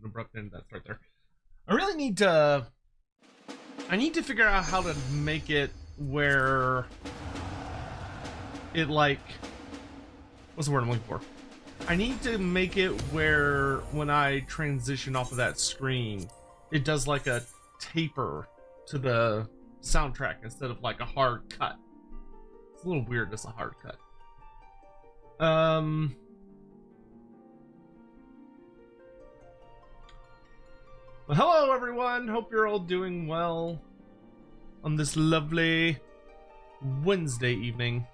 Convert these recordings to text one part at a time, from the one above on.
abrupt end. That's right there. I really need to... I need to figure out how to make it where... it, like... What's the word I'm looking for? I need to make it where when I transition off of that screen, it does like a taper to the soundtrack instead of like a hard cut. It's a little weird as a hard cut. Well, hello everyone. Hope you're all doing well on this lovely Wednesday evening.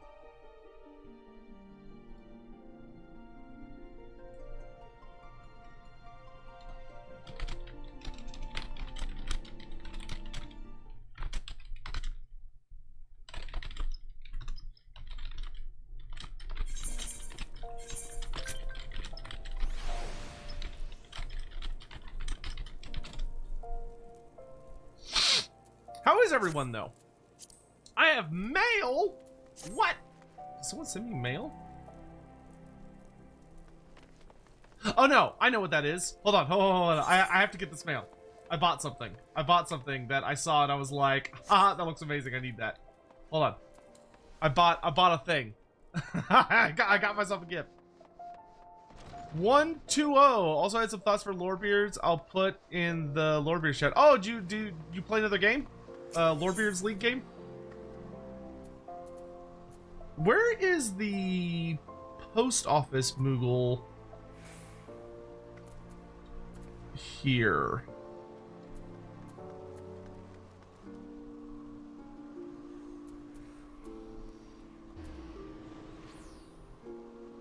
How is everyone, though? I have mail? What? Did someone send me mail? Oh, no. I know what that is. Hold on. Hold on. I have to get this mail. I bought something. I bought something that I saw and I was like, ah, that looks amazing. I need that. Hold on. I bought a thing. I got myself a gift. 120. Also had some thoughts for Lorebeards. I'll put in the Lorebeards chat. Oh, do you play another game? Lorebeards League game? Where is the post office Moogle here?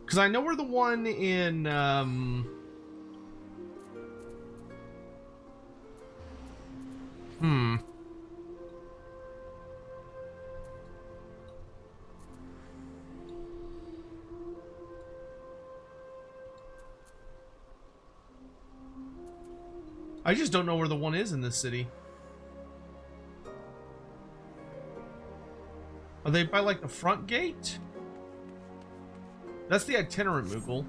Because I know we're the one in I just don't know where the one is in this city. Are they by like the front gate? That's the itinerant Moogle.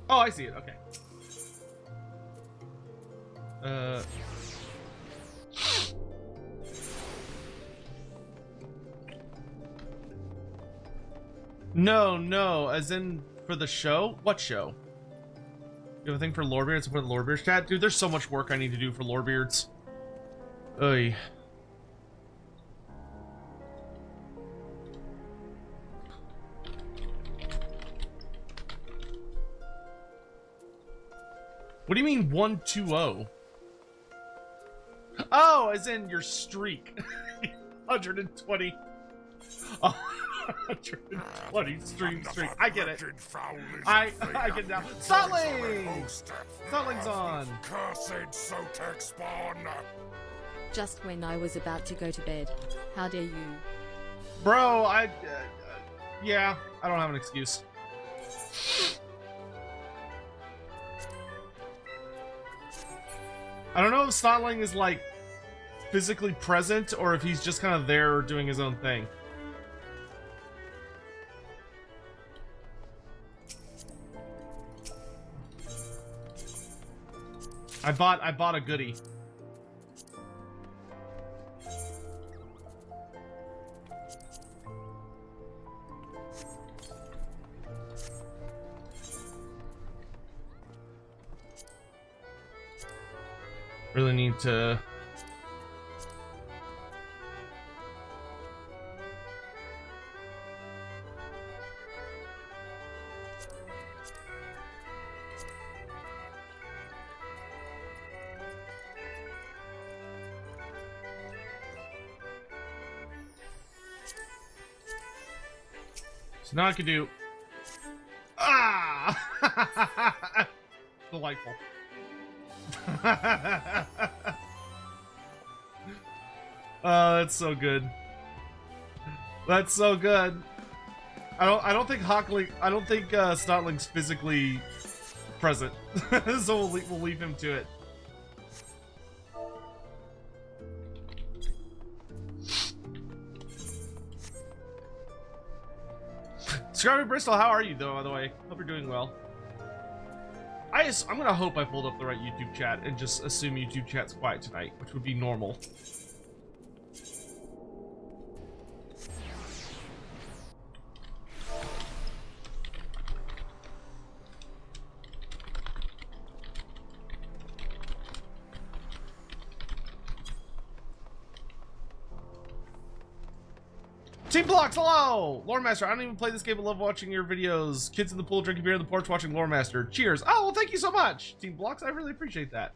Oh, I see it. Okay. No, as in for the show? What show? You have a thing for Lorebeards? For the Lorebeards chat? Dude, there's so much work I need to do for Lorebeards. Oy. What do you mean 120? Oh, as in your streak. 120. Oh. 120 streak. I get it. I get it now. Stotling! Stotling's on. Cursed Sotek spawn. Just when I was about to go to bed. How dare you? Bro, yeah, I don't have an excuse. I don't know if Stotling is like physically present or if he's just kind of there doing his own thing. I bought a goodie. Really need to so now I can do delightful. Oh, that's so good. That's so good. I don't think Stotling's physically present, so we'll leave him to it. Scrubby Bristol, how are you, though, by the way? Hope you're doing well. I'm gonna hope I pulled up the right YouTube chat and just assume YouTube chat's quiet tonight, which would be normal. Team Blocks, hello! Loremaster, I don't even play this game, I love watching your videos. Kids in the pool drinking beer on the porch watching Loremaster. Cheers. Oh, well, thank you so much, Team Blocks. I really appreciate that.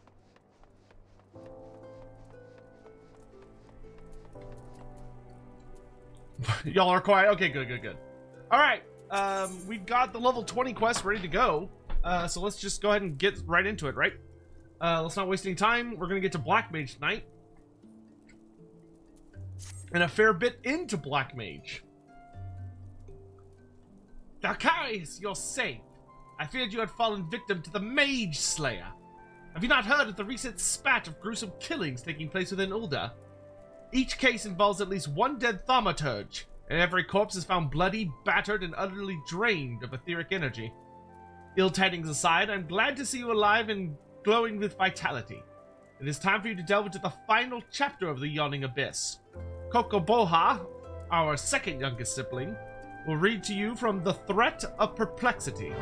Y'all are quiet? Okay, good. All right, we've got the level 20 quest ready to go. So let's just go ahead and get right into it, right? Let's not waste any time. We're gonna get to Black Mage tonight. And a fair bit into Black Mage. Dalkarius, you're safe. I feared you had fallen victim to the Mage Slayer. Have you not heard of the recent spat of gruesome killings taking place within Ulda? Each case involves at least one dead thaumaturge, and every corpse is found bloody, battered, and utterly drained of etheric energy. Ill tidings aside, I'm glad to see you alive and glowing with vitality. It is time for you to delve into the final chapter of the Yawning Abyss. Kokoboha, our second youngest sibling, will read to you from The Threat of Perplexity.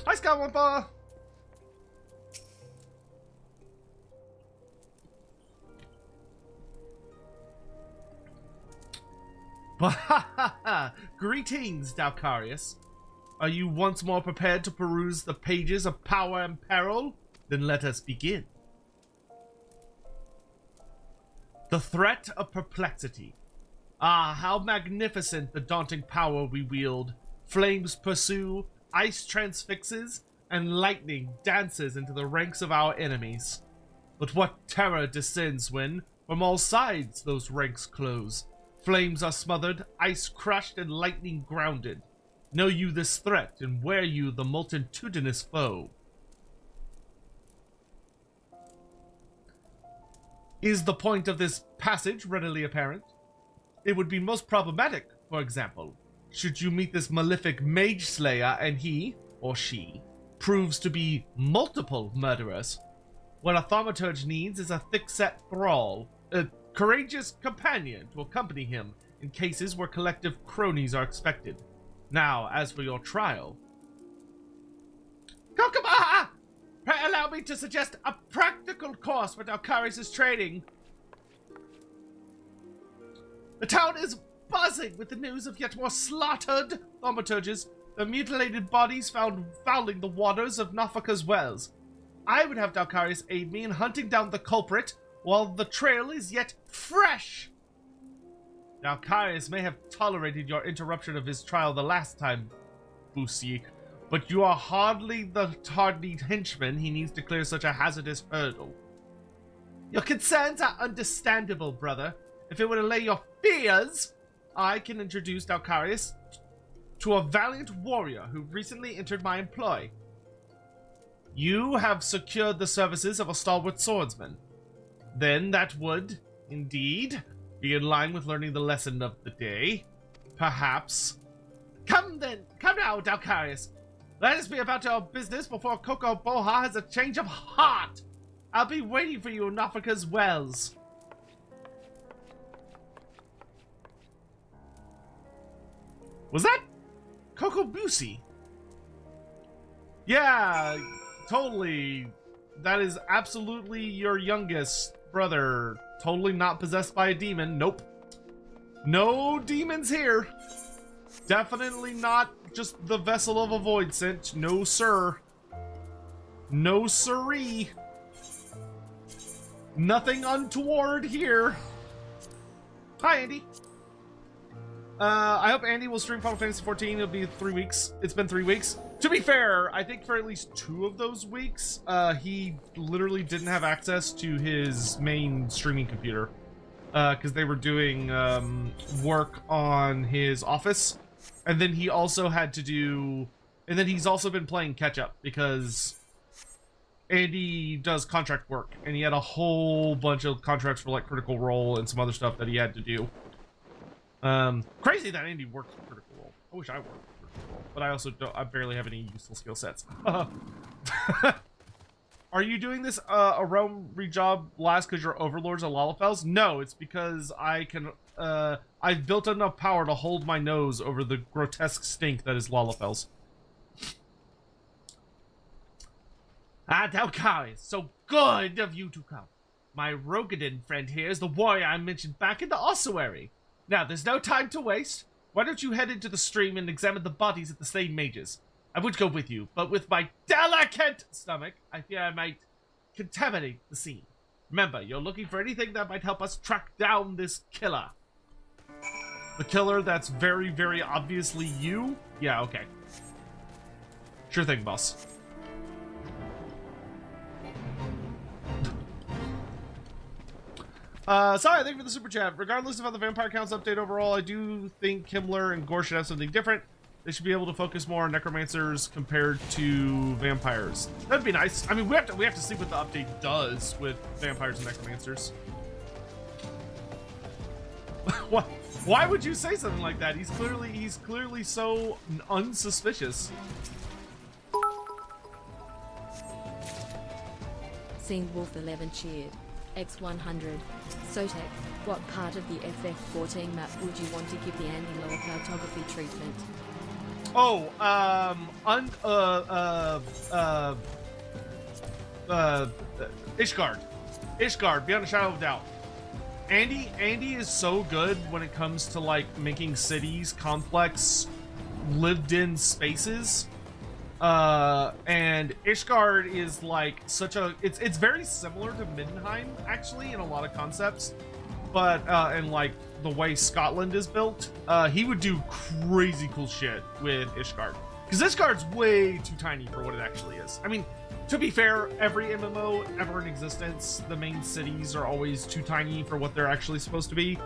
Hi, Skywampa! Greetings, Dalkarius. Are you once more prepared to peruse the pages of Power and Peril? Then let us begin. The Threat of Perplexity. Ah, how magnificent the daunting power we wield. Flames pursue, ice transfixes, and lightning dances into the ranks of our enemies. But what terror descends when, from all sides, those ranks close. Flames are smothered, ice crushed, and lightning grounded. Know you this threat, and wear you the multitudinous foe. Is the point of this passage readily apparent? It would be most problematic, for example, should you meet this malefic Mage Slayer and he, or she, proves to be multiple murderers. What a thaumaturge needs is a thick-set thrall, a courageous companion to accompany him in cases where collective cronies are expected. Now, as for your trial... Kokobaha! Pray allow me to suggest a practical course for Dalkarius' training. The town is buzzing with the news of yet more slaughtered thaumaturges, the mutilated bodies found fouling the waters of Nafaka's wells. I would have Dalkarius aid me in hunting down the culprit while the trail is yet fresh. Dalkarius may have tolerated your interruption of his trial the last time, Busi, but you are hardly the hardy henchman he needs to clear such a hazardous hurdle. Your concerns are understandable, brother. If it would allay your fears, I can introduce Dalkarius to a valiant warrior who recently entered my employ. You have secured the services of a stalwart swordsman. Then that would, indeed, be in line with learning the lesson of the day. Perhaps. Come now, Dalkarius. Let us be about our business before Kokoboha has a change of heart. I'll be waiting for you in Nafaka's wells. Was that Kokobusi? Yeah, totally. That is absolutely your youngest brother. Totally not possessed by a demon. Nope. No demons here. Definitely not just the vessel of a void sent. No, sir. No, siree. Nothing untoward here. Hi, Andy. I hope Andy will stream Final Fantasy XIV. It'll be 3 weeks. It's been 3 weeks. To be fair, I think for at least 2 of those weeks, he literally didn't have access to his main streaming computer. Because they were doing work on his office. And then he also had to do... And then he's also been playing catch-up because Andy does contract work, and he had a whole bunch of contracts for like Critical Role and some other stuff that he had to do. Crazy that Andy works for Critical Role. I wish I worked for Critical Role, but I also don't. I barely have any useful skill sets. Are you doing this a realm rejob last because your overlords are Lalafels? No, it's because I can. I've built enough power to hold my nose over the grotesque stink that is Lalafels. Dalkai, it's so good of you to come. My Rogadin friend here is the warrior I mentioned back in the ossuary. Now, there's no time to waste. Why don't you head into the stream and examine the bodies of the slain mages? I would go with you, but with my delicate stomach, I fear I might contaminate the scene. Remember, you're looking for anything that might help us track down this killer. The killer that's very, very obviously you? Yeah, okay. Sure thing, boss. Sorry, thank you for the super chat. Regardless of how the vampire counts update overall, I do think Himmler and Gore should have something different. They should be able to focus more on necromancers compared to vampires. That'd be nice. I mean, we have to see what the update does with vampires and necromancers. What? Why would you say something like that? He's clearly so unsuspicious. Seen Wolf 11 cheered. X100. Sotek, what part of the FF14 map would you want to give the anti-lower cartography treatment? Oh, Ishgard. Ishgard, beyond a shadow of a doubt. Andy is so good when it comes to like making cities complex, lived-in spaces. And Ishgard is like such a it's very similar to Middenheim actually in a lot of concepts, but and like the way Scotland is built, he would do crazy cool shit with Ishgard, because Ishgard's way too tiny for what it actually is. I mean, to be fair, every MMO ever in existence, the main cities are always too tiny for what they're actually supposed to be,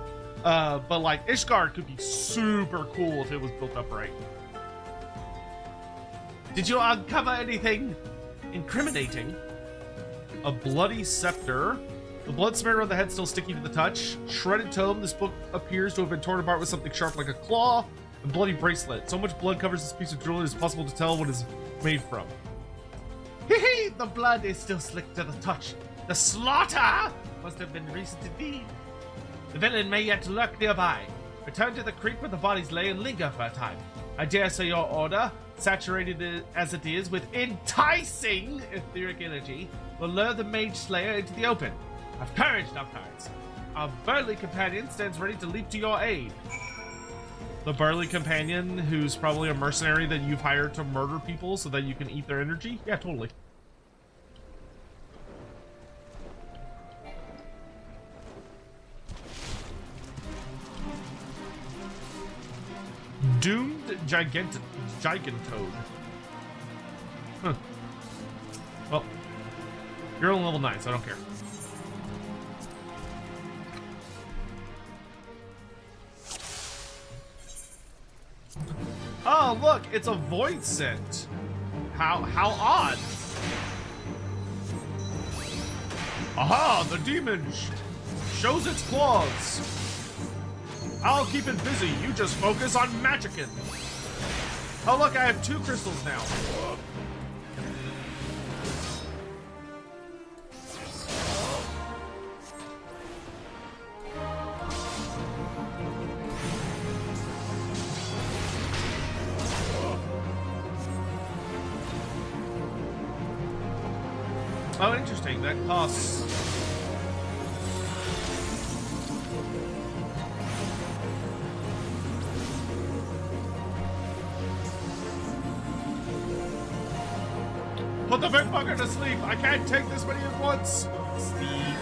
but like Ishgard could be super cool if it was built up right. Did you uncover anything incriminating? A bloody scepter. The blood smeared on the head still sticky to the touch. Shredded tome. This book appears to have been torn apart with something sharp like a claw. A bloody bracelet. So much blood covers this piece of jewelry it's possible to tell what it's made from. Hee, the blood is still slick to the touch. The slaughter must have been recent indeed. The villain may yet lurk nearby. Return to the creek where the bodies lay and linger for a time. I dare say your order, saturated as it is with enticing etheric energy, will lure the Mage Slayer into the open. Have courage, Nupcards. Our burly companion stands ready to leap to your aid. The burly companion, who's probably a mercenary that you've hired to murder people so that you can eat their energy? Yeah, totally. Doomed Gigantode. Huh. Well, you're on level 9, so I don't care. Oh, look, it's a void scent. How odd. Aha, the demon shows its claws. I'll keep it busy. You just focus on magicking. Oh, look, I have 2 crystals now. Oh, interesting. That costs... Put the big bugger to sleep. I can't take this many at once. Sleep.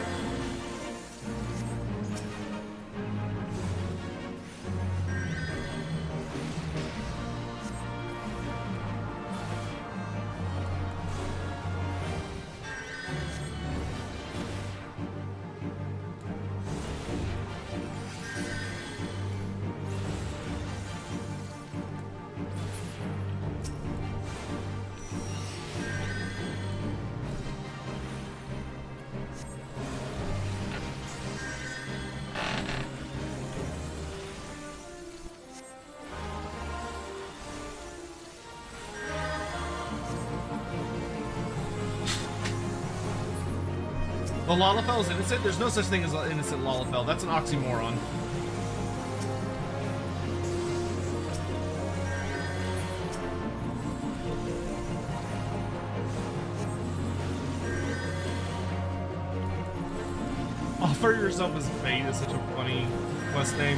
The Lalafell is innocent? There's no such thing as an innocent Lalafell. That's an oxymoron. Offer yourself as bait is such a funny quest name.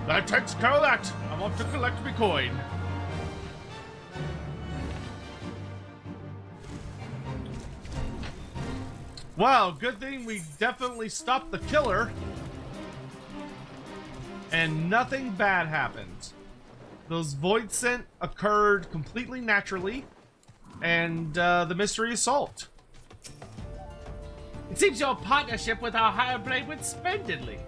That takes care of that. I'm off to collect my coin. Wow, good thing we definitely stopped the killer. And nothing bad happened. Those void scent occurred completely naturally. And the mystery assault. It seems your partnership with our higher blade went splendidly.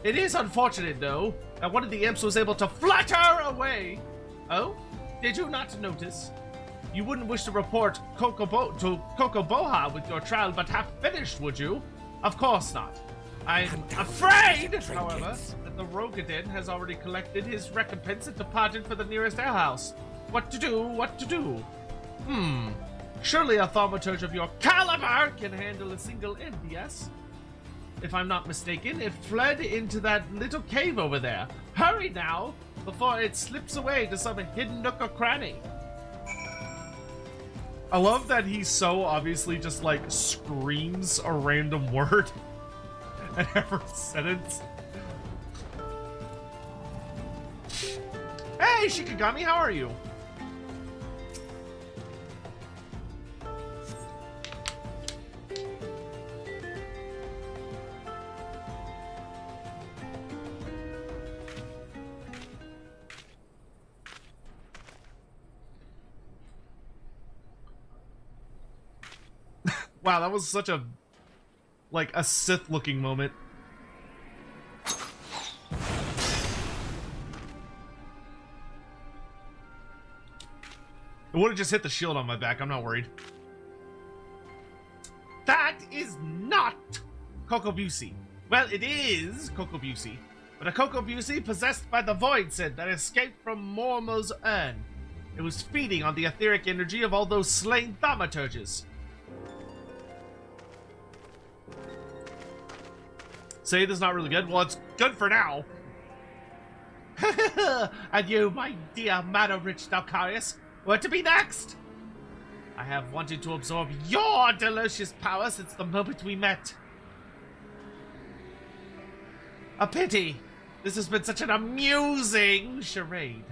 It is unfortunate, though, that one of the imps was able to flutter away. Oh? Did you not notice? You wouldn't wish to report Kokoboha with your trial but half finished, would you? Of course not. I'm afraid, however, that the Rogadin has already collected his recompense and departed for the nearest alehouse. What to do? What to do? Surely a thaumaturge of your caliber can handle a single imp, yes? If I'm not mistaken, it fled into that little cave over there. Hurry now, before it slips away to some hidden nook or cranny. I love that he so obviously just like screams a random word at every sentence. Hey, Shikigami, how are you? Wow, that was such a, like, a Sith-looking moment. It would have just hit the shield on my back, I'm not worried. That is not Kokobusi. Well, it is Kokobusi, but a Kokobusi possessed by the Void Scent that escaped from Mormo's urn. It was feeding on the etheric energy of all those slain thaumaturges. Say this is not really good? Well, it's good for now. And you, my dear mana-rich Dalkarius, what to be next? I have wanted to absorb your delicious power since the moment we met. A pity. This has been such an amusing charade.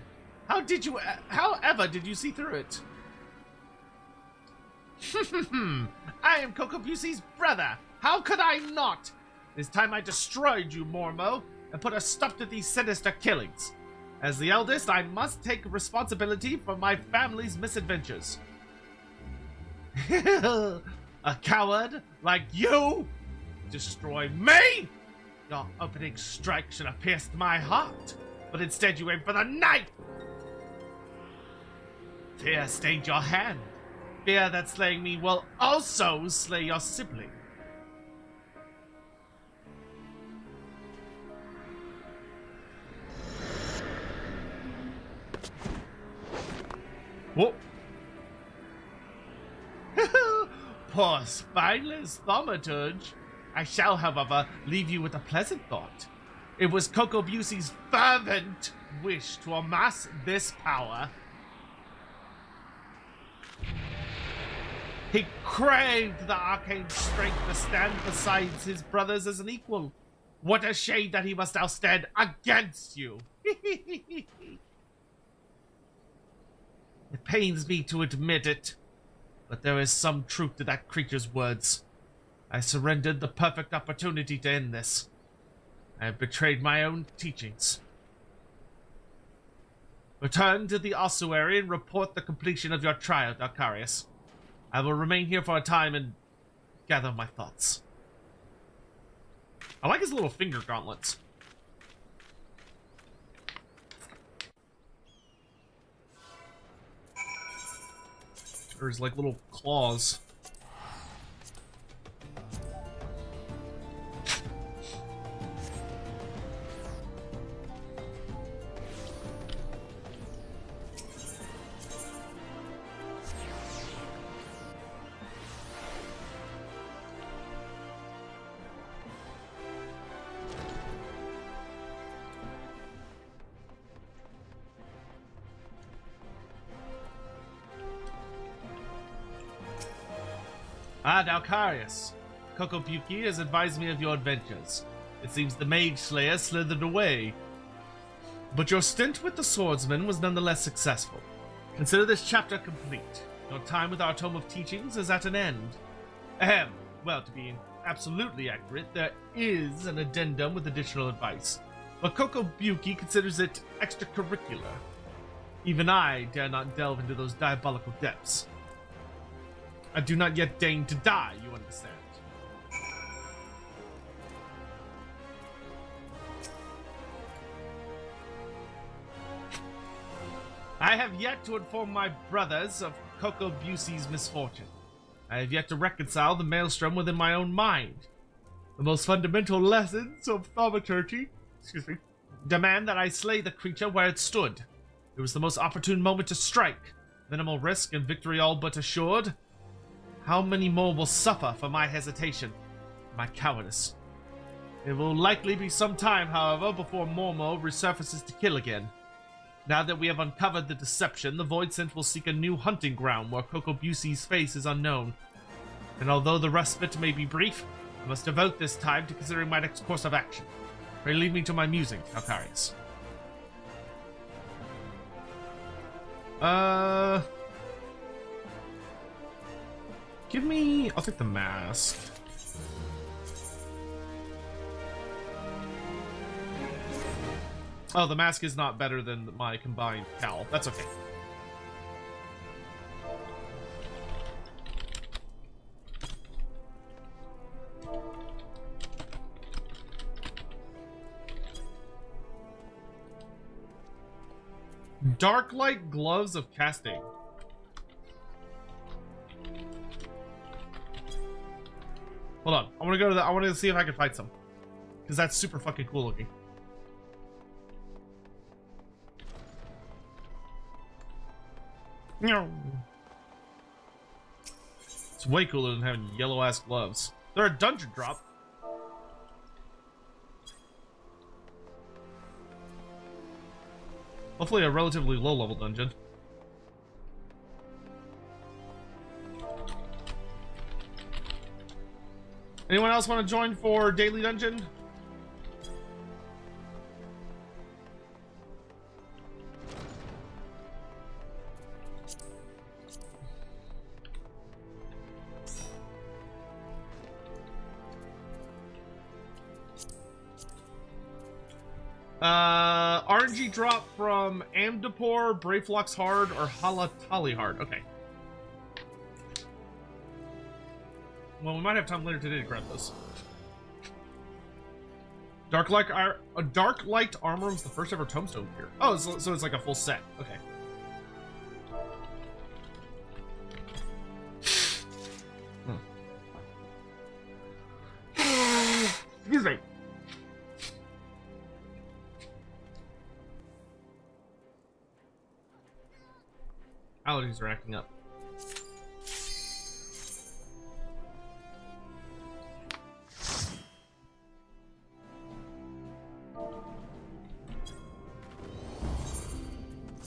However did you see through it? I am Kokobusi's brother. How could I not? This time I destroyed you, Mormo, and put a stop to these sinister killings. As the eldest, I must take responsibility for my family's misadventures. A coward like you? Destroy me? Your opening strike should have pierced my heart, but instead you aimed for the knife. Fear stained your hand. Fear that slaying me will also slay your sibling. Whoa. Poor spineless thaumaturge. I shall, however, leave you with a pleasant thought. It was Kokobusi's fervent wish to amass this power. He craved the arcane strength to stand beside his brothers as an equal. What a shame that he must now stand against you. It pains me to admit it, but there is some truth to that creature's words. I surrendered the perfect opportunity to end this. I have betrayed my own teachings. Return to the ossuary and report the completion of your trial, Dalkarius. I will remain here for a time and gather my thoughts. I like his little finger gauntlets. There's like little claws. Ah, Dalcarius. Kokobuki has advised me of your adventures. It seems the Mage Slayer slithered away. But your stint with the Swordsman was nonetheless successful. Consider this chapter complete. Your time with our Tome of Teachings is at an end. Ahem. Well, to be absolutely accurate, there is an addendum with additional advice. But Kokobuki considers it extracurricular. Even I dare not delve into those diabolical depths. I do not yet deign to die, you understand. I have yet to inform my brothers of Kokobuki's misfortune. I have yet to reconcile the maelstrom within my own mind. The most fundamental lessons of thaumaturgy, demand that I slay the creature where it stood. It was the most opportune moment to strike. Minimal risk and victory all but assured. How many more will suffer for my hesitation, my cowardice? It will likely be some time, however, before Mormo resurfaces to kill again. Now that we have uncovered the deception, the Void Scent will seek a new hunting ground where Kokobuki's face is unknown. And although the respite may be brief, I must devote this time to considering my next course of action. Pray lead me to my musing, Dalcarius. Give me... I'll take the mask. Oh, the mask is not better than my combined cowl. That's okay. Dark light gloves of casting. Hold on. I want to go to the... I want to see if I can find some. Because that's super fucking cool looking. It's way cooler than having yellow-ass gloves. They're a dungeon drop. Hopefully a relatively low-level dungeon. Anyone else want to join for daily dungeon? RNG drop from Amdapor, Brayflox Hard, or Halatali Hard. Okay. Well, we might have time later today to grab those. Dark light armor was the first ever tombstone gear. Oh, so it's like a full set. Okay. Excuse me. Allergies are acting up.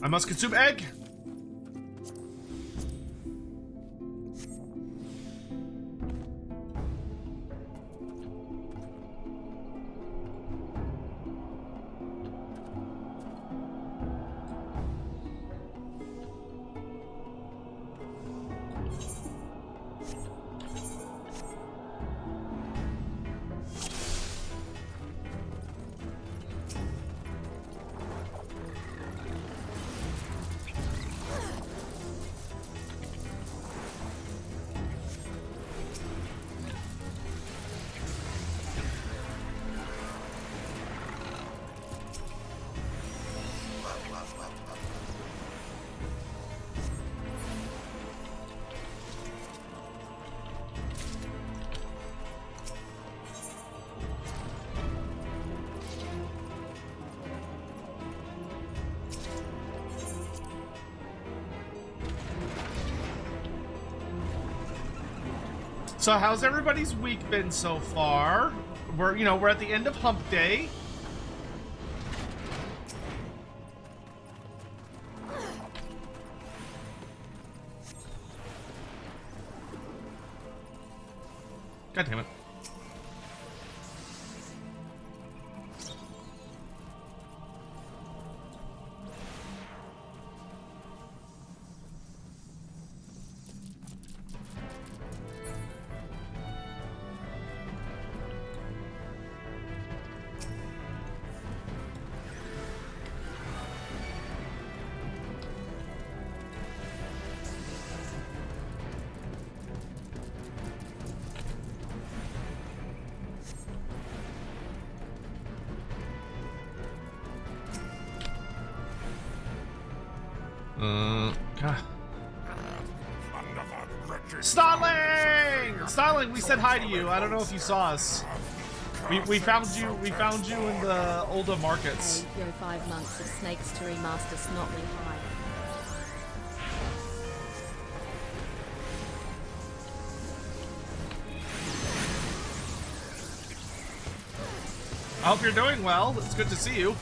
I must consume egg. So how's everybody's week been so far? We're at the end of hump day. God damn it. God. Starling! Starling, we said hi to you. I don't know if you saw us. We found you. We found you in the older markets. Hey, yo, 5 months of snakes to remaster Snotly High. I hope you're doing well. It's good to see you.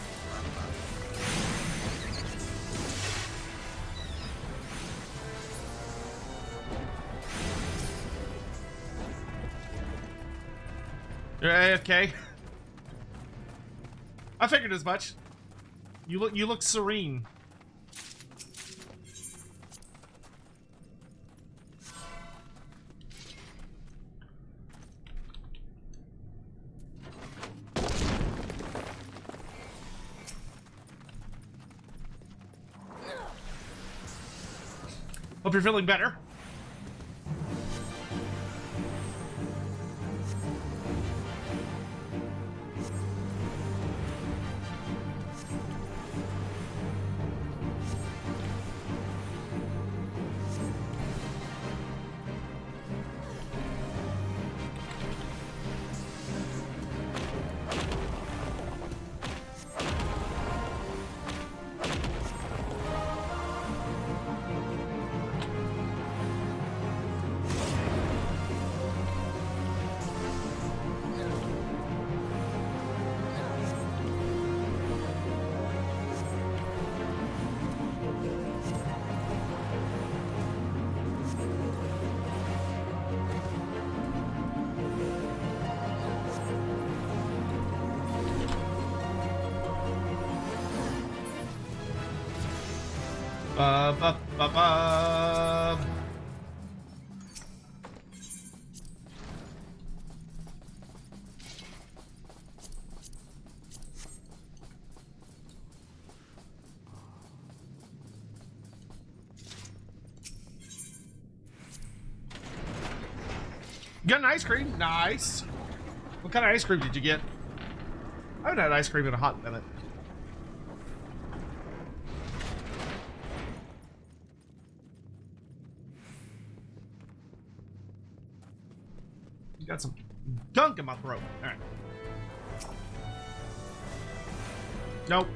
You're AFK. I figured as much. You look serene. Hope you're feeling better. Ba ba ba ba. You got an ice cream? Nice. What kind of ice cream did you get? I haven't had ice cream in a hot minute. Got some gunk in my throat. All right. Nope.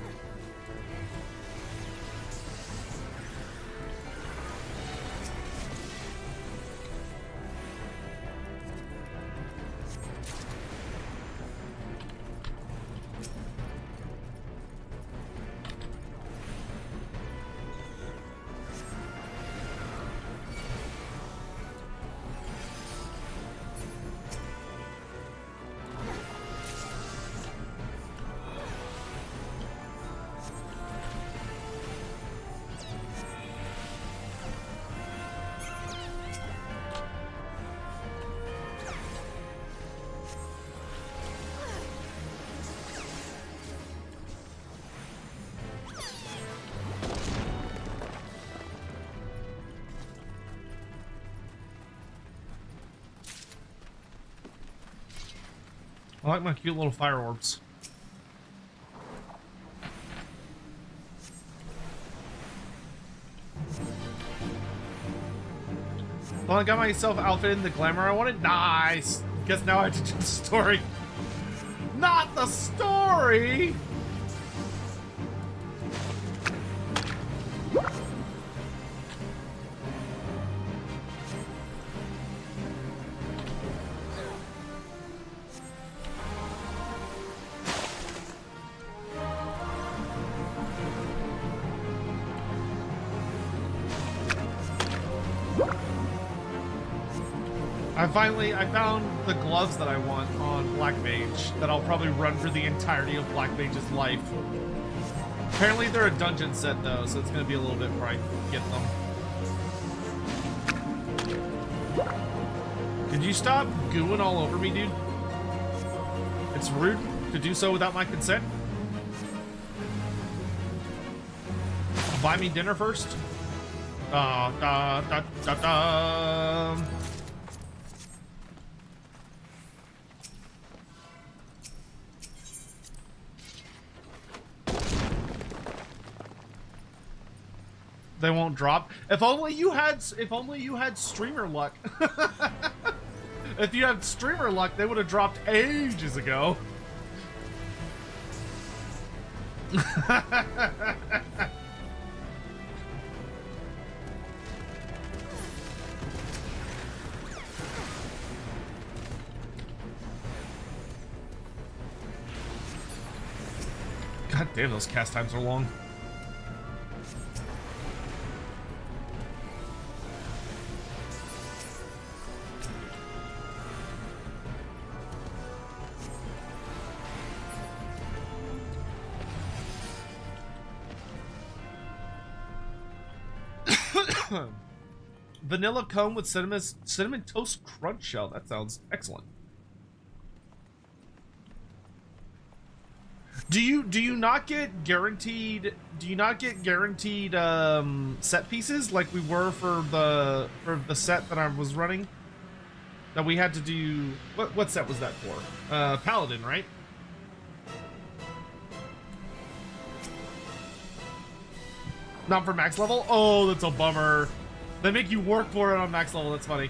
I like my cute little fire orbs. Well, I got myself outfitted in the glamour I wanted. Nice. Guess now I have to do the story. Not the story. I found the gloves that I want on Black Mage that I'll probably run for the entirety of Black Mage's life. Apparently they're a dungeon set though, so it's gonna be a little bit before I get them. Could you stop gooing all over me, dude? It's rude to do so without my consent. Buy me dinner first. Da da da da da. They won't drop. If only you had streamer luck. If you had streamer luck, they would have dropped ages ago. God damn, those cast times are long. Vanilla cone with cinnamon toast crunch shell. That sounds excellent. Do you not get guaranteed? Do you not get guaranteed set pieces like we were for the set that I was running? That we had to do. What set was that for? Paladin, right? Not for max level? Oh, that's a bummer. They make you work for it on max level. That's funny.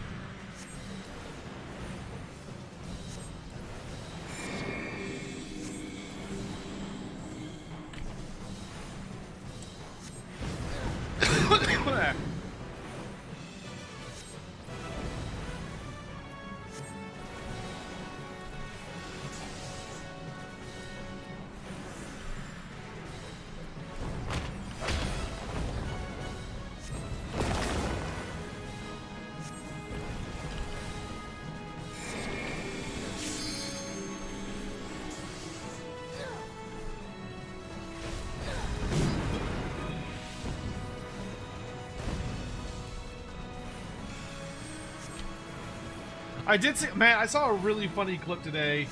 I did see, man, I saw a really funny clip today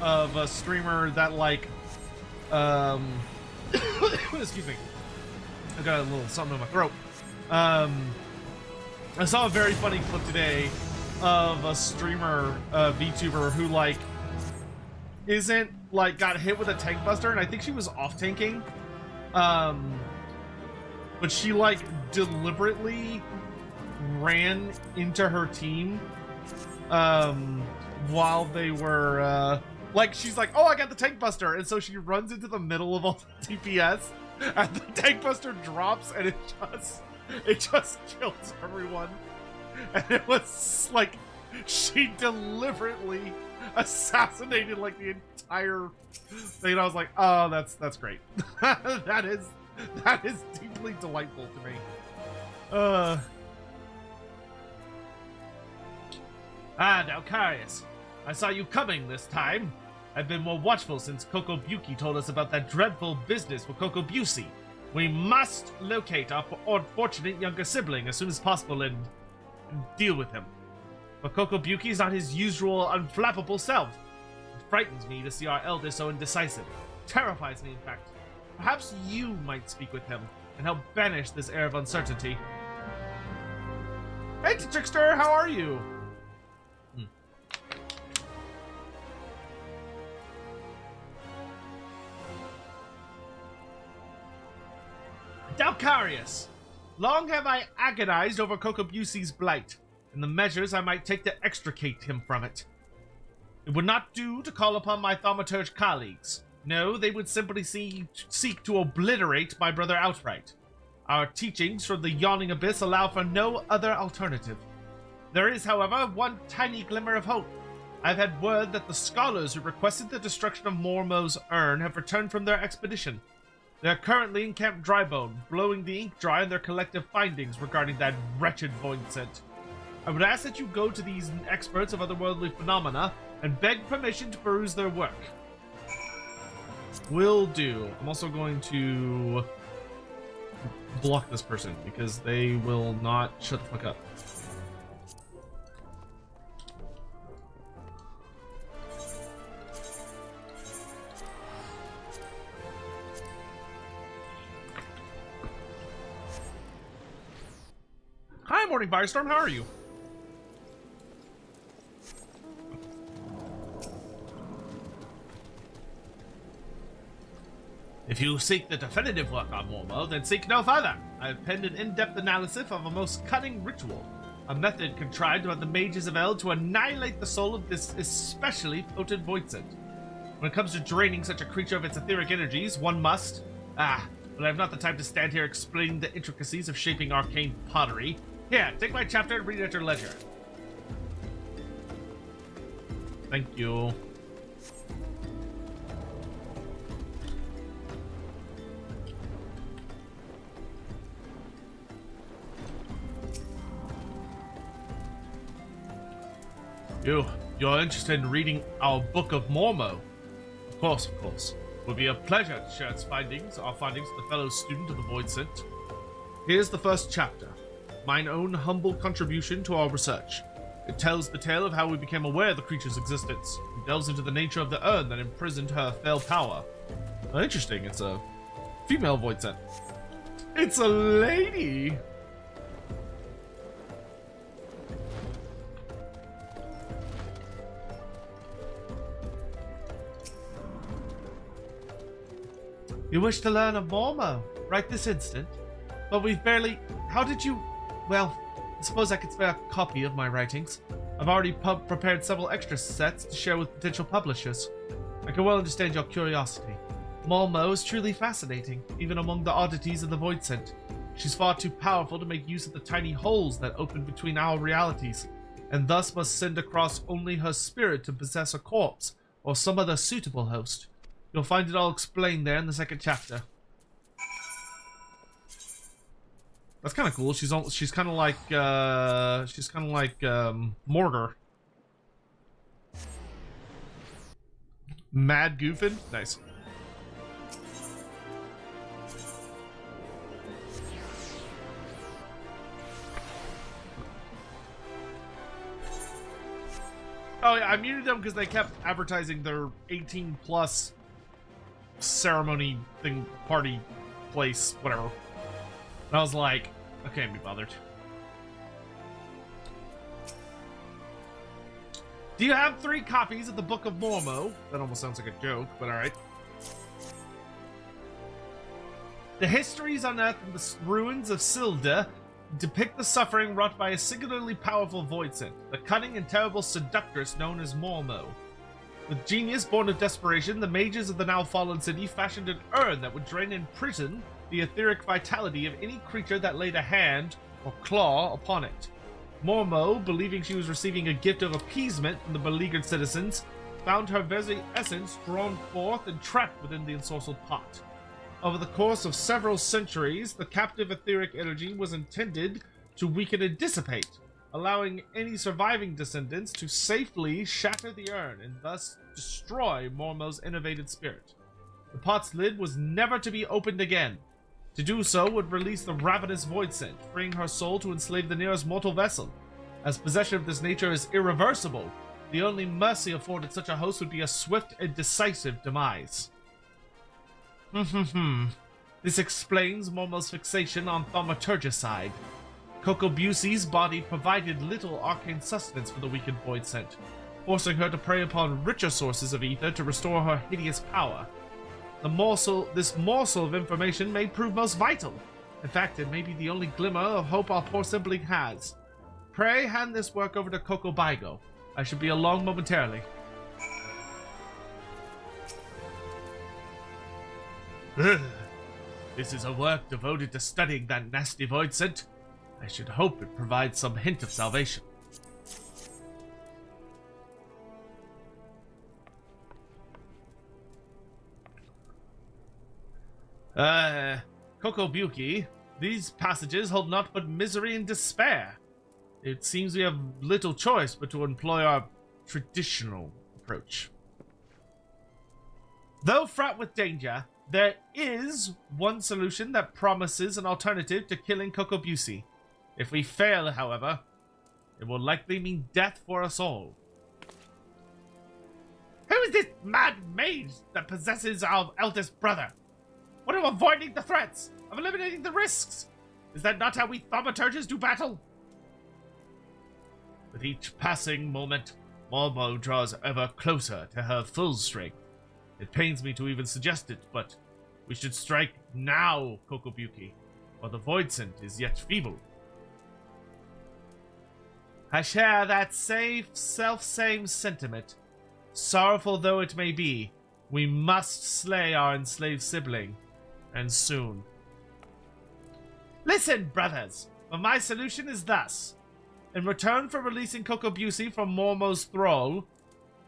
of a streamer that like, excuse me, I got a little something in my throat. I saw a very funny clip today of a streamer, VTuber who like, isn't like, got hit with a tank buster, and I think she was off tanking. But she like deliberately ran into her team while they were like, she's like, oh, I got the tank buster, and so she runs into the middle of all the DPS, and the tank buster drops, and it just kills everyone. And it was like she deliberately assassinated like the entire thing. And I was like, oh, that's great. that is deeply delightful to me. Now, Carius, I saw you coming this time. I've been more watchful since Kokobuki told us about that dreadful business with Kokobusi. We must locate our unfortunate younger sibling as soon as possible and deal with him. But Kokobuki is not his usual unflappable self. It frightens me to see our elder so indecisive. It terrifies me, in fact. Perhaps you might speak with him and help banish this air of uncertainty. Hey, Trickster, how are you? Dalcarius, long have I agonized over Kokobusi's blight, and the measures I might take to extricate him from it. It would not do to call upon my thaumaturge colleagues. No, they would simply seek to obliterate my brother outright. Our teachings from the Yawning Abyss allow for no other alternative. There is, however, one tiny glimmer of hope. I've had word that the scholars who requested the destruction of Mormo's urn have returned from their expedition. They are currently in Camp Drybone, blowing the ink dry on their collective findings regarding that wretched Voidsent. I would ask that you go to these experts of otherworldly phenomena and beg permission to peruse their work. Will do. I'm also going to block this person because they will not shut the fuck up. Hi, Morning Firestorm. How are you? If you seek the definitive work on Mormo, then seek no further. I have penned an in-depth analysis of a most cunning ritual, a method contrived by the mages of Eld to annihilate the soul of this especially potent voidsent. When it comes to draining such a creature of its etheric energies, one must... but I have not the time to stand here explaining the intricacies of shaping arcane pottery. Here, take my chapter and read at your leisure. Thank you. You're interested in reading our Book of Mormo? Of course. It would be a pleasure to share our findings with a fellow student of the Voidsent. Here's the first chapter, mine own humble contribution to our research. It tells the tale of how we became aware of the creature's existence, and delves into the nature of the urn that imprisoned her fell power. Oh, interesting, it's a female Voidsent. It's a lady! You wish to learn of Mormo right this instant? But we've barely... How did you... Well, I suppose I could spare a copy of my writings. I've already prepared several extra sets to share with potential publishers. I can well understand your curiosity. Mormo is truly fascinating, even among the oddities of the Voidsent. She's far too powerful to make use of the tiny holes that open between our realities, and thus must send across only her spirit to possess a corpse, or some other suitable host. You'll find it all explained there in the second chapter. That's kind of cool. She's kind of like Mortar. Mad Goofin? Nice. Oh yeah, I muted them because they kept advertising their 18 plus ceremony thing, party place, whatever. And I was like, I can't be bothered. Do you have 3 copies of the Book of Mormo? That almost sounds like a joke, but alright. The histories unearthed in the ruins of Silda depict the suffering wrought by a singularly powerful Voidsent, the cunning and terrible seductress known as Mormo. With genius born of desperation, the mages of the now fallen city fashioned an urn that would drain and imprison the etheric vitality of any creature that laid a hand or claw upon it. Mormo, believing she was receiving a gift of appeasement from the beleaguered citizens, found her very essence drawn forth and trapped within the ensorcelled pot. Over the course of several centuries, the captive etheric energy was intended to weaken and dissipate, allowing any surviving descendants to safely shatter the urn and thus destroy Mormo's innovated spirit. The pot's lid was never to be opened again. To do so would release the ravenous Voidsent, freeing her soul to enslave the nearest mortal vessel. As possession of this nature is irreversible, the only mercy afforded such a host would be a swift and decisive demise. This explains Mormo's fixation on thaumaturgicide. Coco Busey's body provided little arcane sustenance for the weakened Voidsent, forcing her to prey upon richer sources of ether to restore her hideous power. This morsel of information may prove most vital. In fact, it may be the only glimmer of hope our poor sibling has. Pray hand this work over to Coco Baigo. I should be along momentarily. This is a work devoted to studying that nasty Voidsent. I should hope it provides some hint of salvation. Kokobuki, these passages hold naught but misery and despair. it seems we have little choice but to employ our traditional approach. Though fraught with danger, there is one solution that promises an alternative to killing Kokobusi. If we fail, however, it will likely mean death for us all. Who is this mad mage that possesses our eldest brother? What of avoiding the threats? Of eliminating the risks? Is that not how we thaumaturges do battle? With each passing moment, Momo draws ever closer to her full strength. It pains me to even suggest it, but we should strike now, Kokobuki, while the void scent is yet feeble. I share that self-same sentiment. Sorrowful though it may be, we must slay our enslaved sibling, and soon. Listen, brothers, but my solution is thus. In return for releasing Kokobusi from Mormo's thrall,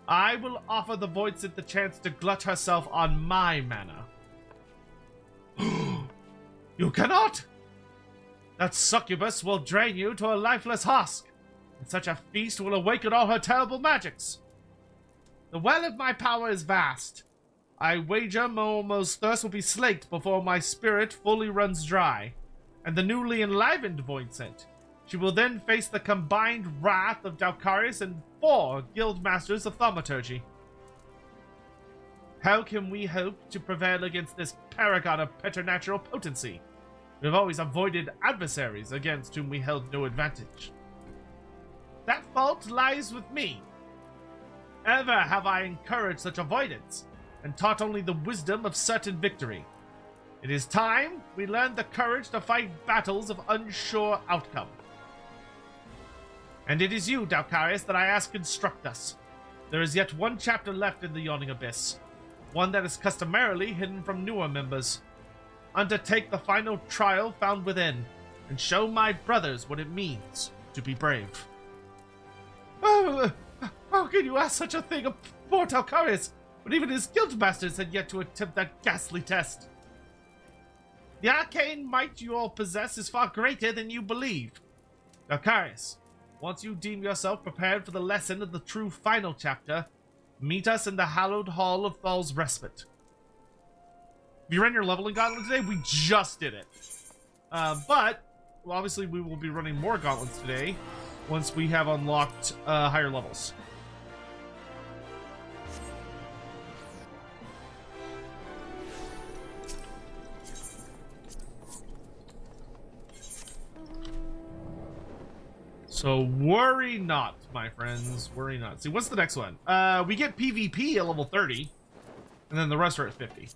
I will offer the Voidsent the chance to glut herself on my mana. You cannot! That succubus will drain you to a lifeless husk, and such a feast will awaken all her terrible magics. The well of my power is vast. I wager Momo's thirst will be slaked before my spirit fully runs dry, and the newly enlivened Voidsent. She will then face the combined wrath of Dalkarius and 4 guild masters of thaumaturgy. How can we hope to prevail against this paragon of preternatural potency? We have always avoided adversaries against whom we held no advantage. That fault lies with me. Ever have I encouraged such avoidance, and taught only the wisdom of certain victory. It is time we learned the courage to fight battles of unsure outcome. And it is you, Dalkarius, that I ask instruct us. There is yet one chapter left in the Yawning Abyss, one that is customarily hidden from newer members. Undertake the final trial found within, and show my brothers what it means to be brave. Oh, how can you ask such a thing of poor Dalkarius, when even his guildmasters had yet to attempt that ghastly test? The arcane might you all possess is far greater than you believe. Dalkarius, once you deem yourself prepared for the lesson of the true final chapter, meet us in the hallowed hall of Thal's Respite. Have you ran your leveling gauntlet today? We just did it. But, well, obviously we will be running more gauntlets today once we have unlocked higher levels. So worry not, my friends. Worry not. See, what's the next one? We get PvP at level 30, and then the rest are at 50.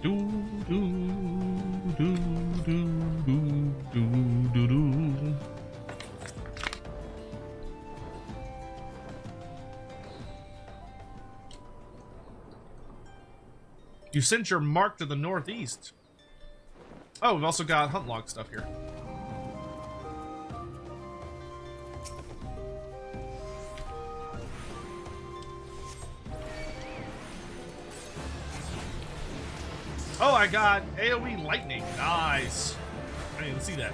Do do do do do do do do. You sent your mark to the northeast. Oh, we've also got hunt log stuff here. Oh, I got AoE lightning. Nice. I didn't even see that.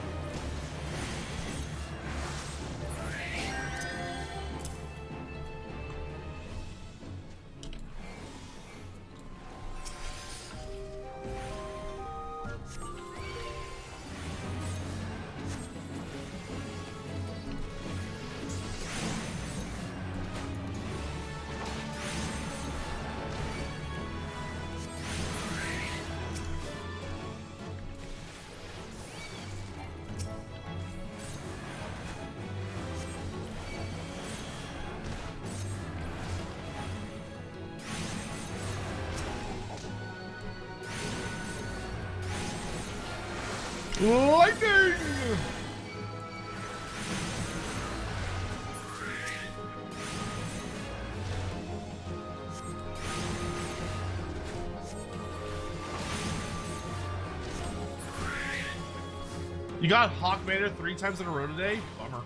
Lightning! You got Hawkmaner 3 times in a row today? Bummer.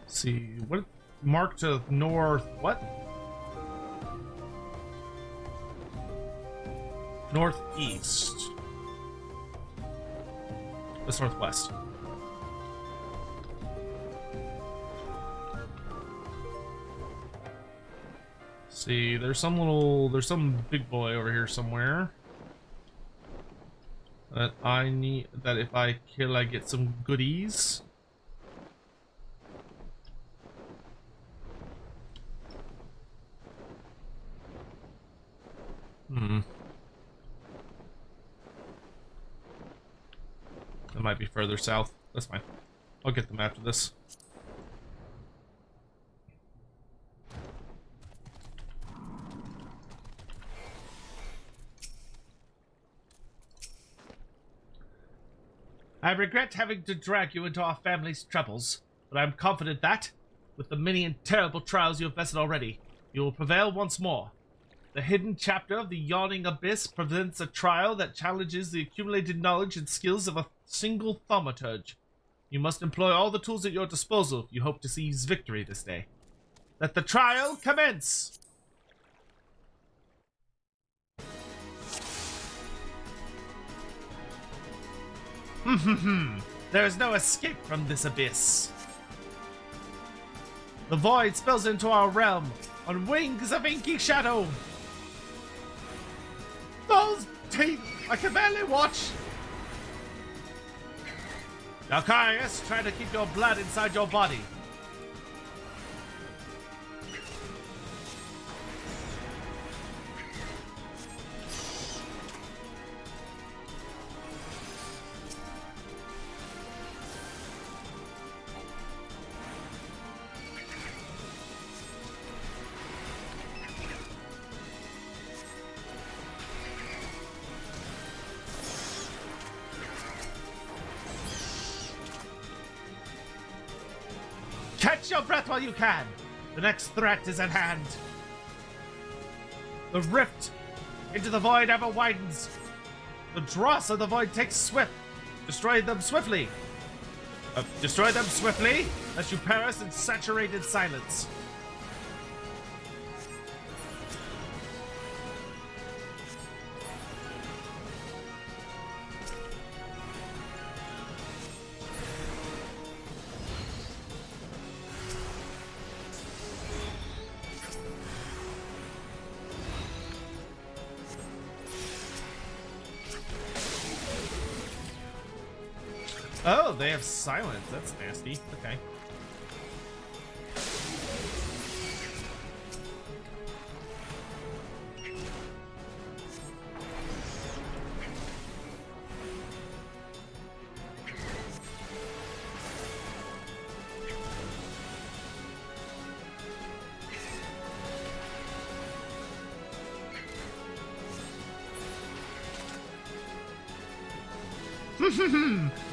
Let's see, what mark to north? What? northeast. That's northwest. See, there's some big boy over here somewhere that I need, that if I kill I get some goodies. That might be further south. That's fine. I'll get them after this. I regret having to drag you into our family's troubles, but I am confident that, with the many and terrible trials you have vested already, you will prevail once more. The hidden chapter of the Yawning Abyss presents a trial that challenges the accumulated knowledge and skills of a single thaumaturge. You must employ all the tools at your disposal if you hope to seize victory this day. Let the trial commence! There is no escape from this abyss. The void spills into our realm on wings of inky shadow. Those teeth! I can barely watch! Alcarius, try to keep your blood inside your body. Catch your breath while you can! The next threat is at hand. The rift into the void ever widens. The dross of the void takes swift. Destroy them swiftly. Destroy them swiftly, lest you perish in saturated silence. Oh, they have silence. That's nasty. Okay.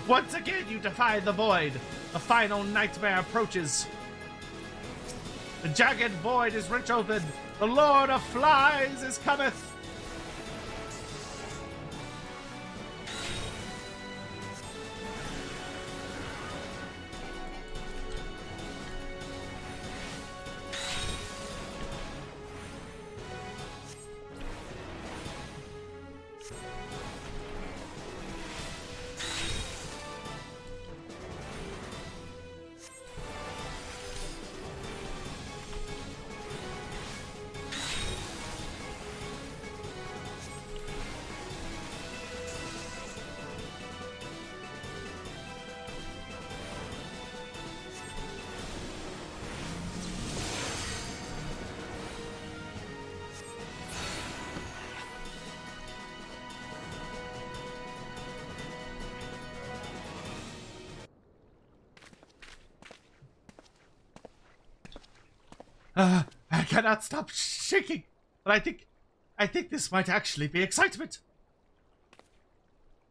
Once again, you defy the void. The final nightmare approaches. The jagged void is rent open. The Lord of Flies is cometh. I cannot stop shaking, but I think this might actually be excitement.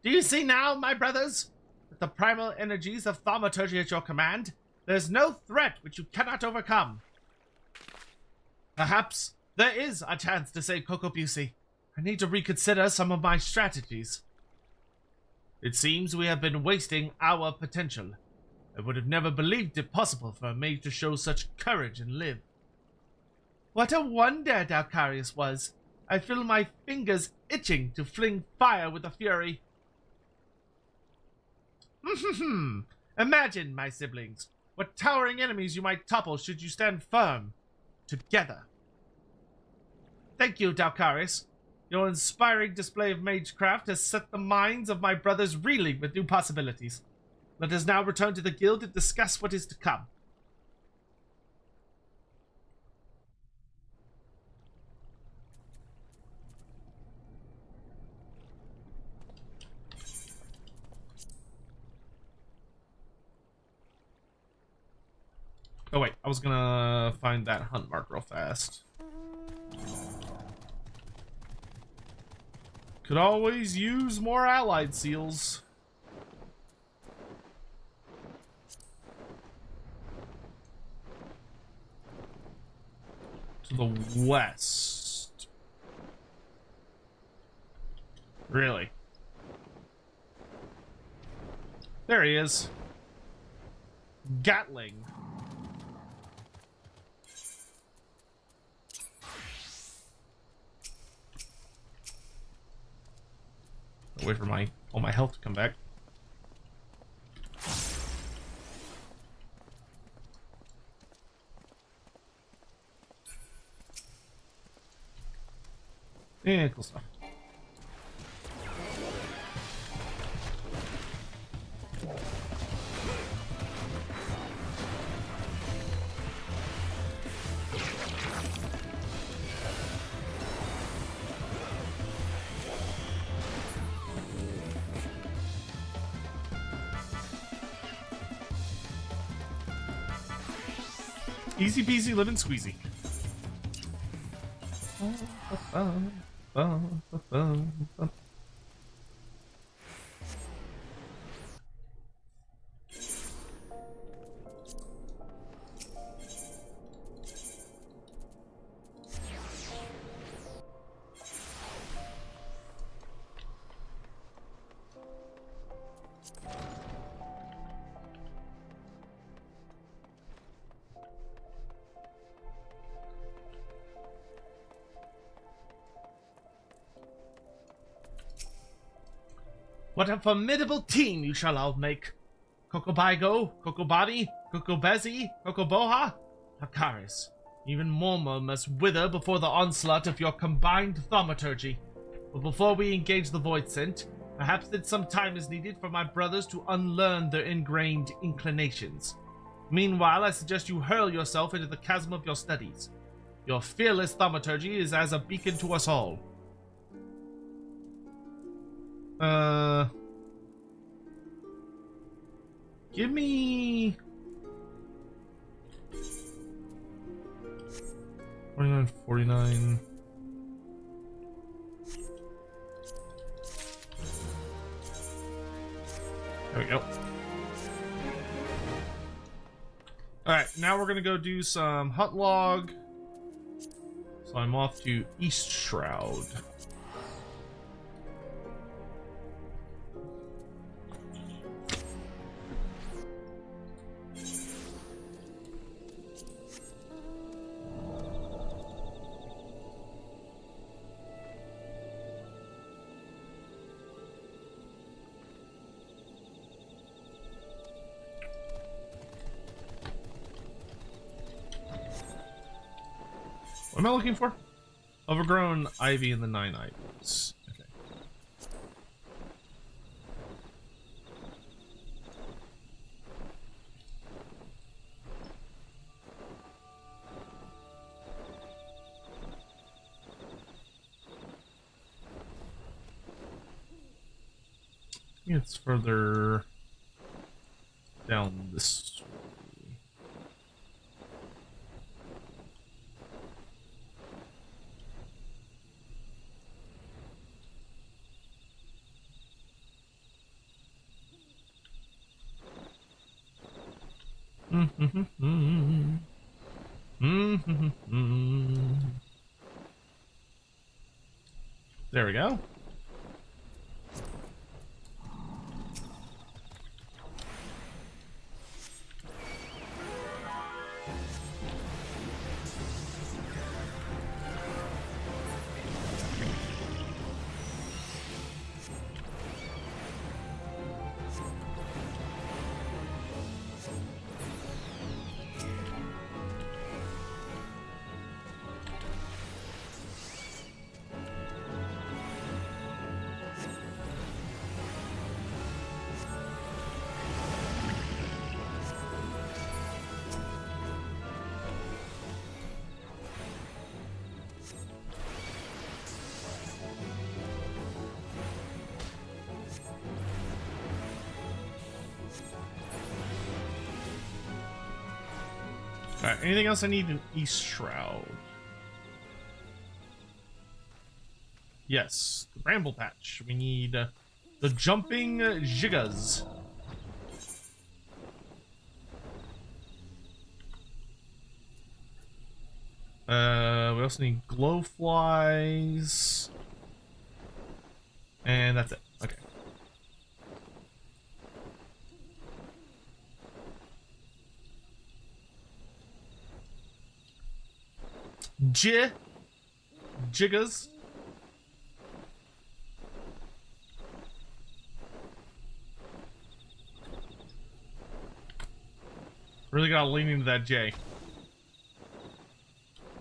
Do you see now, my brothers? With the primal energies of thaumaturgy at your command, there is no threat which you cannot overcome. Perhaps there is a chance to save Kokobusi. I need to reconsider some of my strategies. It seems we have been wasting our potential. I would have never believed it possible for a mage to show such courage and live. What a wonder Dalcarius was! I feel my fingers itching to fling fire with a fury. Imagine, my siblings, what towering enemies you might topple should you stand firm together. Thank you, Dalcaris. Your inspiring display of magecraft has set the minds of my brothers reeling with new possibilities. Let us now return to the guild and discuss what is to come. Oh wait, I was gonna find that hunt mark real fast. Could always use more allied seals. To the west. Really? There he is. Gatling. Wait for all my health to come back. Yeah, cool stuff. Easy peasy lemon squeezy. What a formidable team you shall all make. Kokobaigo, Kokobari, Kokobezi, Kokoboha, Hakaris. Even Morma must wither before the onslaught of your combined thaumaturgy. But before we engage the Void Scent, perhaps that some time is needed for my brothers to unlearn their ingrained inclinations. Meanwhile, I suggest you hurl yourself into the chasm of your studies. Your fearless thaumaturgy is as a beacon to us all. Give me 49, 49. There we go. Alright, now we're gonna go do some hunt log. So I'm off to East Shroud. What am I looking for? Overgrown ivy in the 9 ivies. Okay. I think it's further down this way. There we go. Alright, anything else I need in East Shroud? Yes, the Bramble Patch. We need the Jumping Gigas. We also need Glowflies. And that's it. Okay. Gigas. Really gotta lean into that J.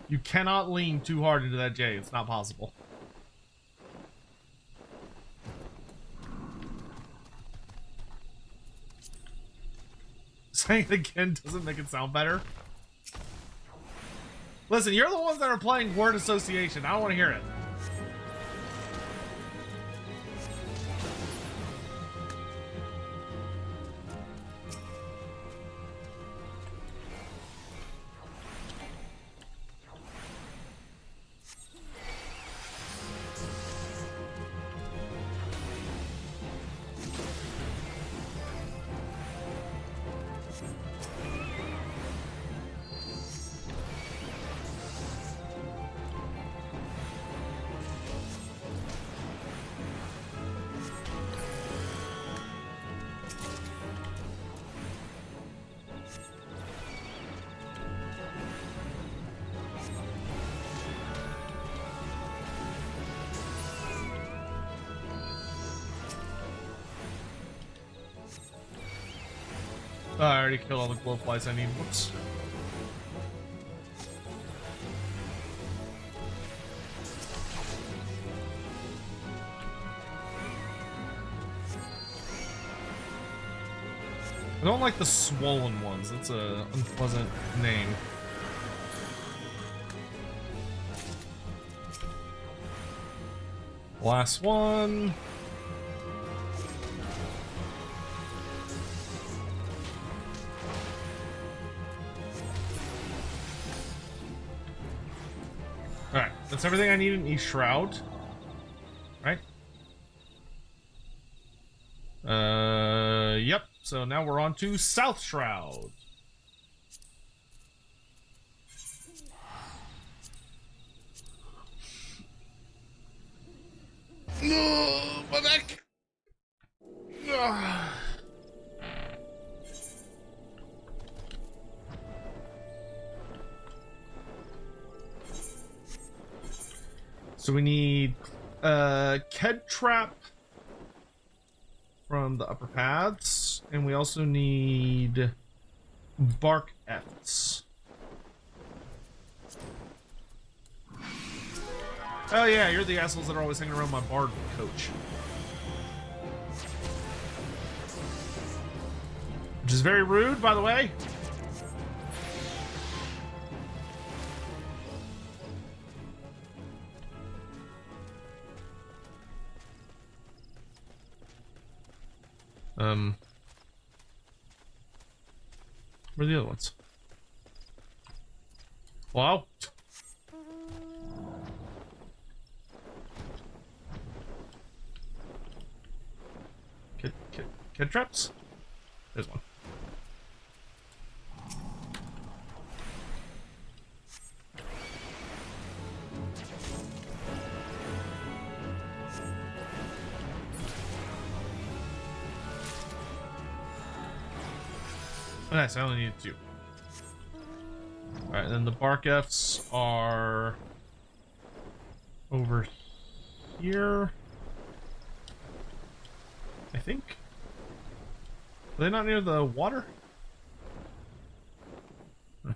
You cannot lean too hard into that J. It's not possible. Saying it again doesn't make it sound better. Listen, you're the ones that are playing word association. I don't want to hear it. Oh, I already killed all the glowflies I need. Whoops. I don't like the swollen ones. That's a unpleasant name. Last one. Alright, that's everything I need in East Shroud. Right? Yep. So now we're on to South Shroud. No, my back. So we need Ked Trap from the upper paths, and we also need Bark F's. Oh yeah, you're the assholes that are always hanging around my bard coach. Which is very rude, by the way. Where are the other ones? Wow. Kid traps? There's one. Oh, nice, I only need 2. Alright, then the Bark F's are over here. I think. Are they not near the water? Huh.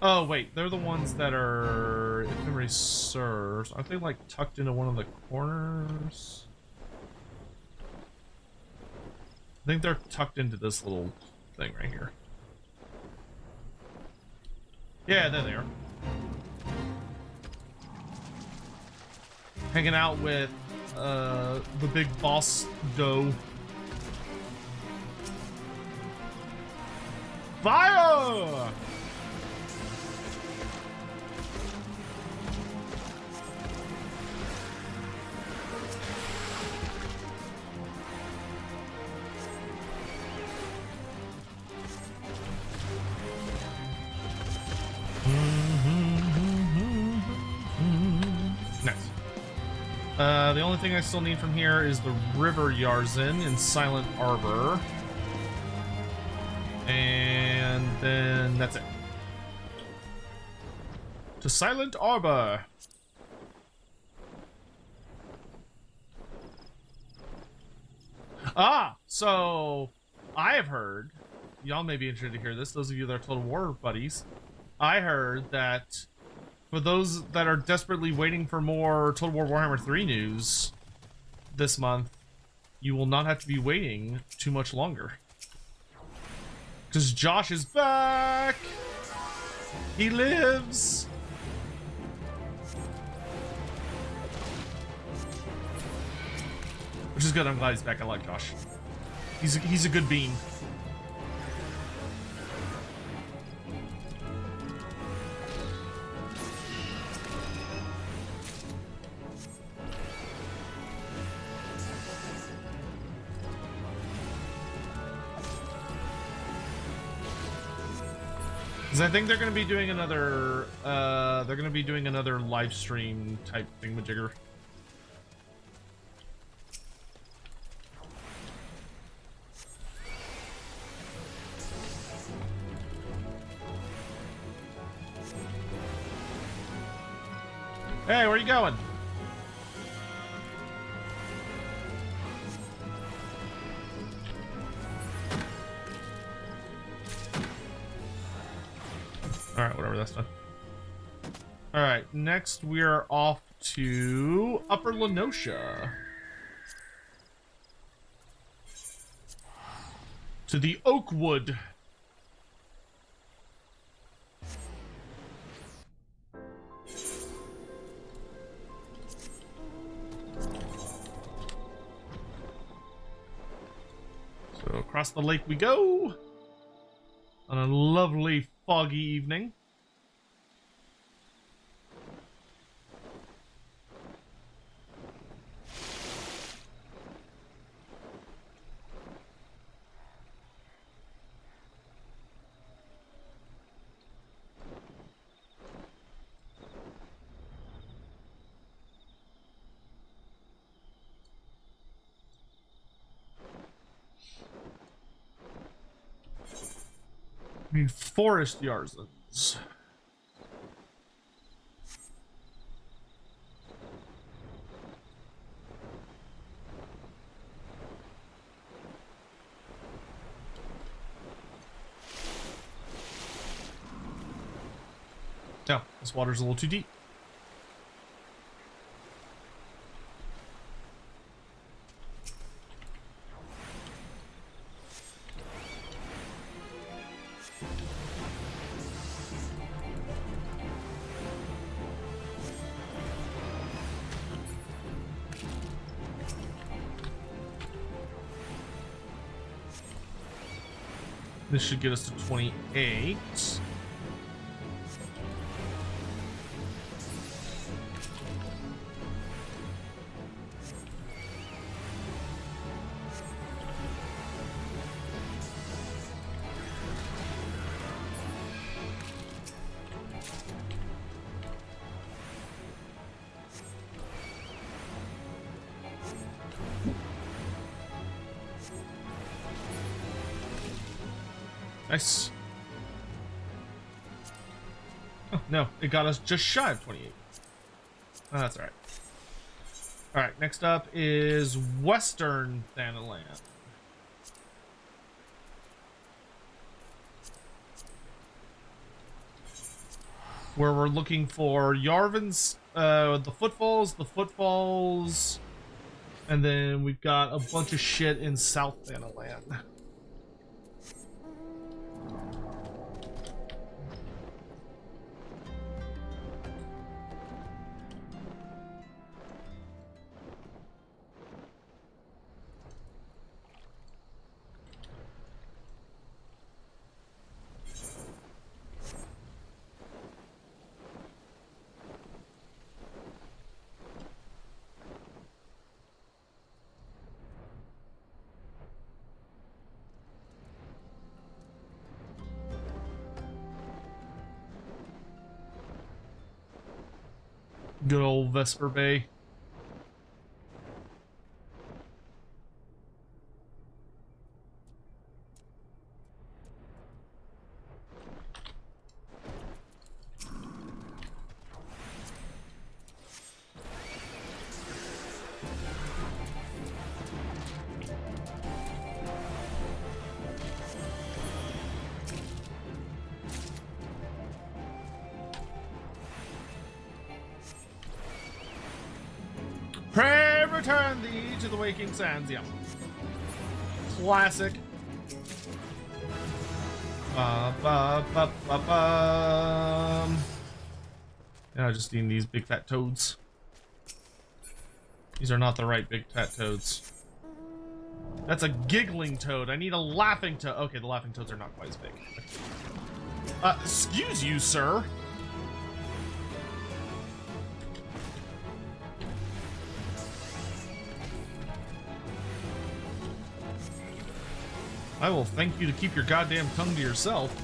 Oh wait, they're the ones that are, if memory serves, aren't they like tucked into one of the corners? I think they're tucked into this little thing right here. Yeah, there they are. Hanging out with the big boss doe. Fire! Nice. The only thing I still need from here is the River Yarzin in Silent Arbor. And then that's it. To Silent Arbor. Ah, so I have heard, y'all may be interested to hear this, those of you that are Total War buddies, I heard that for those that are desperately waiting for more Total War Warhammer 3 news this month, you will not have to be waiting too much longer. Because Josh is back! He lives! Which is good, I'm glad he's back. I like Josh. He's a good bean. Because I think they're going to be doing another, live stream type thingamajigger. Hey, where are you going? Alright, whatever, that's done. Alright, next we are off to Upper Lenosha. To the Oakwood. So across the lake we go on a lovely foggy evening. I mean, Forest Yarzins. No, this water's a little too deep. This should get us to 28. Nice. Oh, no, it got us just shy of 28. Oh, that's alright. Alright, next up is Western Thanalan. Where we're looking for Yarvin's, the footfalls, and then we've got a bunch of shit in South Thanalan. Good old Vesper Bay. Pray return thee to the waking sands. Yeah. Classic. Ba, ba, ba, ba, ba. Yeah, I just need these big fat toads. These are not the right big fat toads. That's a giggling toad. I need a laughing toad. Okay, the laughing toads are not quite as big. Excuse you, sir. I will thank you to keep your goddamn tongue to yourself.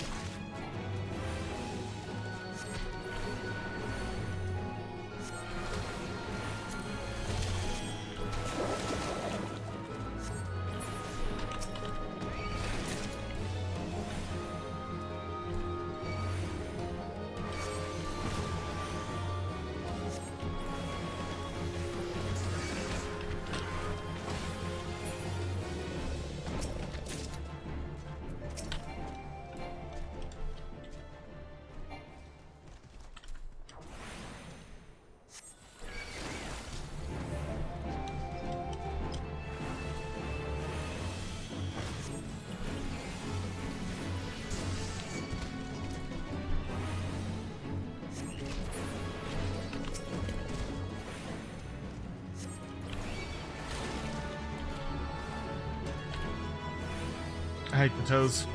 I hate the toes.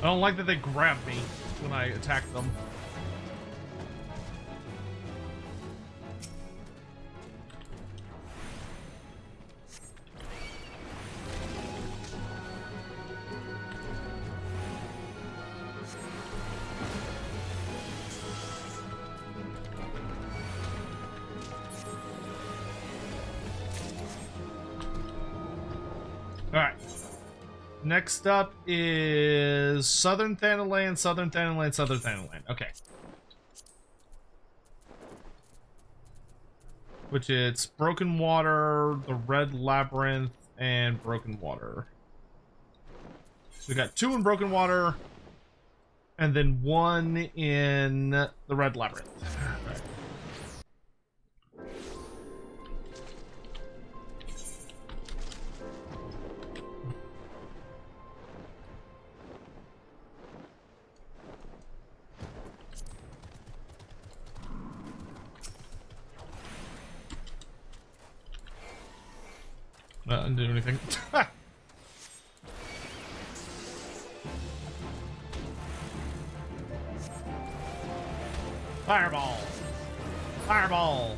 I don't like that they grab me when I attack them. All right. Next up is Southern Thanaland, Southern Thanaland, Southern Thanaland. Okay. Which it's Broken Water, the Red Labyrinth, and Broken Water. So we got 2 in Broken Water, and then 1 in the Red Labyrinth. Right. Didn't do anything. Fireball! Fireball!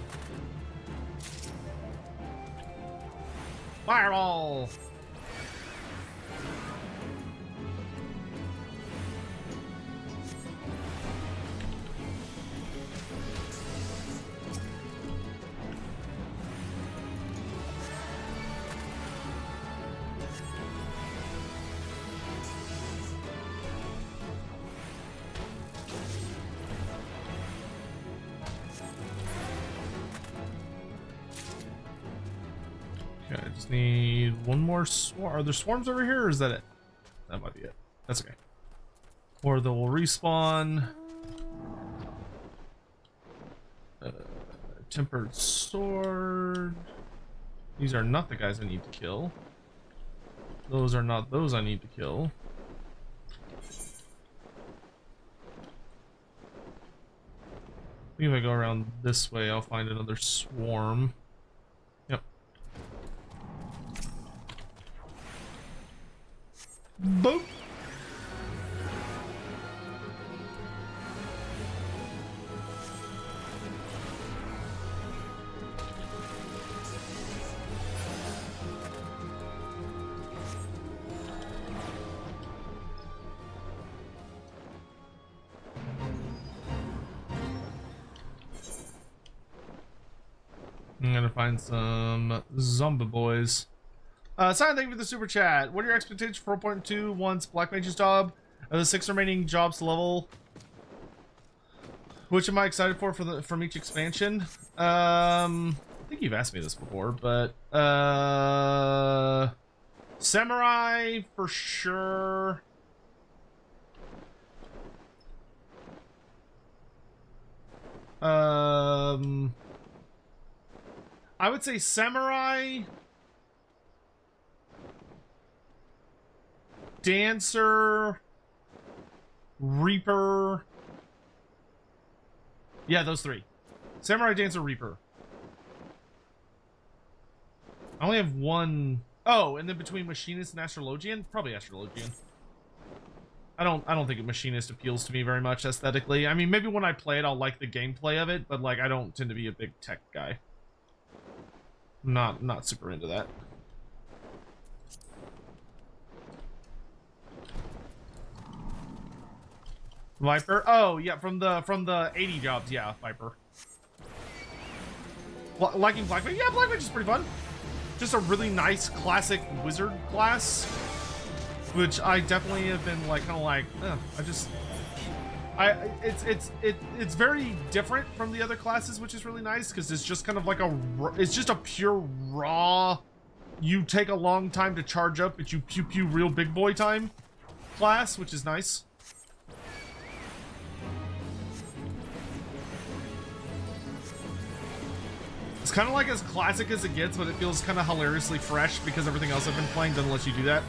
Fireball! Okay, I just need one more swarm. Are there swarms over here, or is that it? That might be it. That's okay. Or they will respawn. Tempered sword. These are not the guys I need to kill. Those are not those I need to kill. I think if I go around this way, I'll find another swarm. Yep. Boop! I'm gonna find some zombie boys. Simon, thank you for the super chat. What are your expectations for 4.2 once Black Mage's job? Are the 6 remaining jobs to level? Which am I excited for from each expansion? I think you've asked me this before, but Samurai for sure. I would say Samurai, Dancer, Reaper. Yeah, those 3. Samurai, Dancer, Reaper. I only have 1. Oh, and then between Machinist and Astrologian? Probably Astrologian. I don't think a Machinist appeals to me very much aesthetically. I mean, maybe when I play it, I'll like the gameplay of it, but like, I don't tend to be a big tech guy. Not super into that. Viper? Oh, yeah, from the 80 jobs, yeah, Viper. Liking Black Mage? Yeah, Black Mage is pretty fun. Just a really nice classic wizard class, which I definitely have been like kind of like, it's very different from the other classes, which is really nice because it's just kind of like it's just a pure raw, you take a long time to charge up, but you pew pew real big boy time class, which is nice. It's kind of like as classic as it gets, but it feels kind of hilariously fresh because everything else I've been playing doesn't let you do that.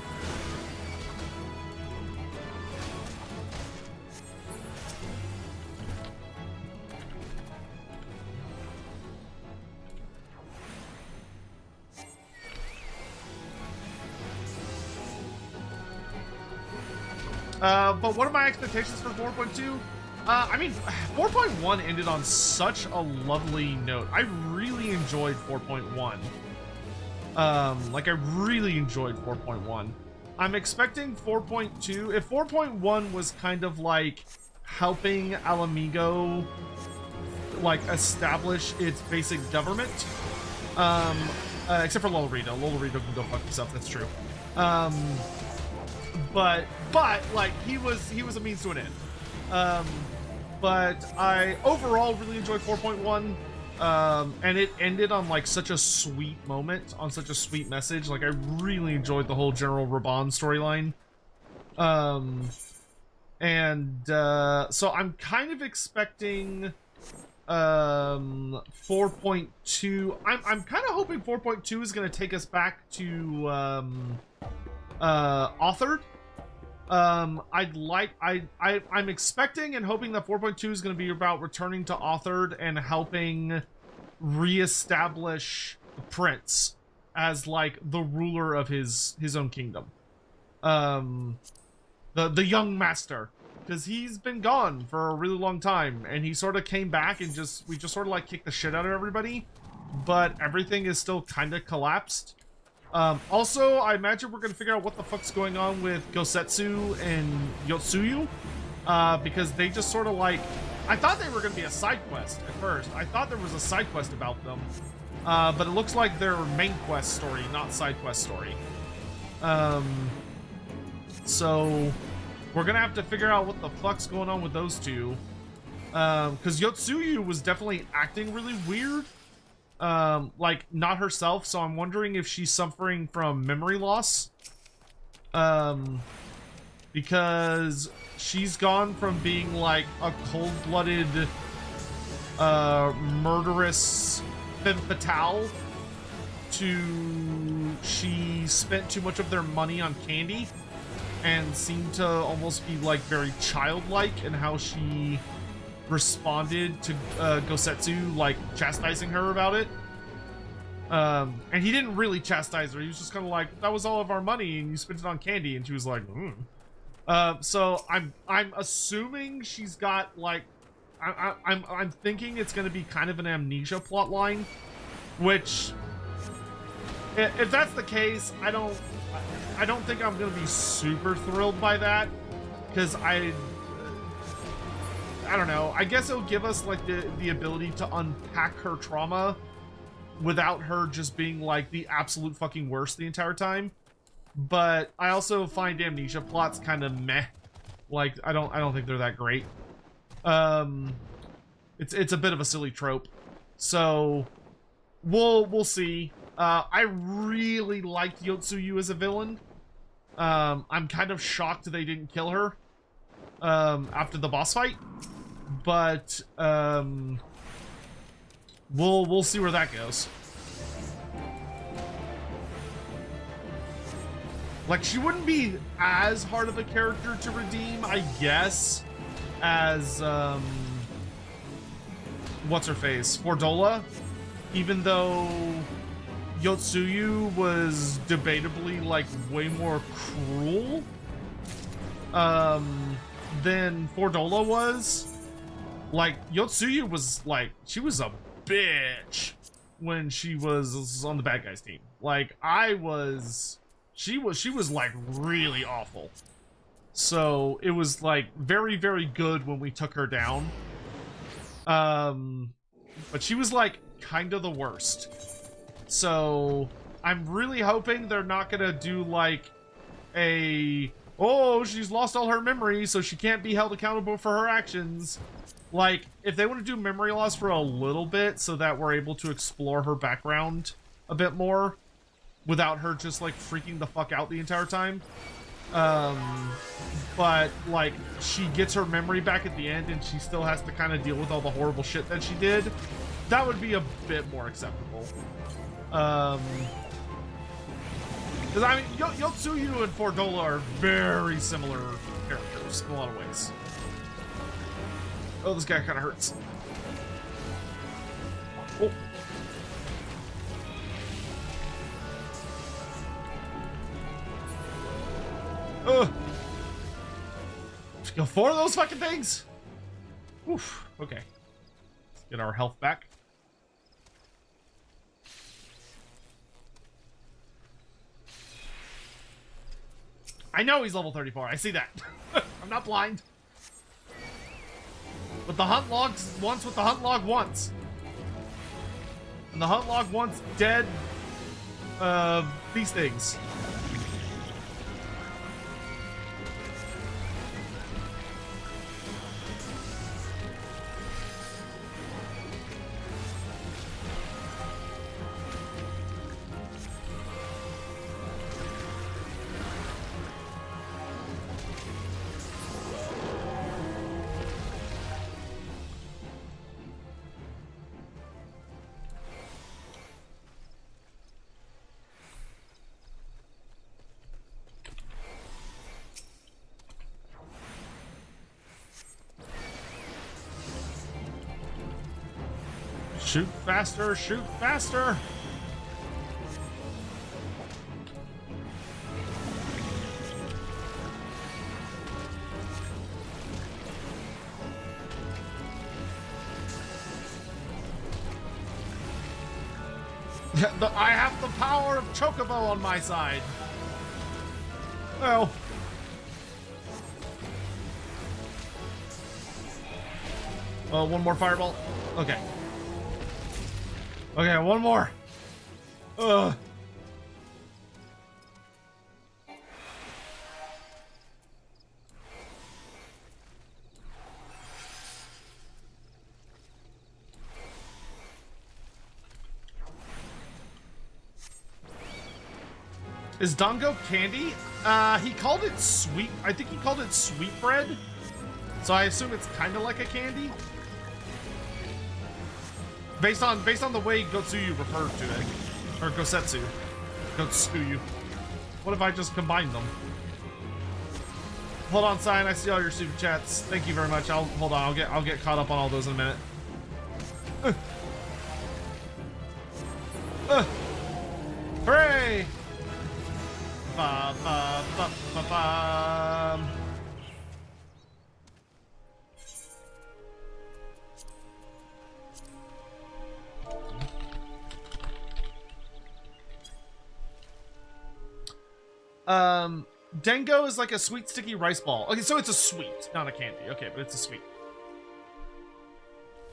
But what are my expectations for 4.2? I mean, 4.1 ended on such a lovely note. I really enjoyed 4.1. Like, I really enjoyed 4.1. I'm expecting 4.2. If 4.1 was kind of like helping Alamigo, like, establish its basic government, except for Lolorito. Lolorito can go fuck himself, that's true. But like, he was a means to an end. But I overall really enjoyed 4.1, and it ended on like such a sweet moment, on such a sweet message. Like, I really enjoyed the whole General Raban storyline. So I'm kind of expecting 4.2. I'm kind of hoping 4.2 is going to take us back to authored. I'm expecting and hoping that 4.2 is going to be about returning to authored and helping reestablish the prince as like the ruler of his own kingdom. The young master, because he's been gone for a really long time, and he sort of came back and we just sort of like kicked the shit out of everybody, but everything is still kind of collapsed. Also, I imagine we're gonna figure out what the fuck's going on with Gosetsu and Yotsuyu, because they just sort of like, I thought they were gonna be a side quest at first. I thought there was a side quest about them, but it looks like they're main quest story, not side quest story. So we're gonna have to figure out what the fuck's going on with those two, because Yotsuyu was definitely acting really weird. Like, not herself, so I'm wondering if she's suffering from memory loss. Because she's gone from being like a cold-blooded, murderous femme fatale to she spent too much of their money on candy and seemed to almost be like very childlike in how she responded to Gosetsu, like, chastising her about it. And he didn't really chastise her. He was just kind of like, that was all of our money and you spent it on candy. And she was like, so I'm assuming she's got like, I'm thinking it's going to be kind of an amnesia plot line, which if that's the case, I don't think I'm going to be super thrilled by that, because I don't know. I guess it'll give us like the ability to unpack her trauma without her just being like the absolute fucking worst the entire time. But I also find amnesia plots kind of meh. Like I don't think they're that great. It's a bit of a silly trope. So we'll see. I really liked Yotsuyu as a villain. I'm kind of shocked they didn't kill her after the boss fight, but we'll see where that goes. Like, she wouldn't be as hard of a character to redeem, I guess, as what's her face, Fordola, even though Yotsuyu was debatably like way more cruel than Fordola was. Like, Yotsuyu was like, she was a bitch when she was on the bad guys team. Like, she was like really awful. So it was like very, very good when we took her down. But she was like kind of the worst. So I'm really hoping they're not gonna do like oh, she's lost all her memories, so she can't be held accountable for her actions. Like, if they want to do memory loss for a little bit so that we're able to explore her background a bit more without her just like freaking the fuck out the entire time. But like, she gets her memory back at the end and she still has to kind of deal with all the horrible shit that she did. That would be a bit more acceptable. Because I mean, Yotsuyu and Fordola are very similar characters in a lot of ways. Oh, this guy kind of hurts. Oh. Ugh. Go 4 of those fucking things. Oof. Okay. Let's get our health back. I know he's level 34. I see that. I'm not blind. But the hunt log wants what the hunt log wants. And the hunt log wants dead these things. Shoot faster, shoot faster! I have the power of Chocobo on my side. Oh. Oh, one more fireball. Okay. Okay, one more. Ugh. Is Dango candy? He called it sweet. I think he called it sweet bread. So I assume it's kind of like a candy. Based on the way Gotsuyu referred to it, or Gosetsu, Gotsuyu. What if I just combined them? Hold on, Sign. I see all your super chats. Thank you very much. Hold on. I'll get caught up on all those in a minute. Hooray! Ba ba ba ba ba. Dengo is like a sweet sticky rice ball. Okay, so it's a sweet, not a candy. Okay, but it's a sweet.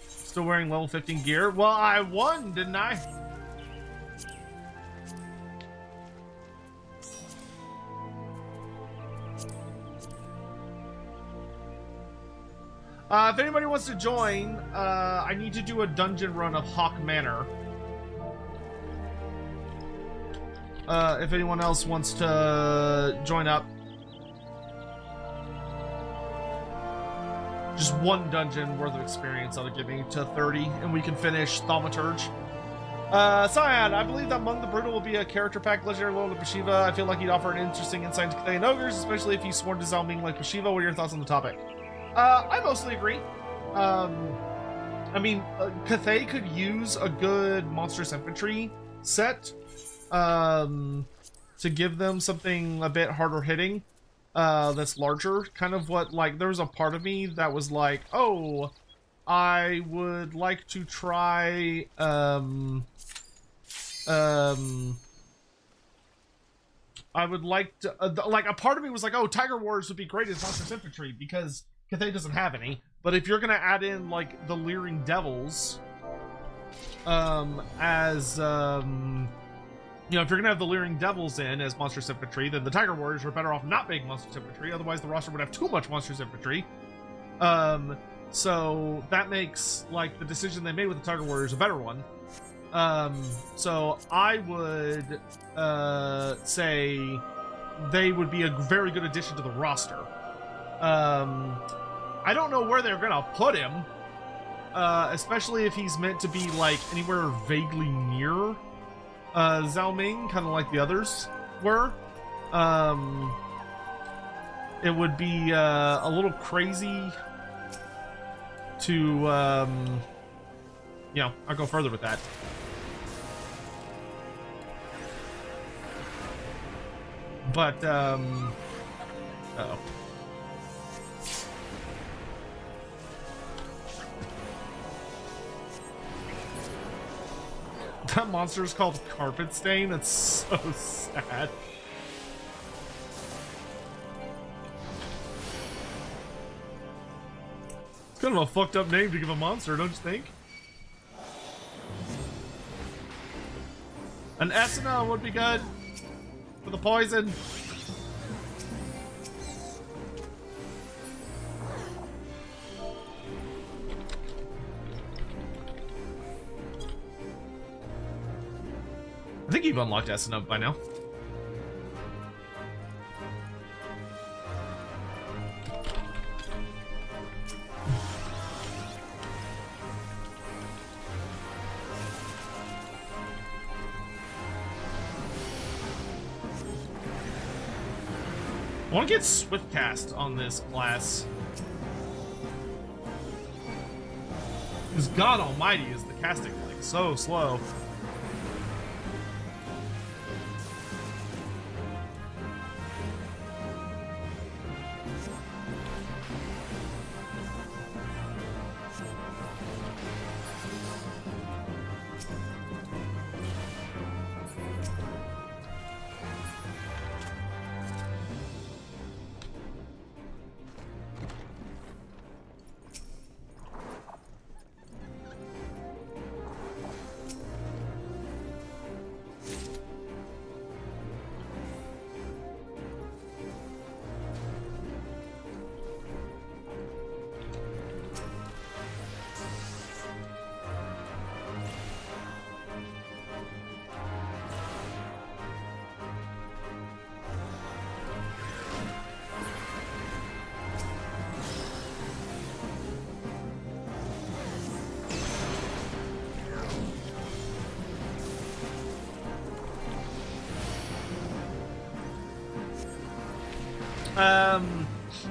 Still wearing level 15 gear? Well, I won, didn't I? If anybody wants to join, I need to do a dungeon run of Hawk Manor. If anyone else wants to join up. Just one dungeon worth of experience that'll get me to 30, and we can finish Thaumaturge. Cyan, I believe that Among the Brutal will be a character pack legendary loyal to Bashiva. I feel like he'd offer an interesting insight into Cathayan ogres, especially if he's sworn to Zalming like Bashiva. What are your thoughts on the topic? I mostly agree. I mean, Cathay could use a good monstrous infantry set to give them something a bit harder hitting. That's larger. Kind of what, like, there was a part of me that was like, oh, I would like to try, I would like to, like, a part of me was like, oh, Tiger Wars would be great as monstrous infantry, because Cathay doesn't have any. But if you're gonna add in, like, the Leering Devils, you know, if you're gonna have the Leering Devils in as monstrous infantry, then the Tiger Warriors are better off not being monstrous infantry. Otherwise, the roster would have too much monstrous infantry. So that makes, like, the decision they made with the Tiger Warriors a better one. So I would say they would be a very good addition to the roster. I don't know where they're gonna put him, especially if he's meant to be, like, anywhere vaguely near Zalming, kind of like the others were. It would be a little crazy to, you know, I'll go further with that. But, uh-oh. That monster is called Carpet Stain? That's so sad. It's kind of a fucked up name to give a monster, don't you think? An Esuna would be good for the poison. I think you've unlocked Esuna by now. I want to get Swift Cast on this class. Because God Almighty is the casting like so slow.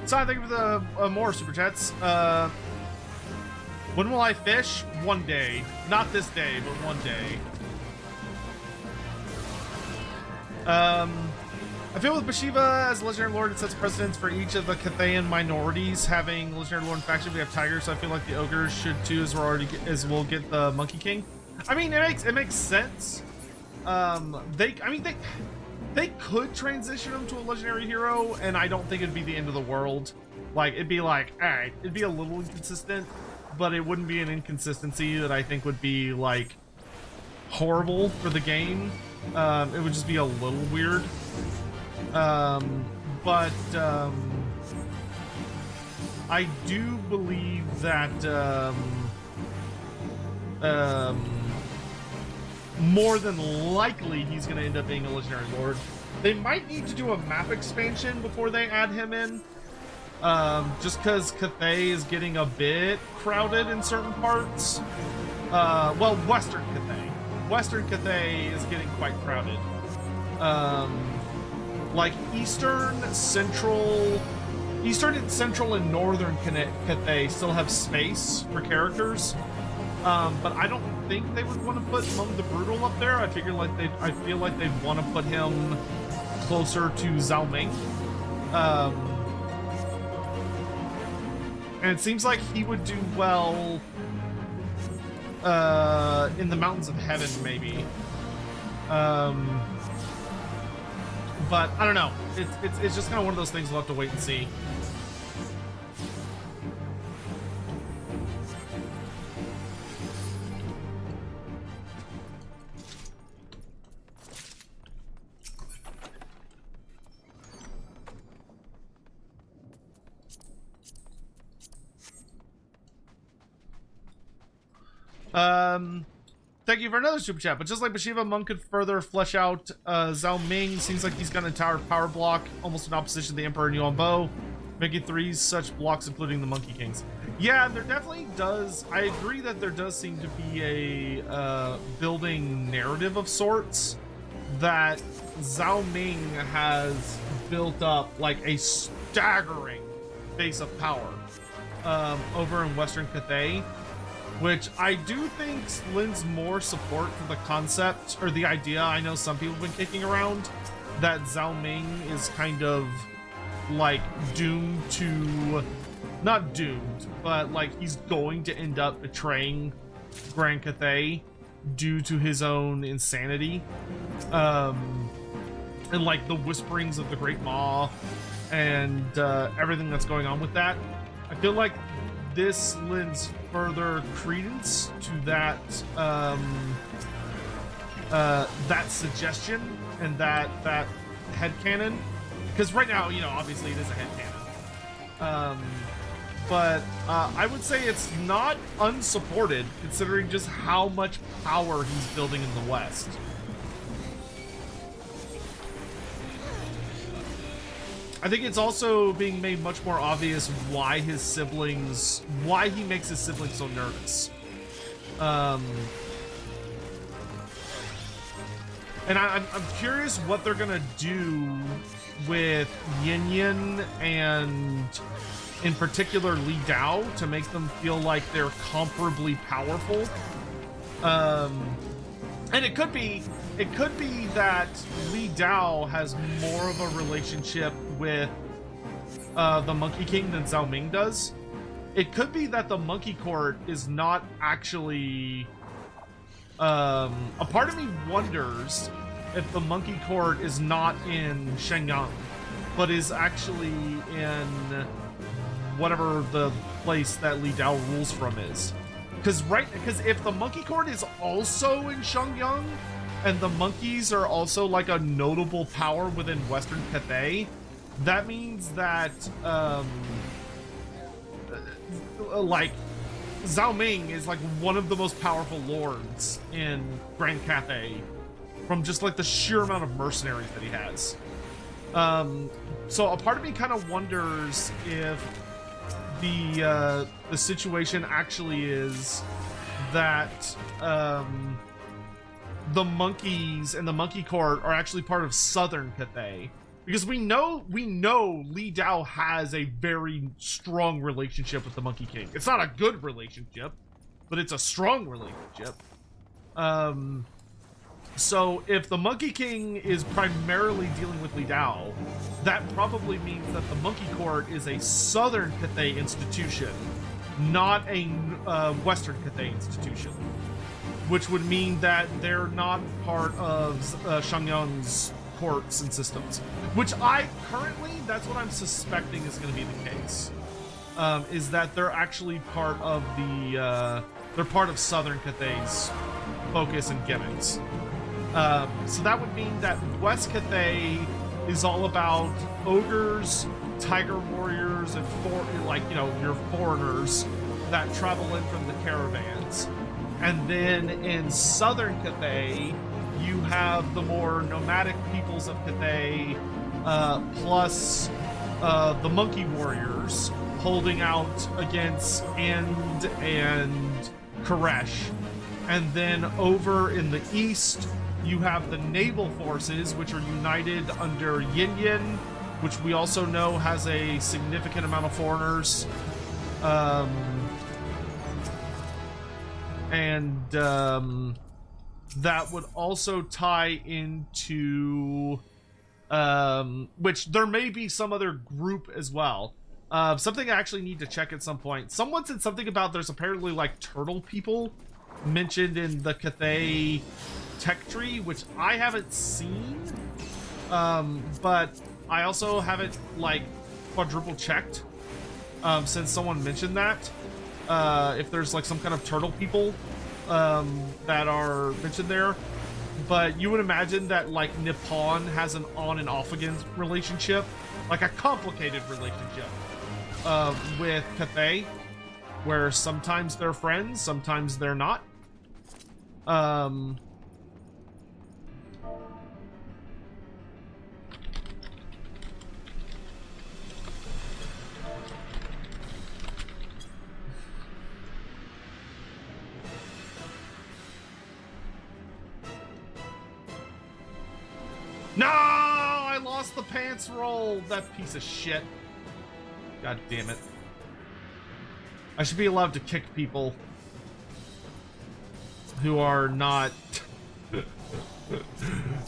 So I think of the more super chats. When will I fish? One day. Not this day, but one day. I feel with Bashiva as Legendary Lord, it sets precedence for each of the Cathayan minorities having Legendary Lord in faction. We have Tigers, so I feel like the Ogres should too, as we'll get the Monkey King. I mean, it makes sense. They could transition him to a legendary hero, and I don't think it'd be the end of the world. Like, it'd be like, alright, it'd be a little inconsistent, but it wouldn't be an inconsistency that I think would be, like, horrible for the game. It would just be a little weird. I do believe that more than likely he's going to end up being a legendary lord. They might need to do a map expansion before they add him in, just because Cathay is getting a bit crowded in certain parts. Well, Western Cathay is getting quite crowded. Like Eastern, Central, and Northern Cathay still have space for characters, but I don't think they would want to put Mung the Brutal up there. I feel like they'd want to put him closer to Zhao Ming. And it seems like he would do well in the Mountains of Heaven, maybe. But I don't know. It's just kind of one of those things we'll have to wait and see. Thank you for another super chat. But just like Bashiva, Monk could further flesh out Zhao Ming. Seems like he's got an entire power block, almost in opposition to the Emperor and Yuan Bo, making 3 such blocks, including the Monkey Kings. Yeah, there definitely does. I agree that there does seem to be a building narrative of sorts that Zhao Ming has built up like a staggering base of power over in Western Cathay, which I do think lends more support to the concept or the idea I know some people have been kicking around that Zhao Ming is kind of like doomed to, not doomed, but like he's going to end up betraying Grand Cathay due to his own insanity. And like the whisperings of the Great Maw and everything that's going on with that. I feel like this lends further credence to that that suggestion and that headcanon, because right now, you know, obviously it is a headcanon, but I would say it's not unsupported considering just how much power he's building in the West. I think it's also being made much more obvious why he makes his siblings so nervous. And I'm curious what they're gonna do with Yin Yin and in particular Li Dao to make them feel like they're comparably powerful. And it could be that Li Dao has more of a relationship with the Monkey King than Zhao Ming does. It could be that the Monkey Court is not actually... a part of me wonders if the Monkey Court is not in Shenyang, but is actually in whatever the place that Li Dao rules from is. Because if the Monkey Court is also in Shenyang, and the monkeys are also like a notable power within Western Cathay, that means that like Zhao Ming is like one of the most powerful lords in Grand Cathay from just like the sheer amount of mercenaries that he has. So a part of me kind of wonders if the situation actually is that the monkeys and the Monkey Court are actually part of Southern Cathay, because we know Li Dao has a very strong relationship with the Monkey King. It's not a good relationship, but it's a strong relationship. So if the Monkey King is primarily dealing with Li Dao, that probably means that the Monkey Court is a Southern Cathay institution, not a Western Cathay institution, which would mean that they're not part of Shenyang's courts and systems, which that's what I'm suspecting is going to be the case, is that they're actually part of they're part of Southern Cathay's focus and gimmicks. So that would mean that West Cathay is all about ogres tiger warriors and your foreigners that travel in from the caravans. And then in southern Cathay, you have the more nomadic peoples of Cathay, plus the monkey warriors holding out against And and Koresh. And then over in the east, you have the naval forces, which are united under Yin Yin, which we also know has a significant amount of foreigners. That would also tie into which there may be some other group as well. Something I actually need to check at some point. Someone said something about there's apparently like turtle people mentioned in the Cathay tech tree, which I haven't seen, but I also haven't like quadruple checked since someone mentioned that. If there's like some kind of turtle people that are mentioned there, but you would imagine that like Nippon has an on and off again relationship, like a complicated relationship with Cathay, where sometimes they're friends, sometimes they're not. No, I lost the pants roll. That piece of shit. God damn it. I should be allowed to kick people who are not who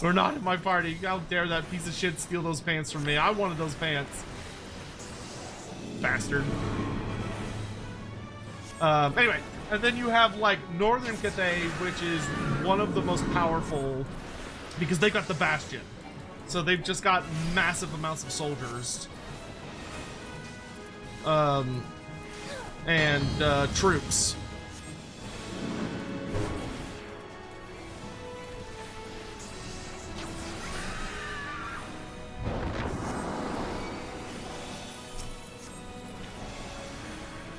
are not in my party. How dare that piece of shit steal those pants from me? I wanted those pants. Bastard. Anyway, and then you have like Northern Cathay, which is one of the most powerful because they got the Bastion. So they've just got massive amounts of soldiers. And troops.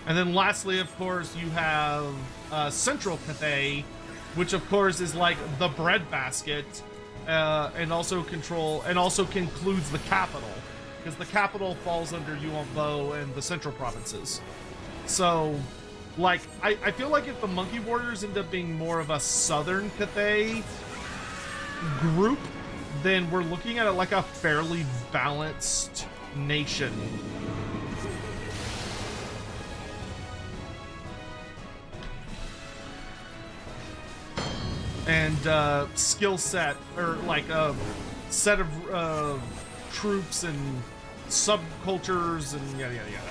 And then lastly, of course, you have Central Cathay, which of course is like the breadbasket, and also concludes the capital, because the capital falls under Yonbo and the central provinces. So, like, I feel like if the Monkey Warriors end up being more of a Southern Cathay group, then we're looking at it like a fairly balanced nation. And skill set, or like a set of troops and subcultures and yada yada yada.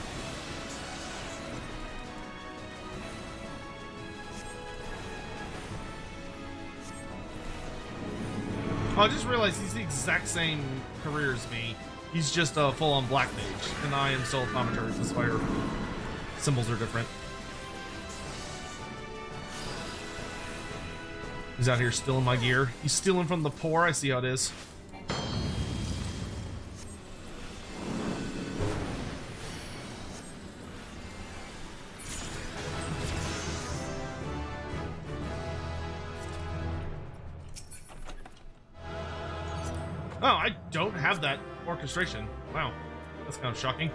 Oh, I just realized he's the exact same career as me. He's just a full-on black mage, and I am still a thaumaturge. That's why our symbols are different. He's out here stealing my gear. He's stealing from the poor. I see how it is. Oh, I don't have that orchestration. Wow, that's kind of shocking.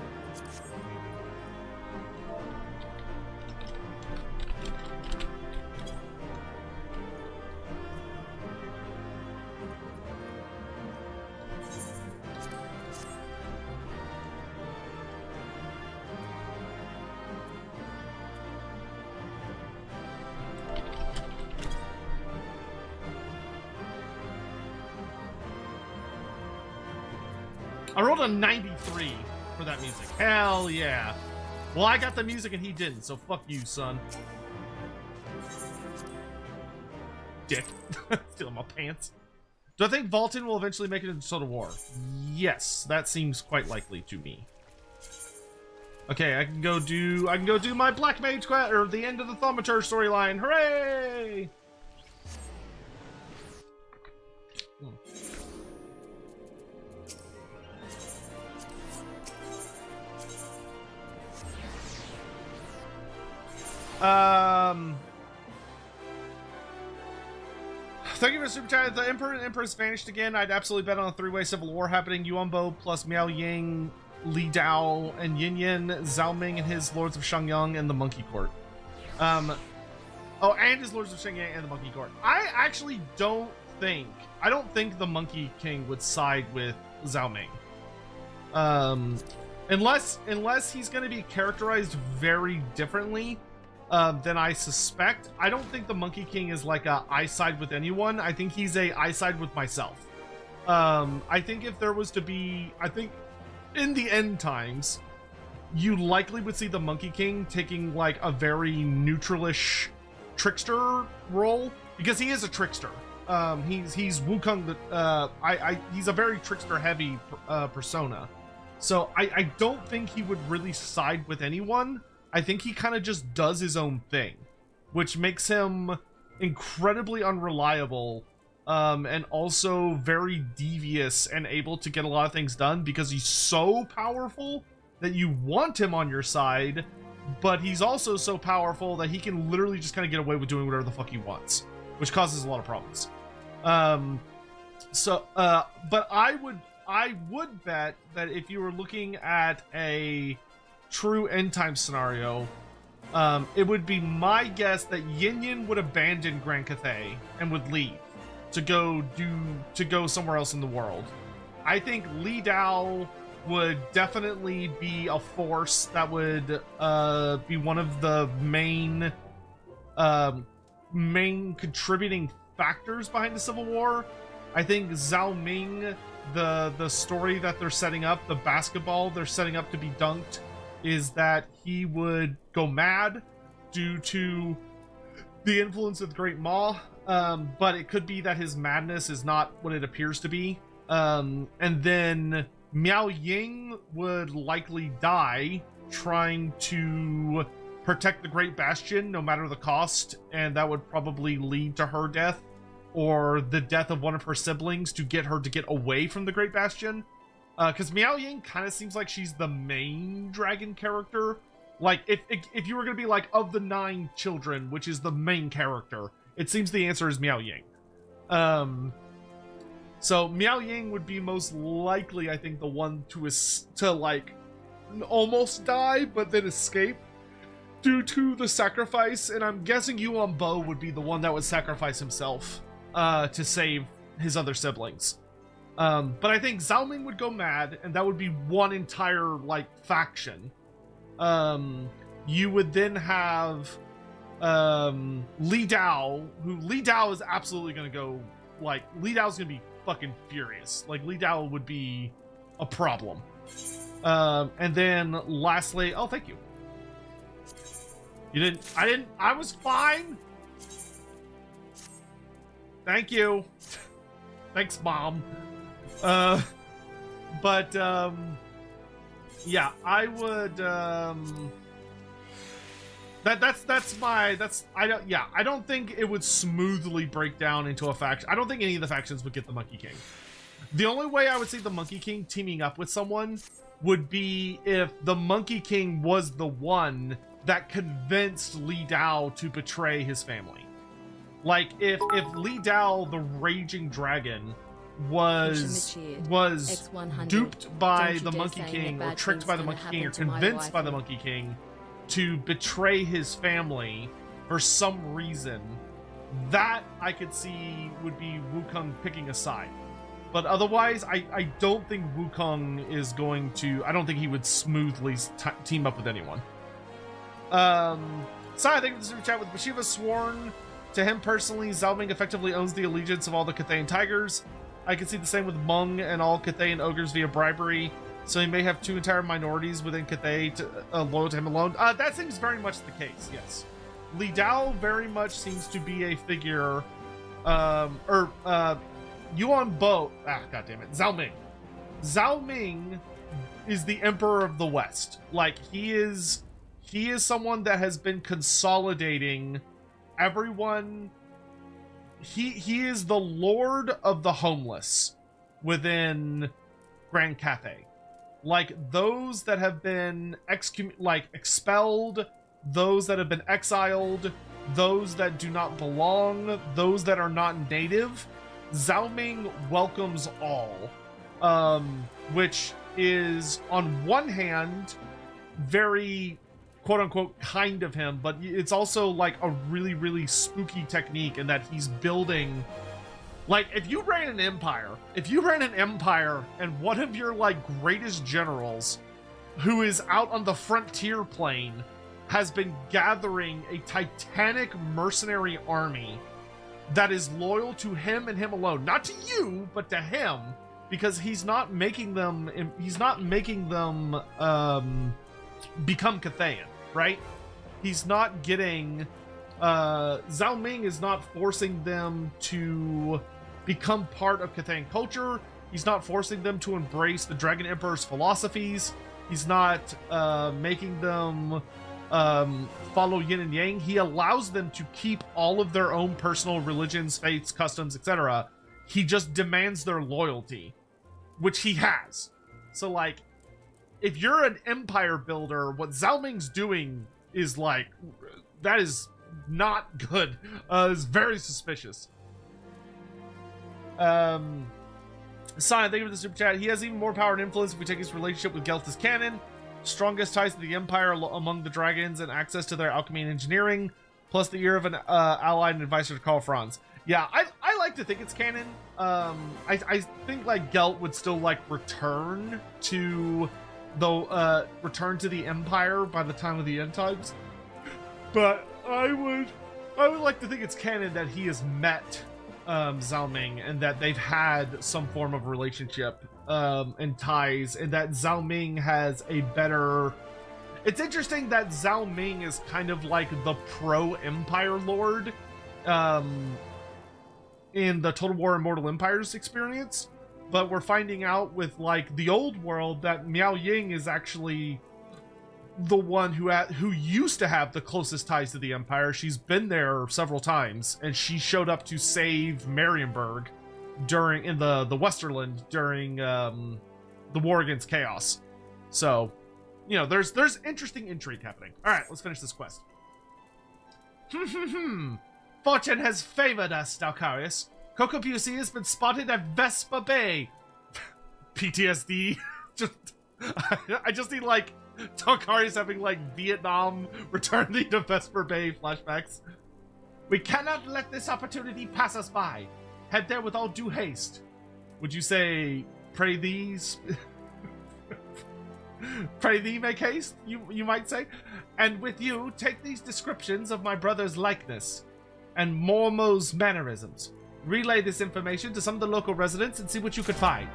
I rolled a 93 for that music. Hell yeah. Well, I got the music and he didn't, so fuck you, son. Dick. Stealing my pants. Do I think Valton will eventually make it into Total War? Yes, that seems quite likely to me. Okay, I can go do my Black Mage quest, or the end of the Thaumaturge storyline. Hooray! Thank you for the super chat. The Emperor and Empress vanished again. I'd absolutely bet on a three-way civil war happening. Yuan Bo plus Miao Ying, Li Dao, and Yin Yin, Zhao Ming and his Lords of Shangyang, and the Monkey Court. Oh, and his Lords of Shangyang and the Monkey Court. I actually don't think the Monkey King would side with Zhao Ming. Unless he's going to be characterized very differently than I suspect. I don't think the Monkey King is like a I side with anyone. I think he's a I side with myself. I think if there was to be, I think in the end times, you likely would see the Monkey King taking like a very neutralish trickster role, because he is a trickster. He's Wukong. He's a very trickster heavy persona. So I don't think he would really side with anyone. I think he kind of just does his own thing, which makes him incredibly unreliable, and also very devious and able to get a lot of things done because he's so powerful that you want him on your side, but he's also so powerful that he can literally just kind of get away with doing whatever the fuck he wants, which causes a lot of problems. But I would bet that if you were looking at a true end time scenario, it would be my guess that Yin Yin would abandon Grand Cathay and would leave to go somewhere else in the world. I think Li Dao would definitely be a force that would be one of the main contributing factors behind the Civil War. I think Zhao Ming, the story that they're setting up, the basketball they're setting up to be dunked, is that he would go mad due to the influence of the Great Ma, but it could be that his madness is not what it appears to be. And then Miao Ying would likely die trying to protect the Great Bastion no matter the cost, and that would probably lead to her death or the death of one of her siblings to get her to get away from the Great Bastion. Because Miao Ying kind of seems like she's the main dragon character. Like, if you were going to be like, of the 9 children, which is the main character, it seems the answer is Miao Ying. So Miao Ying would be most likely, I think, the one to like almost die, but then escape due to the sacrifice. And I'm guessing Yuan Bo would be the one that would sacrifice himself to save his other siblings. But I think Zhao Ming would go mad, and that would be one entire, like, faction. You would then have Li Dao, who Li Dao is absolutely going to go, like, Li Dao's going to be fucking furious. Like, Li Dao would be a problem. And then lastly, oh, thank you. I was fine. Thank you. Thanks, Mom. Yeah, I would, I don't think it would smoothly break down into a faction. I don't think any of the factions would get the Monkey King. The only way I would see the Monkey King teaming up with someone would be if the Monkey King was the one that convinced Li Dao to betray his family. Like, if Li Dao, the Raging Dragon, was duped by the Monkey King, or tricked by the Monkey King, or convinced by the Monkey King to betray his family for some reason, that I could see would be Wukong picking a side. But otherwise, I don't think Wukong is going to, I don't think he would smoothly team up with anyone. Sorry, I think this is a chat with Bashiva. Sworn to him personally, Zhao Ming effectively owns the allegiance of all the Cathayan Tigers. I can see the same with Meng and all Cathayan ogres via bribery, so he may have 2 entire minorities within Cathay loyal to him alone. That seems very much the case, yes. Li Dao very much seems to be a figure, Yuan Bo, goddammit, Zhao Ming. Zhao Ming is the Emperor of the West. Like, he is someone that has been consolidating everyone. He is the Lord of the homeless within Grand Cathay. Like, those that have been expelled, those that have been exiled, those that do not belong, those that are not native, Zhao Ming welcomes all. Which is, on one hand, very quote-unquote kind of him, but it's also like a really, really spooky technique in that he's building... Like, if you ran an empire and one of your, like, greatest generals, who is out on the frontier plane, has been gathering a titanic mercenary army that is loyal to him and him alone, not to you, but to him, because he's not making them become Cathayan, right? He's not getting... Zhao Ming is not forcing them to become part of Cathayan culture. He's not forcing them to embrace the Dragon Emperor's philosophies. He's not making them follow yin and yang. He allows them to keep all of their own personal religions, faiths, customs, etc. He just demands their loyalty, which he has. So, like, if you're an empire builder, what Zhao Ming's doing is, like, that is not good. It's very suspicious. Sign, thank you for the super chat. He has even more power and influence if we take his relationship with Gelt as canon. Strongest ties to the Empire among the dragons and access to their alchemy and engineering, plus the ear of an ally and advisor to Karl Franz. Yeah, I like to think it's canon. I think, like, Gelt would still, like, return to the Empire by the time of the end times. But I would like to think it's canon that he has met Zhao Ming and that they've had some form of relationship and ties, and that Zhao Ming has a better... It's interesting that Zhao Ming is kind of like the pro-Empire Lord in the Total War Immortal Empires experience, but we're finding out with, like, the old world that Miao Ying is actually the one who used to have the closest ties to the Empire. She's been there several times, and she showed up to save Marienburg in the Westerland during the war against Chaos. So, you know, there's interesting intrigue happening. All right, let's finish this quest. Fortune has favored us, Dalcarius. Kokobusi has been spotted at Vespa Bay. PTSD. I just need, like, Dalcarius having, like, Vietnam returning to Vesper Bay flashbacks. We cannot let this opportunity pass us by. Head there with all due haste. Would you say, pray these... Pray thee make haste, you might say? And with you, take these descriptions of my brother's likeness and Mormo's mannerisms. Relay this information to some of the local residents and see what you could find.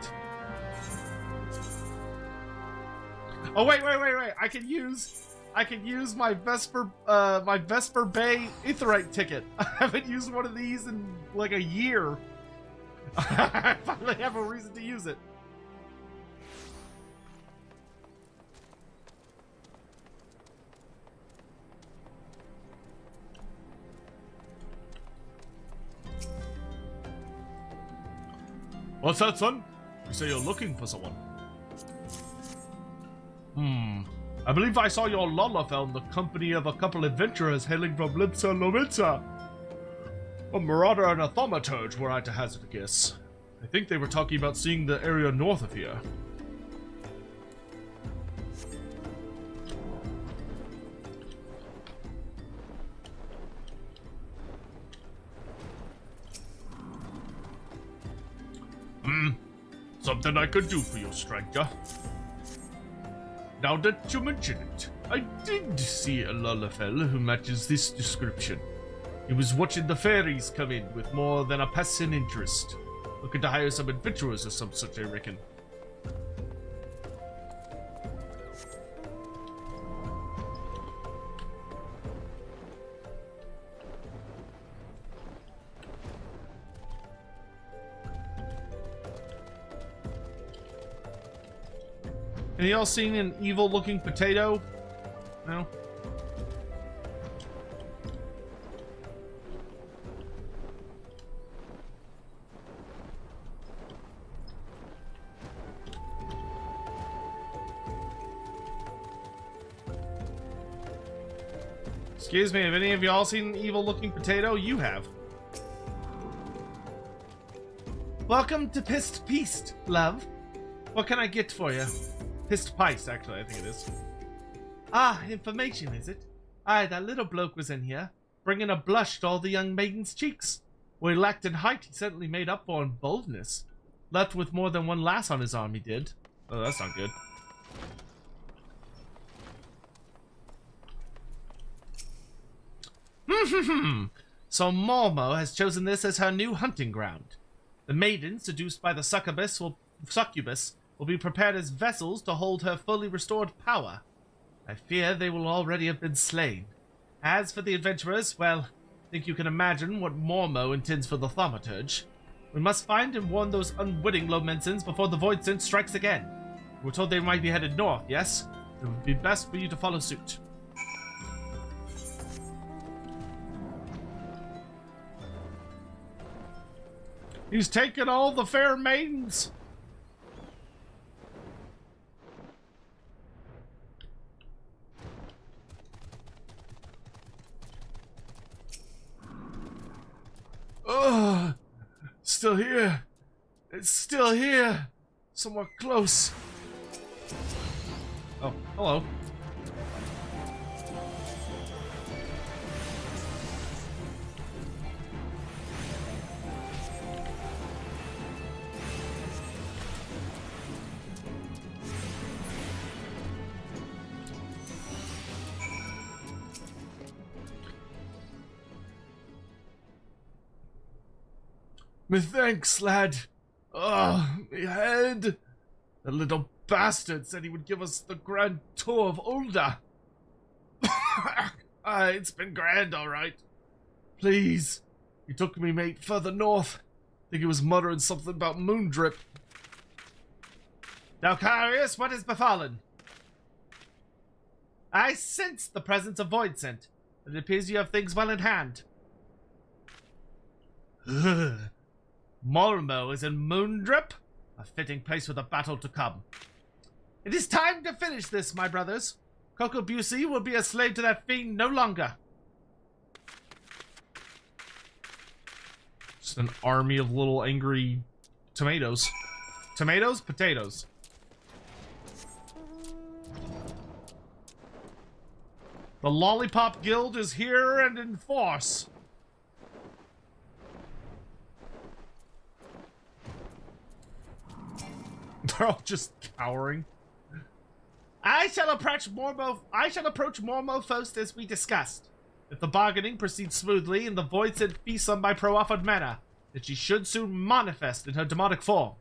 Oh, wait. I can use my Vesper Bay Aetherite ticket. I haven't used one of these in like a year. I finally have a reason to use it. What's that, son? You say you're looking for someone. I believe I saw your Lalafell in the company of a couple adventurers hailing from Lipsa Lomitsa. A marauder and a thaumaturge, were I to hazard a guess. I think they were talking about seeing the area north of here. Something I could do for you, stranger. Now that you mention it, I did see a Lalafell who matches this description. He was watching the fairies come in with more than a passing interest. Looking to hire some adventurers or some such, I reckon. Have y'all seen an evil-looking potato? No? Excuse me, have any of y'all seen an evil-looking potato? You have. Welcome to Pissed Peast, love. What can I get for you? Pissed Pice, actually, I think it is. Ah, information, is it? Aye, that little bloke was in here, bringing a blush to all the young maiden's cheeks. Where he lacked in height, he certainly made up for in boldness. Left with more than one lass on his arm, he did. Oh, that's not good. So Mormo has chosen this as her new hunting ground. The maiden, seduced by the succubus, will be prepared as vessels to hold her fully restored power. I fear they will already have been slain. As for the adventurers, well, I think you can imagine what Mormo intends for the thaumaturge. We must find and warn those unwitting Lomensons before the Void Scent strikes again. We're told they might be headed north, yes? It would be best for you to follow suit. He's taken all the fair maidens. Ugh. Still here. It's still here. Somewhere close. Oh, hello. Methinks, lad. Oh, my head. The little bastard said he would give us the grand tour of Ulda. It's been grand, all right. Please. He took me, mate, further north. I think he was muttering something about Moondrip. Dalcarius, what has befallen? I sense the presence of Void Scent. It appears you have things well in hand. Mormo is in Moondrip? A fitting place for the battle to come. It is time to finish this, my brothers. Coco Busey will be a slave to that fiend no longer. Just an army of little angry tomatoes. Tomatoes? Potatoes. The Lollipop Guild is here and in force. They're all just cowering. I shall approach Mormo first as we discussed. If the bargaining proceeds smoothly and the Void Scent feasts on my pro-offered manner, then she should soon manifest in her demonic form.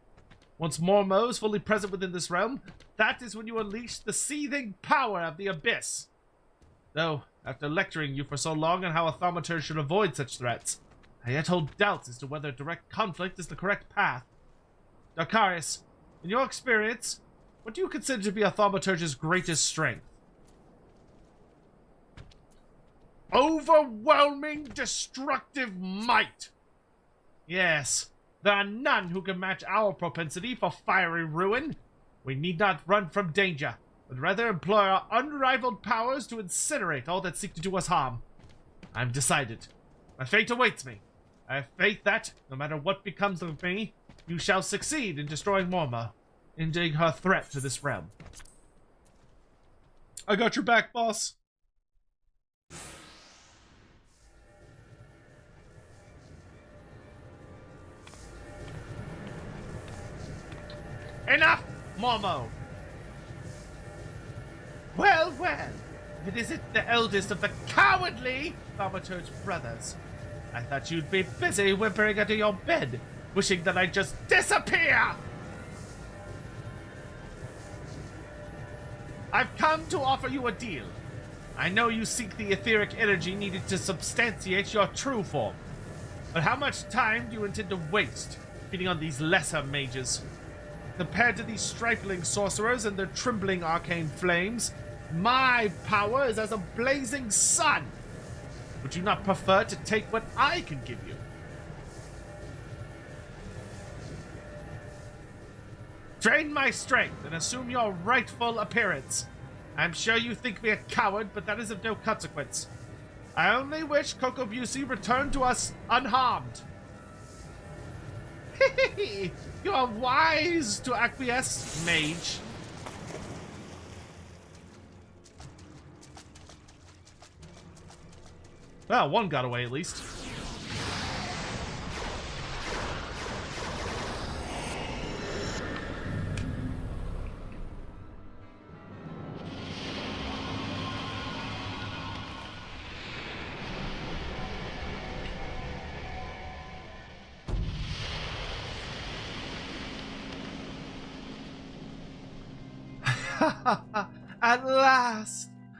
Once Mormo is fully present within this realm, that is when you unleash the seething power of the Abyss. Though, after lecturing you for so long on how a thaumaturge should avoid such threats, I yet hold doubts as to whether direct conflict is the correct path. Dalcarius, in your experience, what do you consider to be a thaumaturge's greatest strength? Overwhelming destructive might! Yes, there are none who can match our propensity for fiery ruin. We need not run from danger, but rather employ our unrivaled powers to incinerate all that seek to do us harm. I'm decided. My fate awaits me. I have faith that, no matter what becomes of me, you shall succeed in destroying Mormo, ending her threat to this realm. I got your back, boss. Enough, Mormo! Well, well, if it isn't the eldest of the cowardly thaumaturge brothers. I thought you'd be busy whimpering under your bed, wishing that I'd just disappear! I've come to offer you a deal. I know you seek the etheric energy needed to substantiate your true form. But how much time do you intend to waste feeding on these lesser mages? Compared to these stripling sorcerers and their trembling arcane flames, my power is as a blazing sun. Would you not prefer to take what I can give you? Drain my strength and assume your rightful appearance. I'm sure you think me a coward, but that is of no consequence. I only wish Coco Busey returned to us unharmed. You are wise to acquiesce, Mage. Well, one got away at least.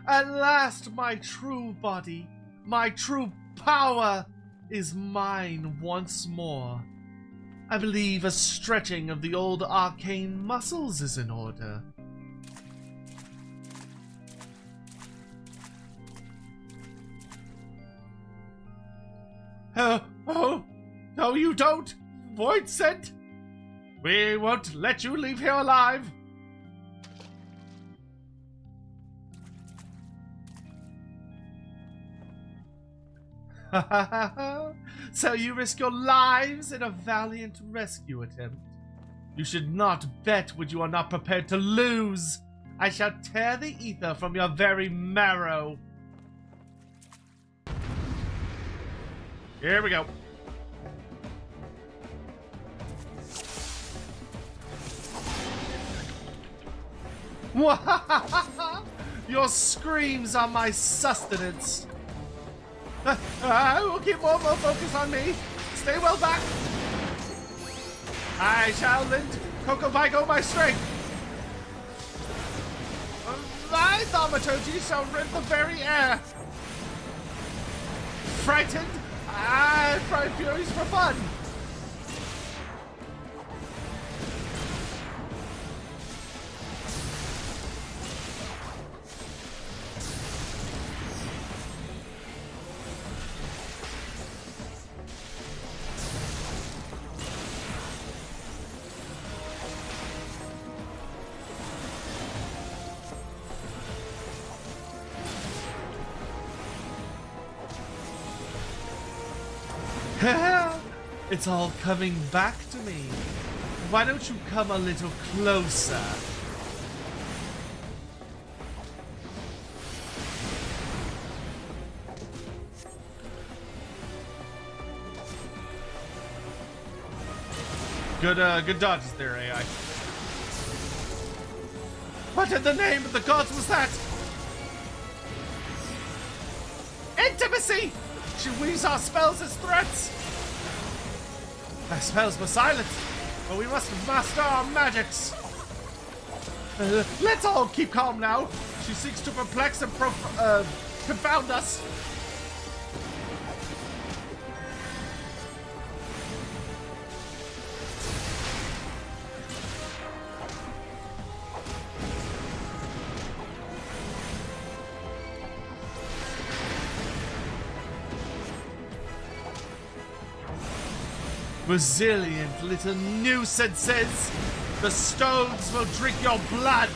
At last, my true body, my true power is mine once more. I believe a stretching of the old arcane muscles is in order. Oh, no you don't, Void Scent. We won't let you leave here alive. So you risk your lives in a valiant rescue attempt. You should not bet what you are not prepared to lose. I shall tear the ether from your very marrow. Here we go. Your screams are my sustenance. I will keep more focus on me. Stay well back. I shall lend Coco Vigo my strength. My thaumaturgy shall rend the very air. Frightened, I fry furies for fun. It's all coming back to me. Why don't you come a little closer? Good dodges there, AI. What in the name of the gods was that? Intimacy! She weaves our spells as threats! Our spells were silent, but we must master our magics. Let's all keep calm now. She seeks to perplex and confound us. Resilient little nuisances! The stones will drink your blood!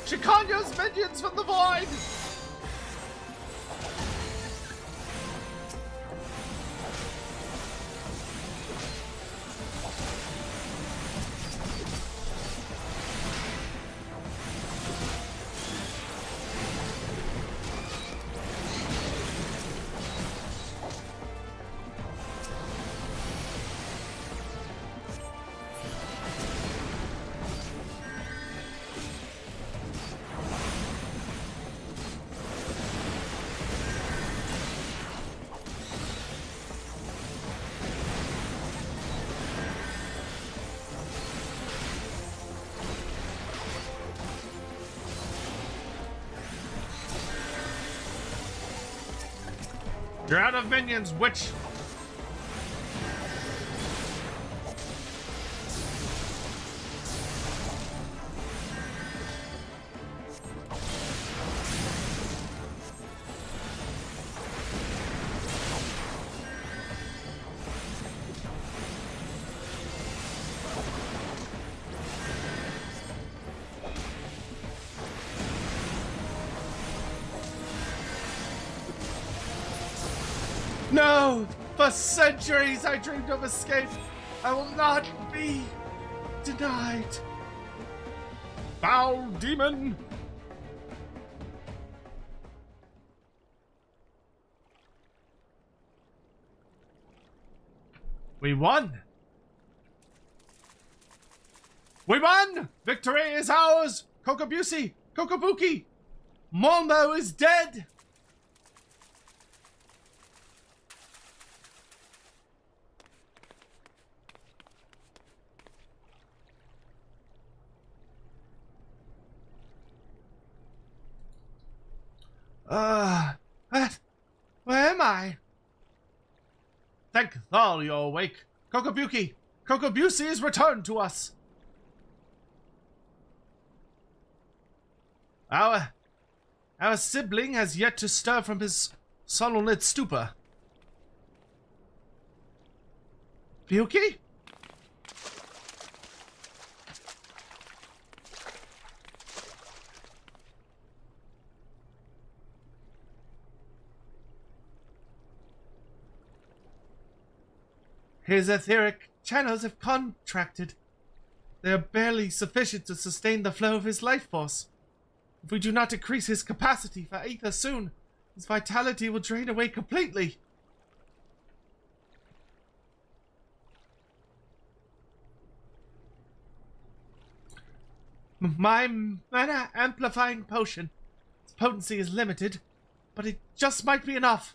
She conjures minions from the void! You're out of minions, witch! No! For centuries I dreamed of escape. I will not be denied. Foul demon! We won! We won! Victory is ours! Kokobusi! Kokobuki! Momo is dead! Where am I? Thank Thal you're awake. Kokobuki! Kokobusi is returned to us! Our sibling has yet to stir from his sonnet stupor. Buki? His etheric channels have contracted. They are barely sufficient to sustain the flow of his life force. If we do not decrease his capacity for ether soon, his vitality will drain away completely. My mana amplifying potion. Its potency is limited, but it just might be enough.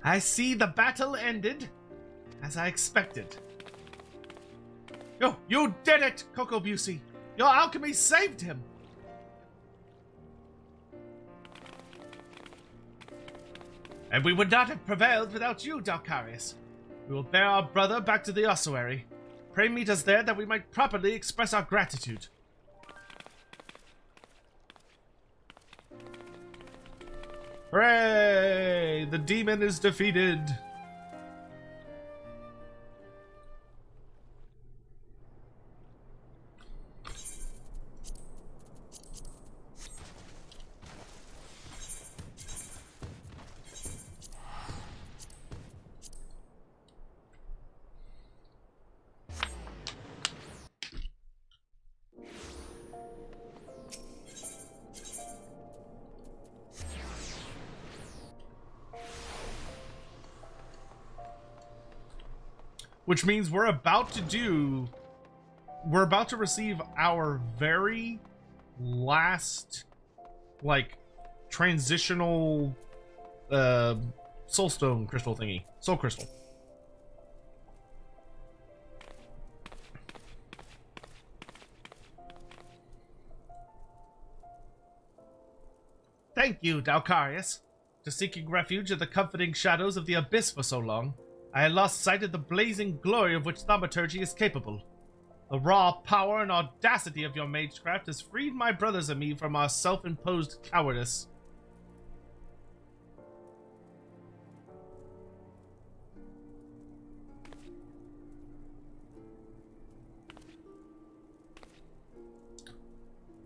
I see the battle ended, as I expected. You did it, Kokobusi! Your alchemy saved him! And we would not have prevailed without you, Dalcarius. We will bear our brother back to the ossuary. Pray meet us there that we might properly express our gratitude. Hooray! The demon is defeated! Which means we're about to receive our very last, like, transitional, soulstone crystal thingy. Soul crystal. Thank you, Dalcarius. To seeking refuge in the comforting shadows of the abyss for so long, I had lost sight of the blazing glory of which thaumaturgy is capable. The raw power and audacity of your magecraft has freed my brothers and me from our self-imposed cowardice.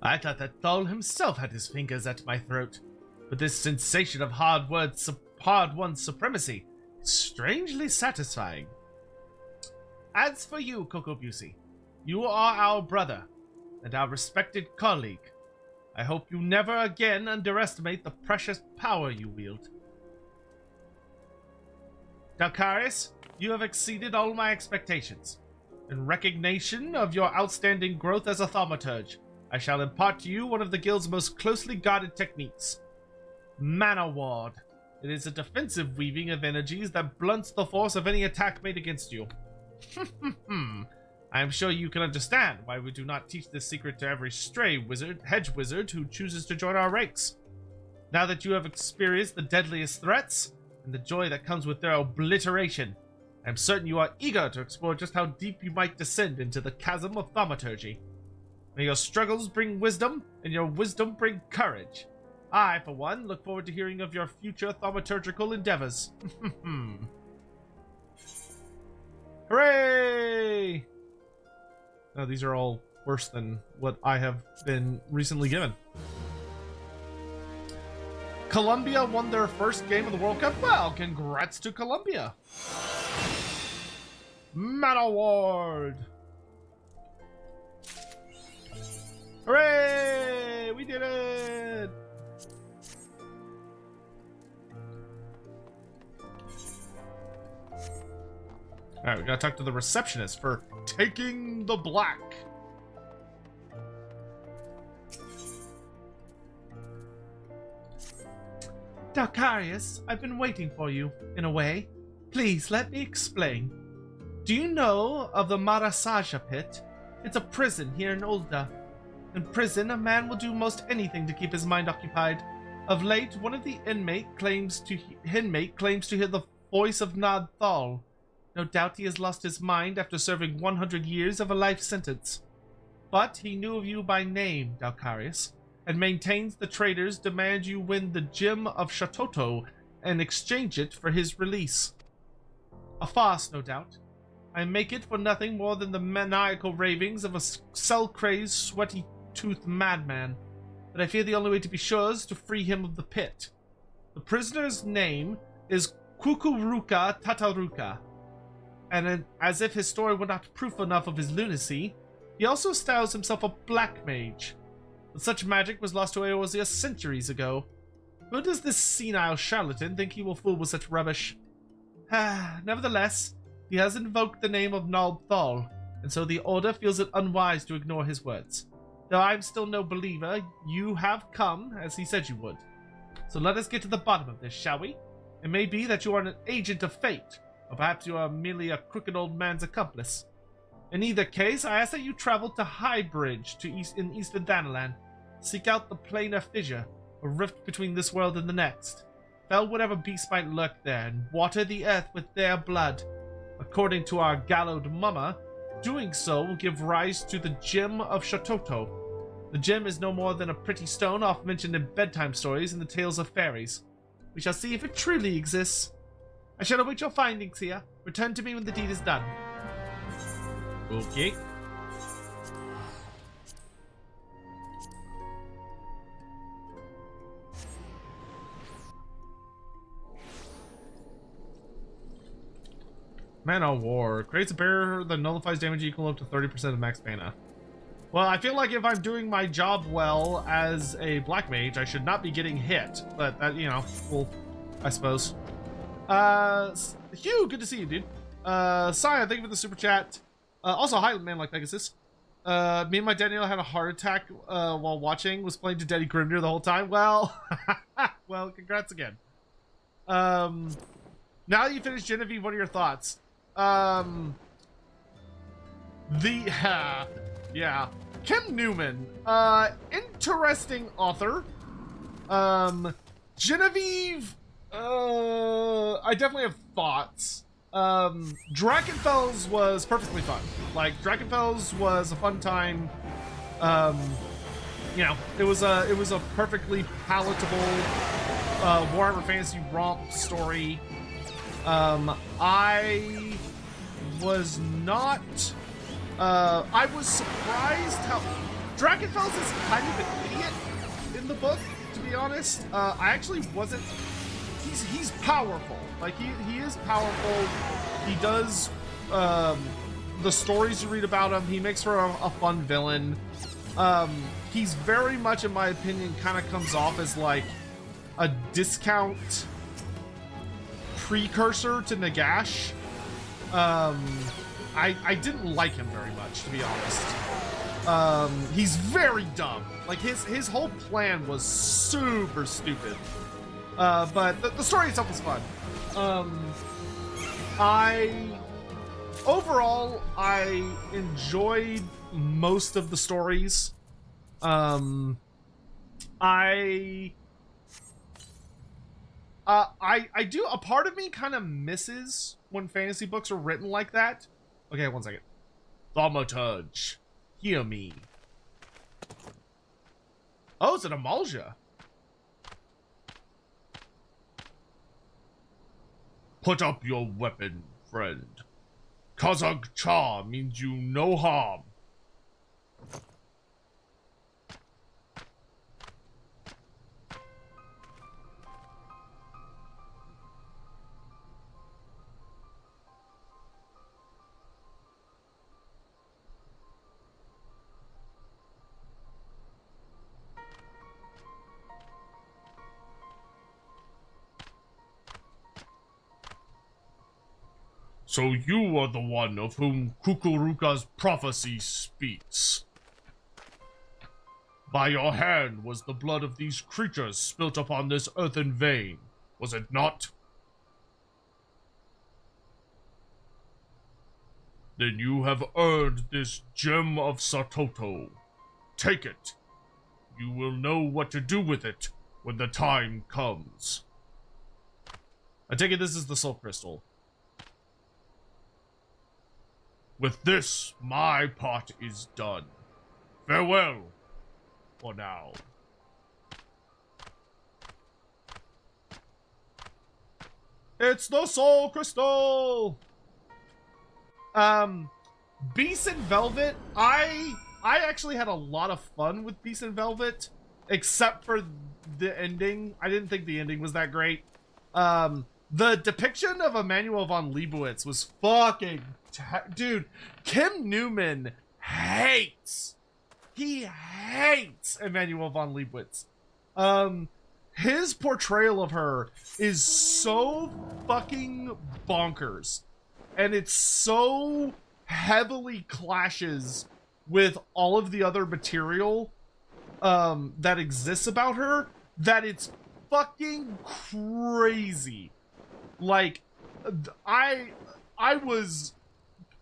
I thought that Thal himself had his fingers at my throat, but this sensation of hard-won supremacy is strangely satisfying. As for you, Kokobusi, you are our brother and our respected colleague. I hope you never again underestimate the precious power you wield. Dalcarius, you have exceeded all my expectations. In recognition of your outstanding growth as a thaumaturge, I shall impart to you one of the guild's most closely guarded techniques. Mana Ward. It is a defensive weaving of energies that blunts the force of any attack made against you. I am sure you can understand why we do not teach this secret to every stray hedge wizard who chooses to join our ranks. Now that you have experienced the deadliest threats and the joy that comes with their obliteration, I am certain you are eager to explore just how deep you might descend into the chasm of thaumaturgy. May your struggles bring wisdom, and your wisdom bring courage. I, for one, look forward to hearing of your future thaumaturgical endeavors. Hooray! No, these are all worse than what I have been recently given. Colombia won their first game of the World Cup. Well, congrats to Colombia. Man Award. Hooray! We did it! Alright, we gotta talk to the receptionist for taking the black. Dalcarius, I've been waiting for you, in a way. Please, let me explain. Do you know of the Marasaja pit? It's a prison here in Ulda. In prison, a man will do most anything to keep his mind occupied. Of late, one of the inmate claims to hear the voice of Nad Thal. No doubt he has lost his mind after serving 100 years of a life sentence. But he knew of you by name, Dalcarius, and maintains the traders demand you win the Gem of Shatoto and exchange it for his release. A farce, no doubt. I make it for nothing more than the maniacal ravings of a cell-crazed, sweaty-toothed madman. But I fear the only way to be sure is to free him of the pit. The prisoner's name is Kukuruka Tataruka, and as if his story were not proof enough of his lunacy, he also styles himself a black mage. But such magic was lost to Eorzea centuries ago. Who does this senile charlatan think he will fool with such rubbish? Nevertheless, he has invoked the name of Nald Thal, and so the Order feels it unwise to ignore his words. Though I'm still no believer, you have come, as he said you would. So let us get to the bottom of this, shall we? It may be that you are an agent of fate, or perhaps you are merely a crooked old man's accomplice. In either case, I ask that you travel to Highbridge in Eastern Thanalan. Seek out the planar fissure, a rift between this world and the next. Fell whatever beast might lurk there, and water the earth with their blood. According to our gallowed mummer, doing so will give rise to the Gem of Shatoto. The gem is no more than a pretty stone oft mentioned in bedtime stories and the tales of fairies. We shall see if it truly exists. I shall await your findings here. Return to me when the deed is done. Okay. Mana War. Creates a barrier that nullifies damage equal up to 30% of max mana. Well, I feel like if I'm doing my job well as a black mage, I should not be getting hit. But, that, you know, well, I suppose. Hugh, good to see you, dude. Saya, thank you for the super chat. Also, hi, man like Pegasus. Me and my Daniel had a heart attack while watching. Was playing to Daddy Grimnir the whole time. Well, well, congrats again. Now that you finished Genevieve, what are your thoughts? Yeah. Kim Newman. Interesting author. Genevieve, I definitely have thoughts. Drakenfels was perfectly fun. Like, Drakenfels was a fun time. You know, it was a perfectly palatable Warhammer Fantasy romp story. I was not. I was surprised how Drakenfels is kind of an idiot in the book, to be honest. I actually wasn't. He's powerful. Like he is powerful. He does the stories you read about him. He makes for a fun villain. He's very much, in my opinion, kind of comes off as like a discount precursor to Nagash. I didn't like him very much, to be honest. He's very dumb. Like his whole plan was super stupid. But the story itself was fun. Overall, I enjoyed most of the stories. I do, a part of me kind of misses when fantasy books are written like that. Okay, one second. Thaumaturge, hear me. Oh, it's an Amalja. Put up your weapon, friend. Kazakh Cha means you no harm. So you are the one of whom Kukuruka's prophecy speaks. By your hand was the blood of these creatures spilt upon this earthen vein, was it not? Then you have earned this gem of Satoto. Take it. You will know what to do with it when the time comes. I take it this is the soul crystal. With this, my part is done. Farewell, for now. It's the soul crystal! Beast and Velvet, I actually had a lot of fun with Beast and Velvet, except for the ending. I didn't think the ending was that great. The depiction of Emanuel von Leibowitz was fucking... Dude, Kim Newman hates. He hates Emanuel von Leibowitz. His portrayal of her is so fucking bonkers. And it so heavily clashes with all of the other material that exists about her that it's fucking crazy. Like, I was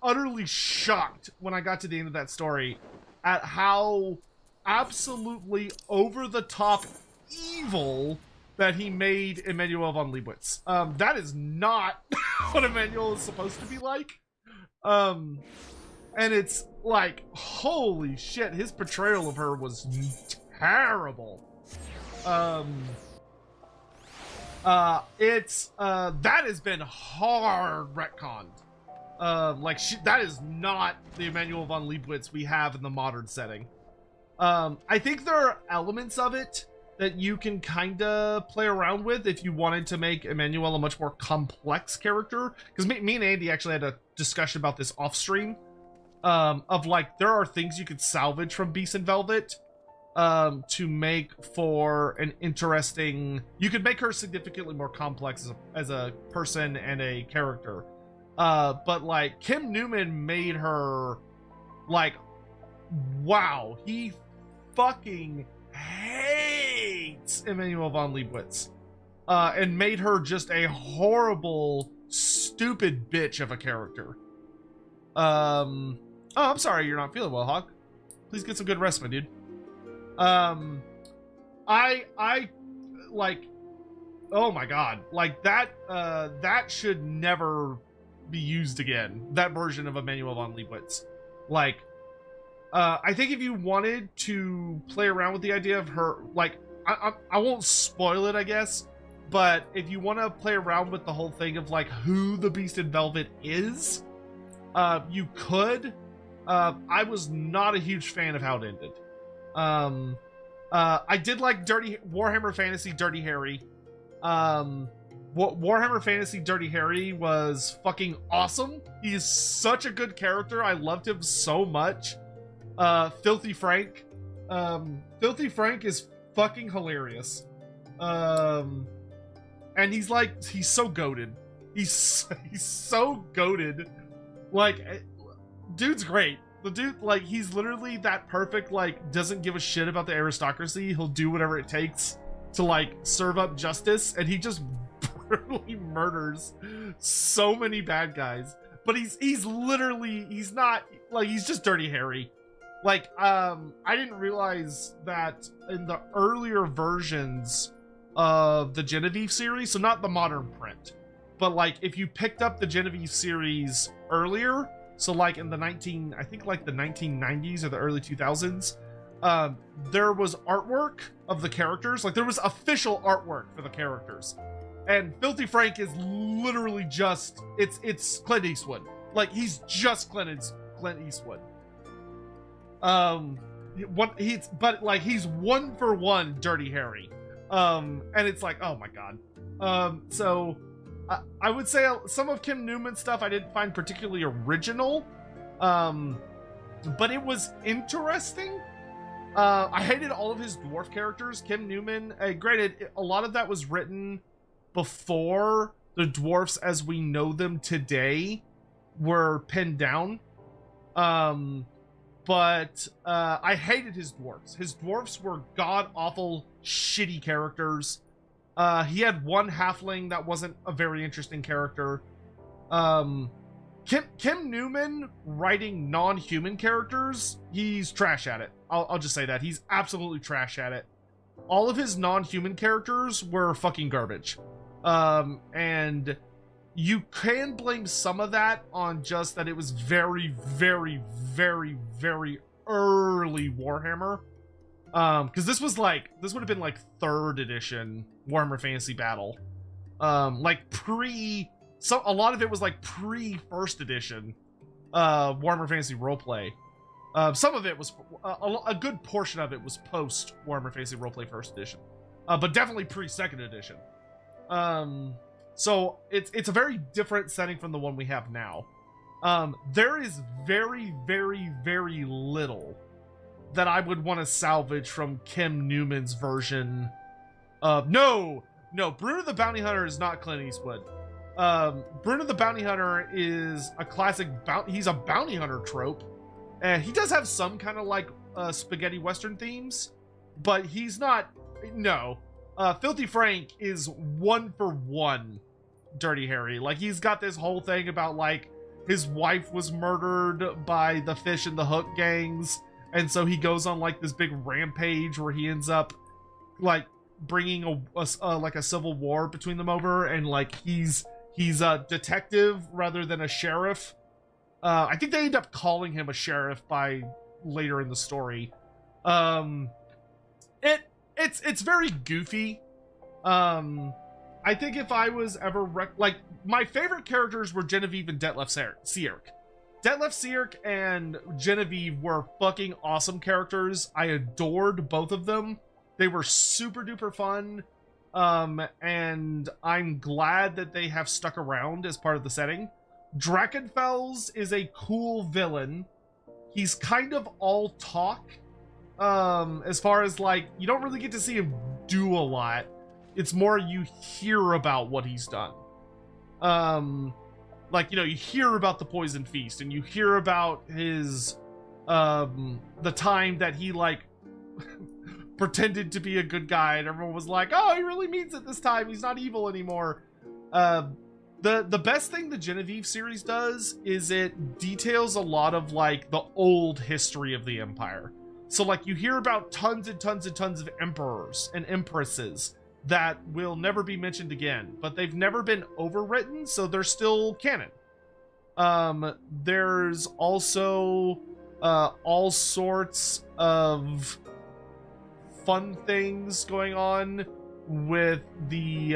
utterly shocked when I got to the end of that story at how absolutely over-the-top evil that he made Emanuel von Leibowitz. That is not what Emanuel is supposed to be like. And it's like, holy shit, his portrayal of her was terrible. That has been hard retconned. That is not the Emanuel von Leibowitz we have in the modern setting. I think there are elements of it that you can kind of play around with if you wanted to make Emanuel a much more complex character. Because me and Andy actually had a discussion about this off stream. Of like, there are things you could salvage from Beast and Velvet to make for an interesting... You could make her significantly more complex as a person and a character. But like, Kim Newman made her like, wow, he fucking hates Emanuel von Leibowitz. And made her just a horrible, stupid bitch of a character. Oh, I'm sorry you're not feeling well, Hawk. Please get some good rest, my dude. I like, oh my god, like that should never be used again, that version of Emanuel von Leibowitz. Like, I think if you wanted to play around with the idea of her, like, I won't spoil it, I guess, but if you want to play around with the whole thing of like who the Beast in Velvet is, you could. I was not a huge fan of how it ended. I did like Warhammer Fantasy Dirty Harry. Warhammer Fantasy Dirty Harry was fucking awesome. He is such a good character. I loved him so much. Filthy Frank. Filthy Frank is fucking hilarious. And he's so goated. He's so goated. Like, dude's great. The dude, like, he's literally that perfect, like, doesn't give a shit about the aristocracy. He'll do whatever it takes to, like, serve up justice, and he just brutally murders so many bad guys. But he's literally, he's not, like, he's just Dirty Harry. Like, I didn't realize that in the earlier versions of the Genevieve series, so not the modern print, but, like, if you picked up the Genevieve series earlier, so like in the 1990s or the early 2000s, there was artwork of the characters. Like, there was official artwork for the characters. And Filthy Frank is literally just, it's Clint Eastwood. Like, he's just Clint Eastwood. He's one for one Dirty Harry. And it's like, oh my god. So I would say some of Kim Newman's stuff I didn't find particularly original. But it was interesting. I hated all of his dwarf characters. Kim Newman, granted, a lot of that was written before the dwarfs as we know them today were pinned down. But I hated his dwarfs. His dwarfs were god-awful, shitty characters. He had one halfling that wasn't a very interesting character. Kim Newman writing non-human characters, he's trash at it. I'll just say that. He's absolutely trash at it. All of his non-human characters were fucking garbage. And you can blame some of that on just that it was very, very, very, very early Warhammer. Because this would have been like 3rd edition Warhammer Fantasy Battle. Like a lot of it was like pre-1st edition Warhammer Fantasy Roleplay. Some of it was, a good portion of it was post Warhammer Fantasy Roleplay 1st edition. But definitely pre-2nd edition. So it's a very different setting from the one we have now. There is very, very, very little that I would want to salvage from Kim Newman's version of... No, Bruno the Bounty Hunter is not Clint Eastwood. Bruno the Bounty Hunter is a classic he's a bounty hunter trope, and he does have some kind of like spaghetti western themes, but he's not. No, Filthy Frank is one for one Dirty Harry. Like, he's got this whole thing about like his wife was murdered by the Fish and the Hook gangs, and so he goes on like this big rampage where he ends up like bringing a civil war between them over, and like he's a detective rather than a sheriff. I think they end up calling him a sheriff by later in the story. It's very goofy. I think if I was ever like, my favorite characters were Genevieve and Detlef Sierk. Detlef Sierk and Genevieve were fucking awesome characters. I adored both of them. They were super duper fun. And I'm glad that they have stuck around as part of the setting. Drakenfels is a cool villain. He's kind of all talk. As far as like, you don't really get to see him do a lot. It's more you hear about what he's done. Like, you know, you hear about the Poison Feast, and you hear about his, the time that he like pretended to be a good guy, and everyone was like, oh, he really means it this time, he's not evil anymore. The best thing the Genevieve series does is it details a lot of like the old history of the Empire. So like, you hear about tons and tons and tons of emperors and empresses that will never be mentioned again, but they've never been overwritten, so they're still canon. There's also all sorts of fun things going on with the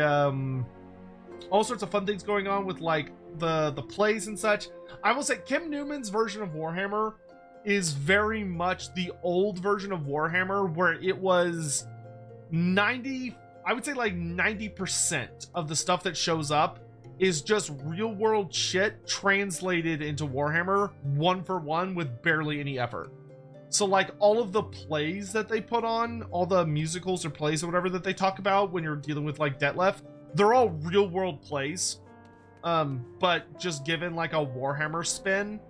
like the plays and such. I will say Kim Newman's version of Warhammer is very much the old version of Warhammer, where it was 90, I would say like 90% of the stuff that shows up is just real world shit translated into Warhammer one for one with barely any effort. So like, all of the plays that they put on, all the musicals or plays or whatever that they talk about when you're dealing with like Detlef, they're all real world plays, but just given like a Warhammer spin.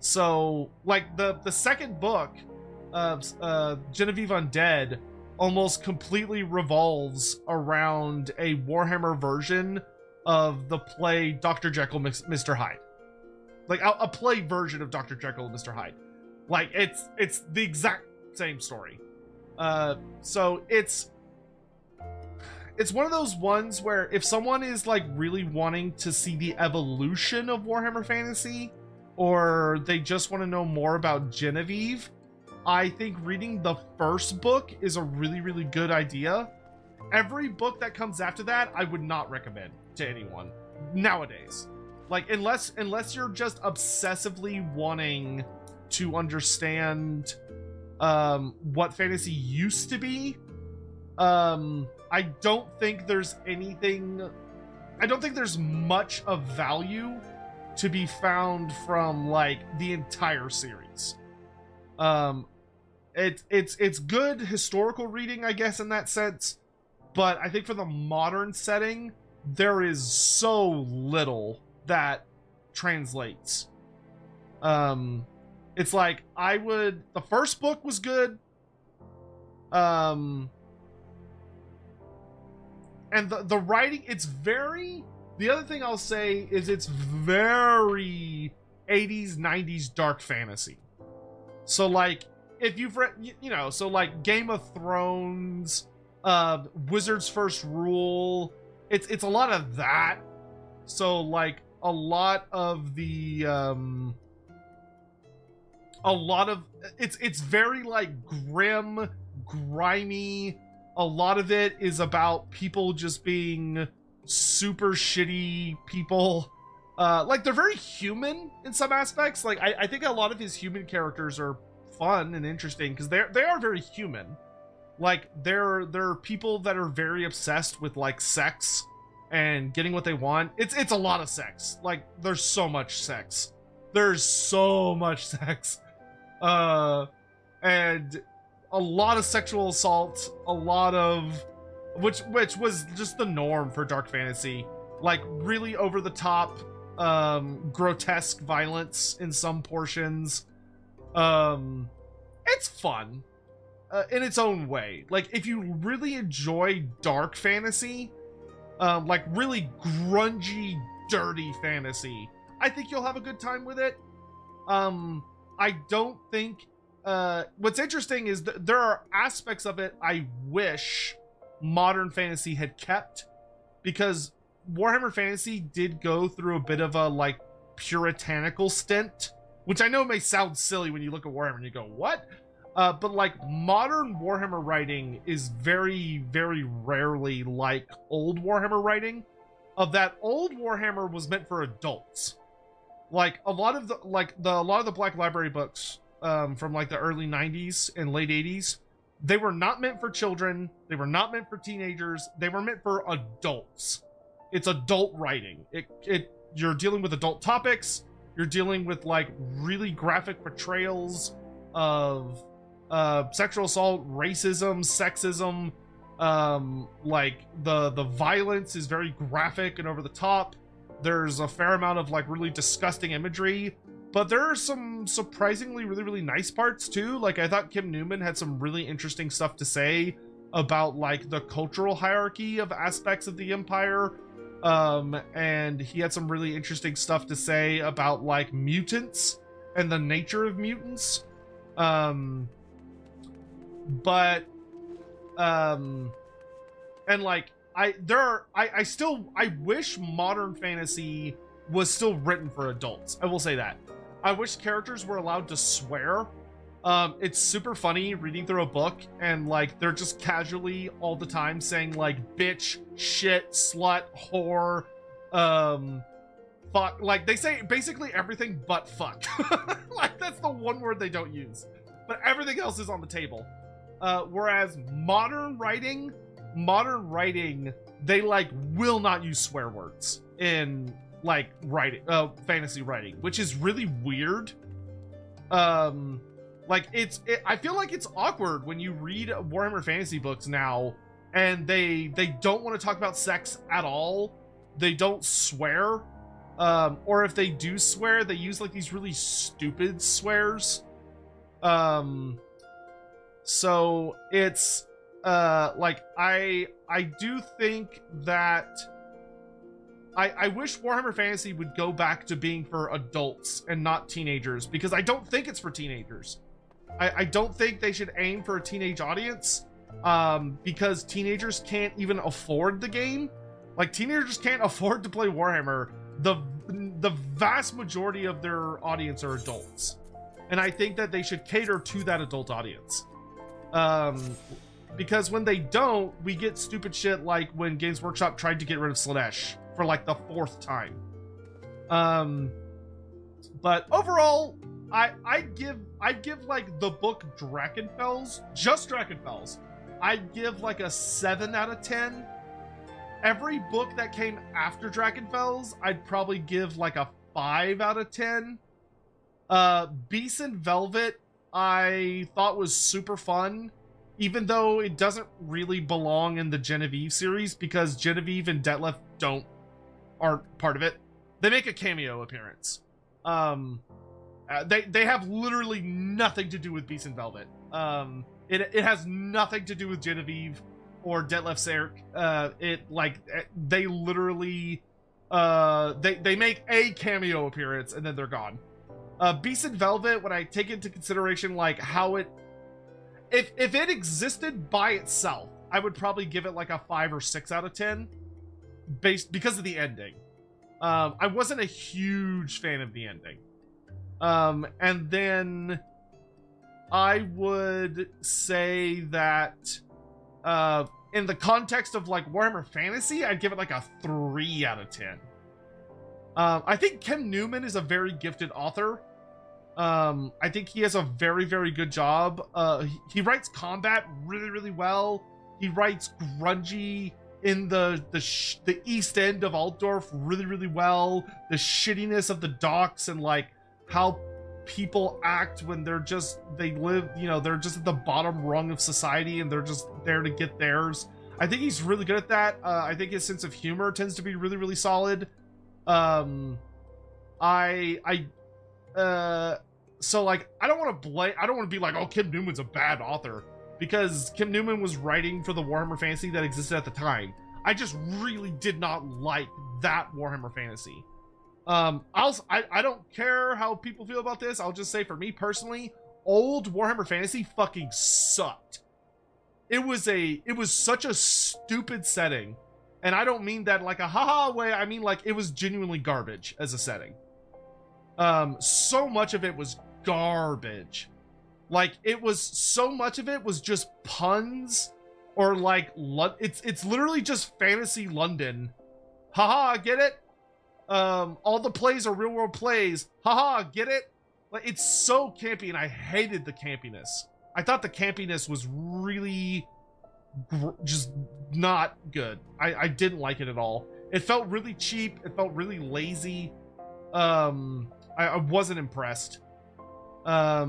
So like the second book of Genevieve Undead almost completely revolves around a Warhammer version of the play Dr. Jekyll, Mr. Hyde. Like a play version of Dr. Jekyll and Mr. Hyde. Like, it's the exact same story. So it's one of those ones where if someone is like really wanting to see the evolution of Warhammer Fantasy, or they just want to know more about Genevieve, I think reading the first book is a really, really good idea. Every book that comes after that, I would not recommend to anyone nowadays. Like, unless you're just obsessively wanting to understand what fantasy used to be. I don't think there's much of value to be found from like the entire series. It's good historical reading, I guess, in that sense, but I think for the modern setting, there is so little that translates. It's like the first book was good. And the writing, the other thing I'll say is it's very 80s, 90s dark fantasy. So like, if you've read, so like Game of Thrones, Wizard's First Rule, it's a lot of that. So like a lot of it's very like grim, grimy. A lot of it is about people just being super shitty people. Like they're very human in some aspects. Like I think a lot of his human characters are fun and interesting because they are very human. Like they're people that are very obsessed with like sex and getting what they want. It's a lot of sex. Like there's so much sex. And a lot of sexual assault, a lot of which was just the norm for dark fantasy. Like really over the top grotesque violence in some portions. It's fun in its own way. Like if you really enjoy dark fantasy, like really grungy, dirty fantasy, I think you'll have a good time with it. I don't think what's interesting is that there are aspects of it I wish modern fantasy had kept, because Warhammer Fantasy did go through a bit of a like puritanical stint, which I know may sound silly when you look at Warhammer and you go, what? But like modern Warhammer writing is very, very rarely like old Warhammer writing. Of that, old Warhammer was meant for adults. Like a lot of the Black Library books from like the early 90s and late 80s, they were not meant for children. They were not meant for teenagers. They were meant for adults. It's adult writing. You're dealing with adult topics. You're dealing with like really graphic portrayals of sexual assault, racism, sexism. Like the violence is very graphic and over the top. There's a fair amount of like really disgusting imagery, but there are some surprisingly really, really nice parts too. Like I thought Kim Newman had some really interesting stuff to say about like the cultural hierarchy of aspects of the Empire. And he had some really interesting stuff to say about like mutants and the nature of mutants. And like I wish modern fantasy was still written for adults. I will say that. I wish characters were allowed to swear. It's super funny reading through a book and like they're just casually all the time saying like bitch, shit, slut, whore, fuck. Like they say basically everything but fuck. Like that's the one word they don't use, but everything else is on the table. Whereas modern writing, they like will not use swear words in like writing, fantasy writing, which is really weird. Like I feel like it's awkward when you read Warhammer Fantasy books now and they don't want to talk about sex at all. They don't swear, or if they do swear, they use like these really stupid swears. So it's like I do think that I wish Warhammer Fantasy would go back to being for adults and not teenagers, because I don't think it's for teenagers. I don't think they should aim for a teenage audience, because teenagers can't even afford the game. Like teenagers can't afford to play Warhammer. The vast majority of their audience are adults. And I think that they should cater to that adult audience. Because when they don't, we get stupid shit like when Games Workshop tried to get rid of Slanesh for like the 4th time. But overall, I'd give like the book Drakenfels, just Drakenfels, I'd give like a 7 out of 10. Every book that came after Drakenfels, I'd probably give like a 5 out of 10. Beast and Velvet, I thought was super fun, even though it doesn't really belong in the Genevieve series because Genevieve and Detlef aren't part of it. They make a cameo appearance. They have literally nothing to do with Beast and Velvet. It has nothing to do with Genevieve or Detlef Serk. They literally they make a cameo appearance and then they're gone. Beast and Velvet, when I take into consideration like how it, if it existed by itself, I would probably give it like a 5 or 6 out of 10, because of the ending. I wasn't a huge fan of the ending. And then I would say that in the context of like Warhammer Fantasy, I'd give it like a 3 out of 10. I think Kim Newman is a very gifted author. I think he has a very, very good job. He writes combat really, really well. He writes grungy in the east end of Altdorf really, really well. The shittiness of the docks and like how people act when they're just at the bottom rung of society and they're just there to get theirs. I think he's really good at that. I think his sense of humor tends to be really, really solid. So like I don't want to be like, oh, Kim Newman's a bad author, because Kim Newman was writing for the Warhammer Fantasy that existed at the time. I just really did not like that Warhammer Fantasy. I don't care how people feel about this. I'll just say for me personally, old Warhammer Fantasy fucking sucked. It was such a stupid setting. And I don't mean that like a haha way. I mean like it was genuinely garbage as a setting. So much of it was garbage. Like so much of it was just puns or like it's literally just fantasy London. Haha, get it? All the plays are real world plays. Haha, get it? Like it's so campy, and I hated the campiness. I thought the campiness was really just not good. I didn't like it at all. It felt really cheap. It felt really lazy. I wasn't impressed. I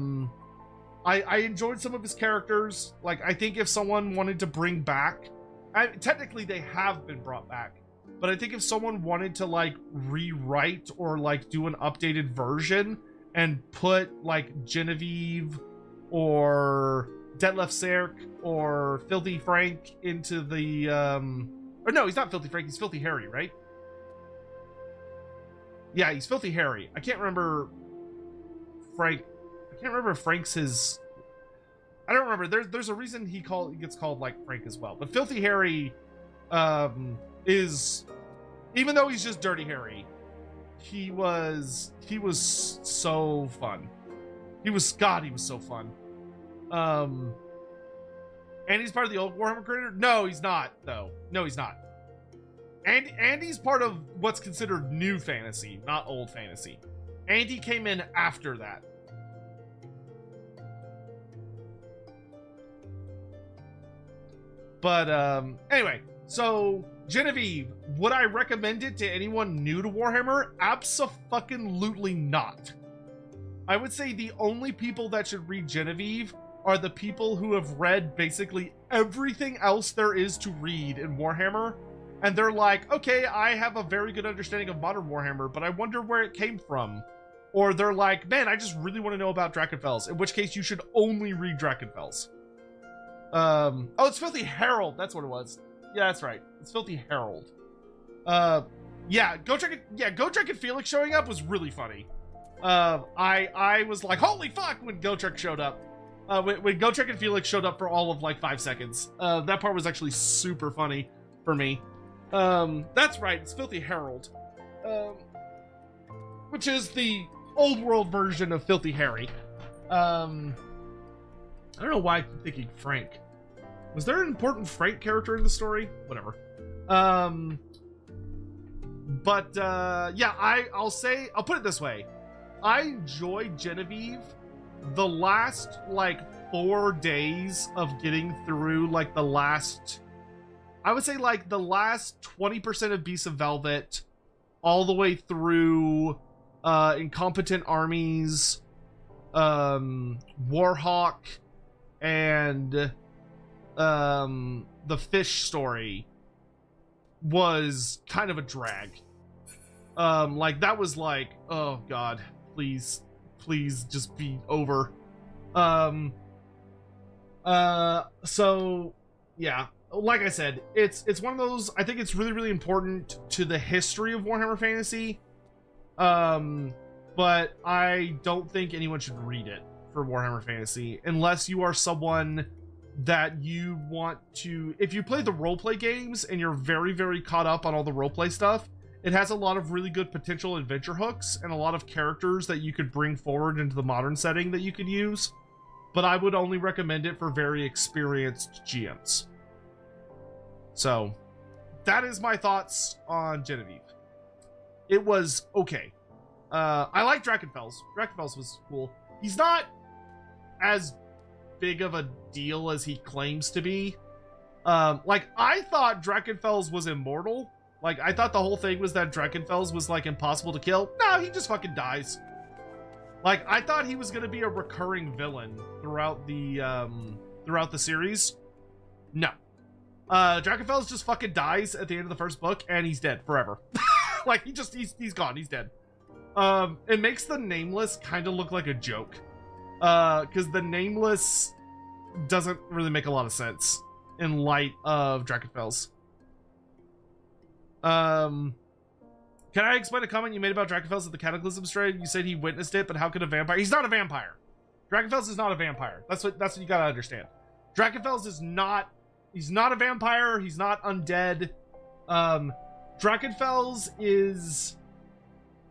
enjoyed some of his characters. Like, I think if someone wanted to bring back, technically they have been brought back, but I think if someone wanted to like rewrite or like do an updated version and put like Genevieve or Detlef Serk or Filthy Frank into the or no, he's not Filthy Frank, he's Filthy Harry, right? Yeah, he's Filthy Harry. I can't remember Frank. I can't remember if Frank's his. I don't remember. There's a reason he gets called like Frank as well. But Filthy Harry is, even though he's just Dirty Harry, he was so fun. He was so fun. And he's part of the old Warhammer creator? No, he's not, though. No, he's not. And he's part of what's considered new fantasy, not old fantasy. Andy came in after that. But anyway, so Genevieve, would I recommend it to anyone new to Warhammer? Abso-fucking-lutely not. I would say the only people that should read Genevieve are the people who have read basically everything else there is to read in Warhammer. And they're like, okay, I have a very good understanding of modern Warhammer, but I wonder where it came from. Or they're like, man, I just really want to know about Drakenfels, in which case you should only read Drakenfels. Oh, it's Filthy Herald. That's what it was. Yeah, that's right. It's Filthy Herald. Yeah, Gotrek and Felix showing up was really funny. I was like, holy fuck, when Gotrek showed up. When Gotrek and Felix showed up for all of like 5 seconds. That part was actually super funny for me. That's right, it's Filthy Herald. Which is the old world version of Filthy Harry. I don't know why I'm thinking Frank. Was there an important Frank character in the story? Whatever. But yeah, I'll put it this way. I enjoyed Genevieve the last like 4 days of getting through like the last, I would say like the last 20% of Beasts of Velvet all the way through Incompetent Armies, Warhawk, and the fish story was kind of a drag. Like that was like, oh god, please just be over. So yeah, like I said, it's one of those, I think it's really, really important to the history of Warhammer Fantasy. But I don't think anyone should read it for Warhammer Fantasy unless you are someone that you want to, if you play the roleplay games and you're very, very caught up on all the roleplay stuff, it has a lot of really good potential adventure hooks and a lot of characters that you could bring forward into the modern setting that you could use. But I would only recommend it for very experienced GMs. So that is my thoughts on Genevieve. It was okay. I like Drakenfels. Drakenfels was cool. He's not as big of a deal as he claims to be. Like, I thought Drakenfels was immortal. Like, I thought the whole thing was that Drakenfels was, like, impossible to kill. No, he just fucking dies. Like, I thought he was gonna be a recurring villain throughout the series. No. Drakenfels just fucking dies at the end of the first book, and he's dead forever. Like, he's gone, he's dead. It makes the Nameless kind of look like a joke. Because the Nameless doesn't really make a lot of sense in light of Drakenfels. Can I explain a comment you made about Drakenfels at the Cataclysm trade? You said he witnessed it, but how could a vampire? He's not a vampire. Drakenfels is not a vampire. That's what you gotta understand. Drakenfels is not. He's not a vampire. He's not undead. Drakenfels is.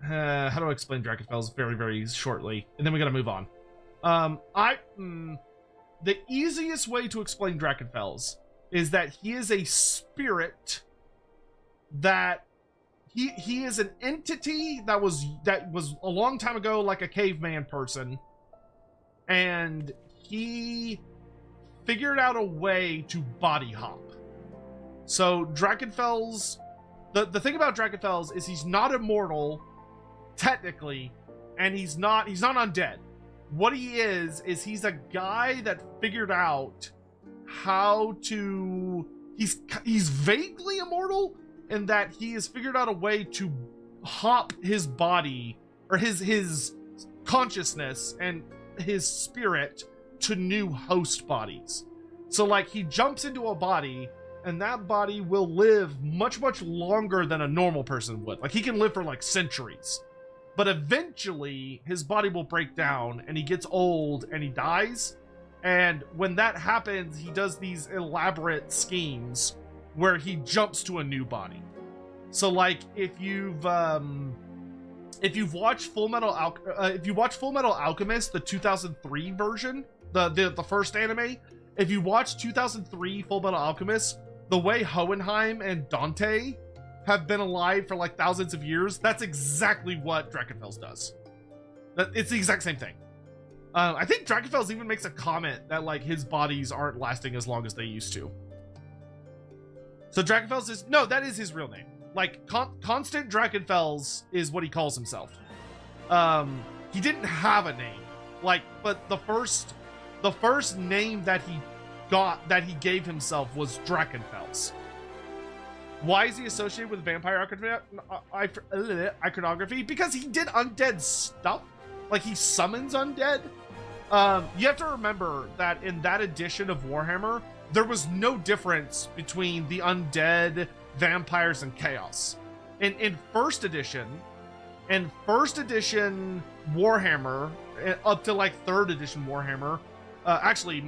How do I explain Drakenfels very, very shortly, and then we gotta move on. The easiest way to explain Drakenfels is that he is a spirit that he is an entity that was a long time ago like a caveman person, and he figured out a way to body hop. So Drakenfels, the thing about Drakenfels is he's not immortal technically, and he's not undead. What he is he's a guy that figured out how to, he's vaguely immortal in that he has figured out a way to hop his body, or his consciousness and his spirit, to new host bodies. So like, he jumps into a body, and that body will live much, much longer than a normal person would. Like, he can live for like centuries. But eventually, his body will break down, and he gets old, and he dies. And when that happens, he does these elaborate schemes where he jumps to a new body. So, like, if you've watched Full Metal Alchemist, the 2003 version, the first anime, if you watch 2003 Full Metal Alchemist, the way Hohenheim and Dante have been alive for like thousands of years, that's exactly what Drakenfels does. It's the exact same thing. I think Drakenfels even makes a comment that like his bodies aren't lasting as long as they used to. So Drakenfels is, no, that is his real name. Like Constant Drakenfels is what he calls himself. He didn't have a name, like, but the first name that he gave himself was Drakenfels. Why is he associated with vampire iconography? Because he did undead stuff. Like, he summons undead. You have to remember that in that edition of Warhammer, there was no difference between the undead, vampires, and chaos. In first edition Warhammer, up to like 3rd edition Warhammer, actually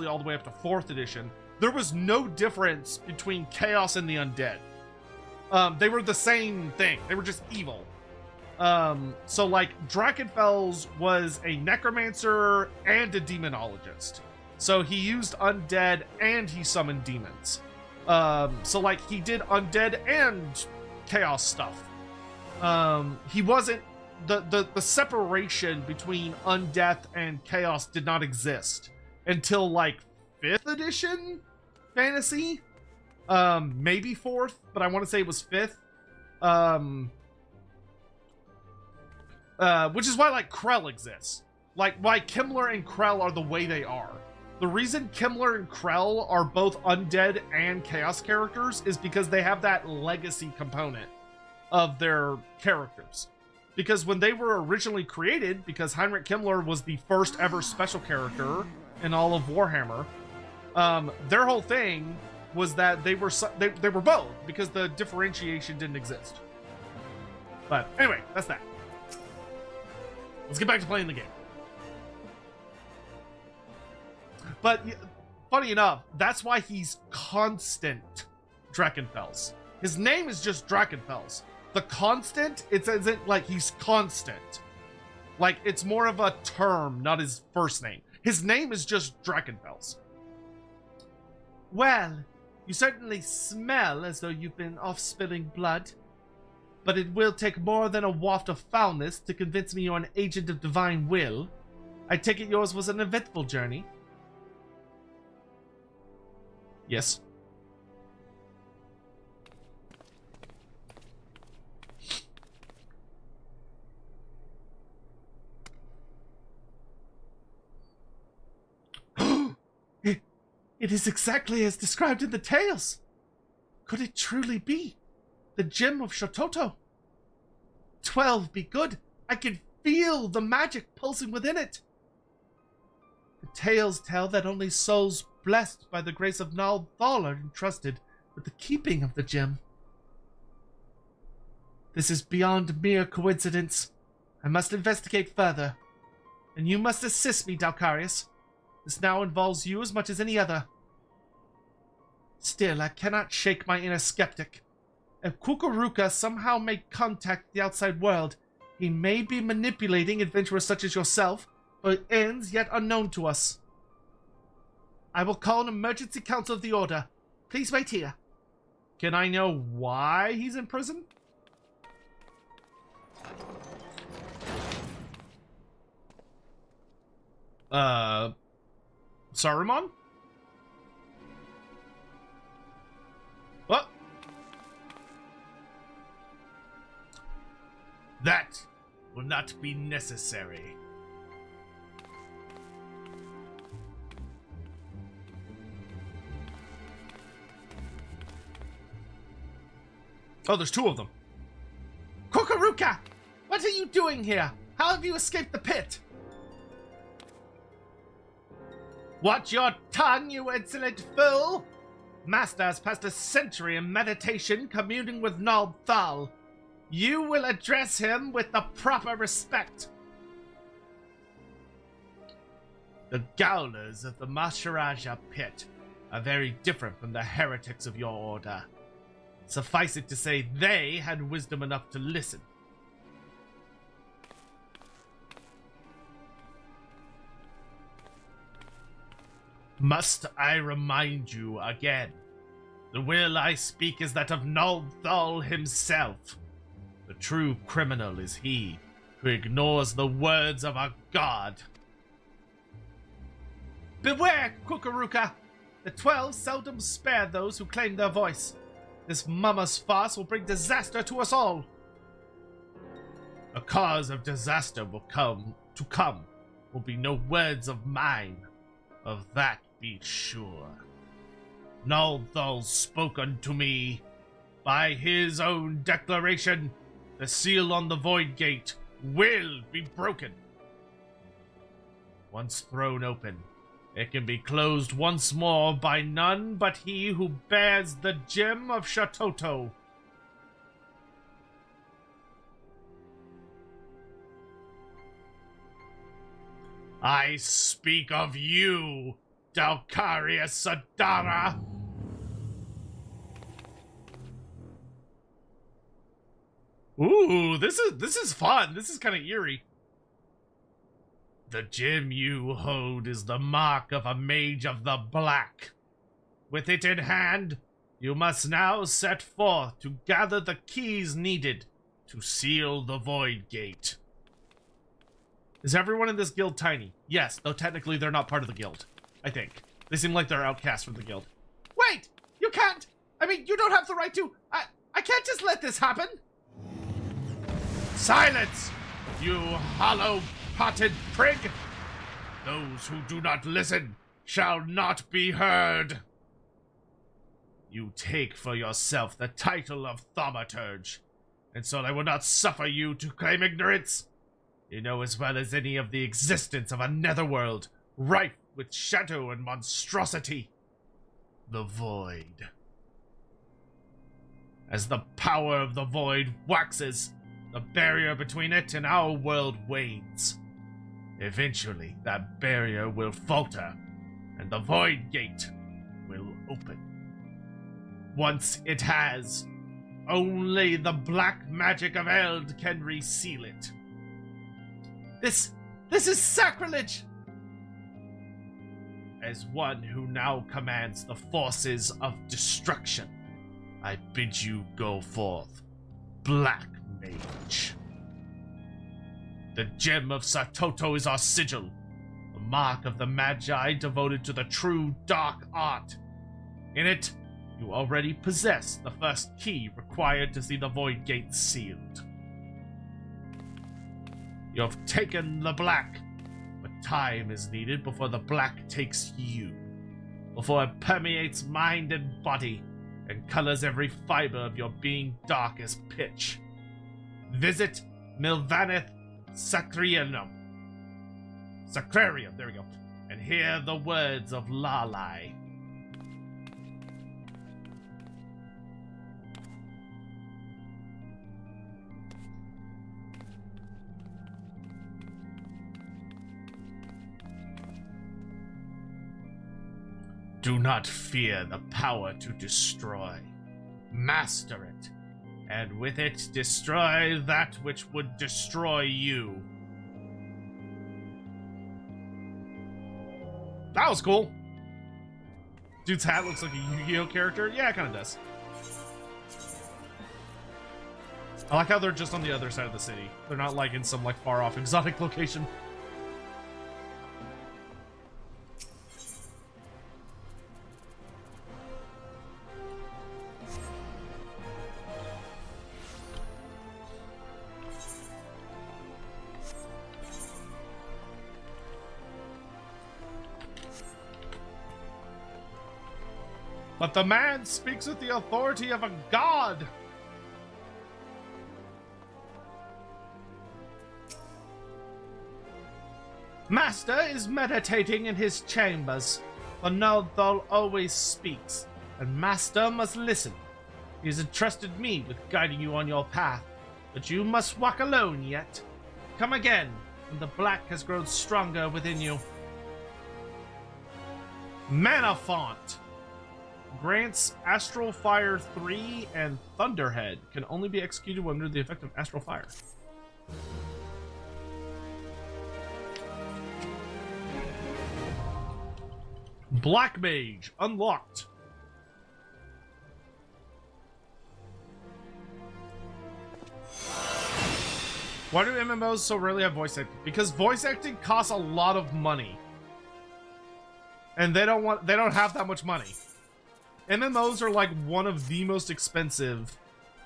all the way up to 4th edition, there was no difference between chaos and the undead. They were the same thing. They were just evil. So like Drakenfels was a necromancer and a demonologist. So he used undead and he summoned demons. So like he did undead and chaos stuff. He wasn't the separation between undeath and chaos did not exist until like 5th edition fantasy. Maybe 4th, but I want to say it was 5th. Which is why like Krell exists. Like why Kimmler and Krell are the way they are. The reason Kimmler and Krell are both undead and chaos characters is because they have that legacy component of their characters. Because when they were originally created, because Heinrich Kimmler was the first ever special character in all of Warhammer, their whole thing was that they were both, because the differentiation didn't exist. But anyway, that's that. Let's get back to playing the game. But funny enough, that's why he's constant Drakenfels. His name is just Drakenfels. The constant, it says it like he's constant. Like it's more of a term, not his first name. His name is just Drakenfels. Well, you certainly smell as though you've been off spilling blood. But it will take more than a waft of foulness to convince me you're an agent of divine will. I take it yours was an eventful journey. Yes. It is exactly as described in the tales. Could it truly be the gem of Shototo? 12 be good. I can feel the magic pulsing within it. The tales tell that only souls blessed by the grace of Nal Thal are entrusted with the keeping of the gem. This is beyond mere coincidence. I must investigate further. And you must assist me, Dalcarius. This now involves you as much as any other. Still, I cannot shake my inner skeptic. If Kukuruka somehow made contact with the outside world, he may be manipulating adventurers such as yourself for ends yet unknown to us. I will call an emergency council of the Order. Please wait here. Can I know why he's in prison? Saruman? What? That will not be necessary. Oh, there's two of them. Kukuruka! What are you doing here? How have you escaped the pit? Watch your tongue, you insolent fool! Master has passed a century in meditation communing with Nal Thal. You will address him with the proper respect. The Gowlers of the Maharaja pit are very different from the heretics of your order. Suffice it to say, they had wisdom enough to listen. Must I remind you again? The will I speak is that of Nal Thal himself. The true criminal is he who ignores the words of a god. Beware, Kukuruka! The 12 seldom spare those who claim their voice. This mama's farce will bring disaster to us all. A cause of disaster will will be no words of mine. Of that be sure. Nal Thal spoke unto me. By his own declaration, the seal on the Void Gate will be broken. Once thrown open, it can be closed once more by none but he who bears the gem of Shototo. I speak of you, Dalcarius Sadara. Ooh, this is fun. This is kind of eerie. The gem you hold is the mark of a mage of the black. With it in hand, you must now set forth to gather the keys needed to seal the Void Gate. Is everyone in this guild tiny? Yes, though technically they're not part of the guild, I think. They seem like they're outcasts from the guild. Wait! You can't! I mean, you don't have the right to... I can't just let this happen! Silence! You hollow-potted prig! Those who do not listen shall not be heard! You take for yourself the title of Thaumaturge, and so I will not suffer you to claim ignorance. You know as well as any of the existence of a netherworld, rife with shadow and monstrosity. The Void. As the power of the Void waxes, the barrier between it and our world wanes. Eventually, that barrier will falter, and the Void Gate will open. Once it has, only the black magic of Eld can reseal it. This is sacrilege! As one who now commands the forces of destruction, I bid you go forth, Black Mage. The gem of Satoto is our sigil, a mark of the Magi devoted to the true dark art. In it, you already possess the first key required to see the Void Gate sealed. You have taken the black, but time is needed before the black takes you, before it permeates mind and body, and colors every fiber of your being dark as pitch. Visit Milvaneth Sacrarium, there we go, and hear the words of Lalai. Do not fear the power to destroy. Master it, and with it destroy that which would destroy you. That was cool. Dude's hat looks like a Yu-Gi-Oh character. Yeah, it kind of does. I like how they're just on the other side of the city. They're not like in some like far off exotic location. But the man speaks with the authority of a god. Master is meditating in his chambers. The Noldthal always speaks, and Master must listen. He has entrusted me with guiding you on your path, but you must walk alone yet. Come again, when the black has grown stronger within you. Mana Font grants Astral Fire 3 and Thunderhead. Can only be executed when under the effect of Astral Fire. Black Mage unlocked. Why do MMOs so rarely have voice acting? Because voice acting costs a lot of money. And they don't have that much money. MMOs are like one of the most expensive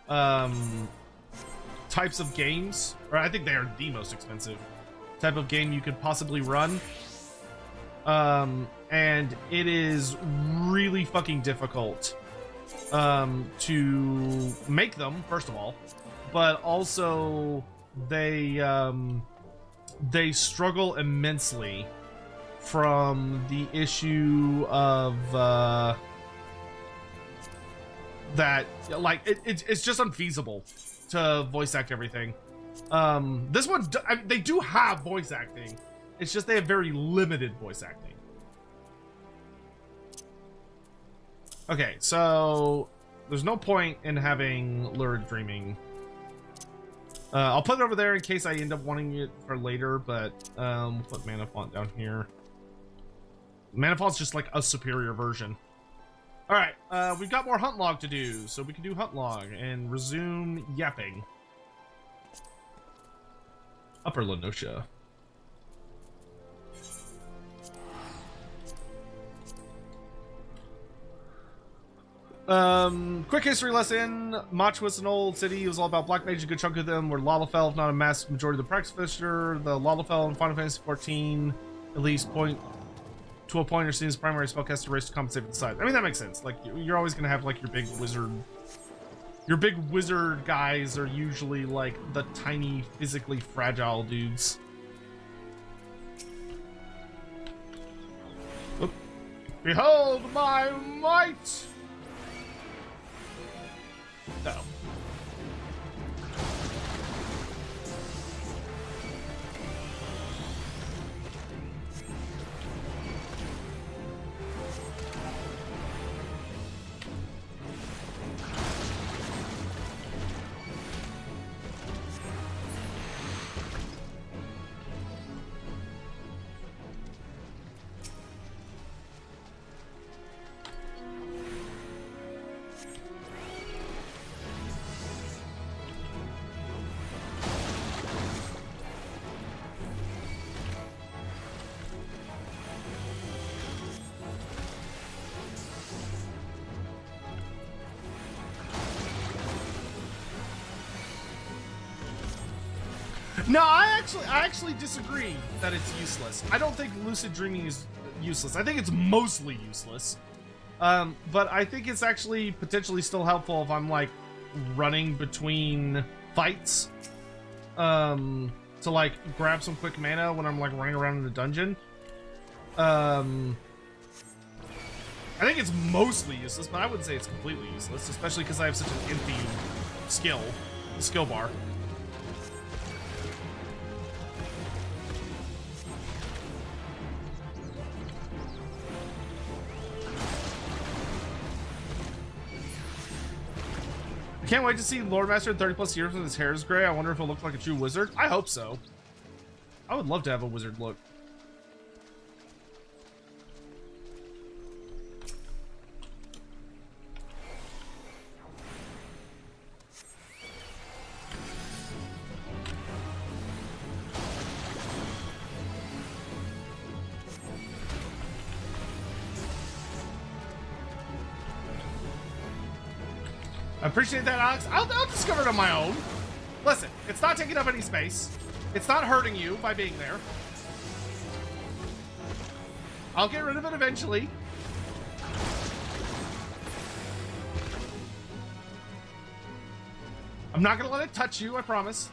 types of games, or I think they are the most expensive type of game you could possibly run. And it is really fucking difficult to make them, first of all, but also they struggle immensely from the issue of that, like, it's just unfeasible to voice act everything. This one, they do have voice acting. It's just they have very limited voice acting. Okay, so there's no point in having lurid dreaming I'll put it over there in case I end up wanting it for later, but we'll put mana font down here. Mana font's just like a superior version. All right, we've got more hunt log to do, so we can do hunt log and resume yapping. Upper Lenosha. Quick history lesson. Mach was an old city. It was all about Black Mage. A good chunk of them were Lalafell, if not a mass majority of the practitioner. The Lalafell in Final Fantasy XIV, at least to a point, are seen as primary spellcaster race to compensate for the size. I mean, that makes sense. Like, you're always gonna have like your big wizard. Your big wizard guys are usually like the tiny, physically fragile dudes. Oop. Behold my might! No. No, I actually disagree that it's useless. I don't think lucid dreaming is useless. I think it's mostly useless. But I think it's actually potentially still helpful if I'm like running between fights. To like grab some quick mana when I'm like running around in the dungeon. I think it's mostly useless, but I wouldn't say it's completely useless, especially because I have such an empty skill bar. Can't wait to see Loremaster in 30 plus years when his hair is gray. I wonder if he'll look like a true wizard. I hope so. I would love to have a wizard look. I appreciate that, Alex. I'll discover it on my own. Listen, it's not taking up any space. It's not hurting you by being there. I'll get rid of it eventually. I'm not gonna let it touch you, I promise.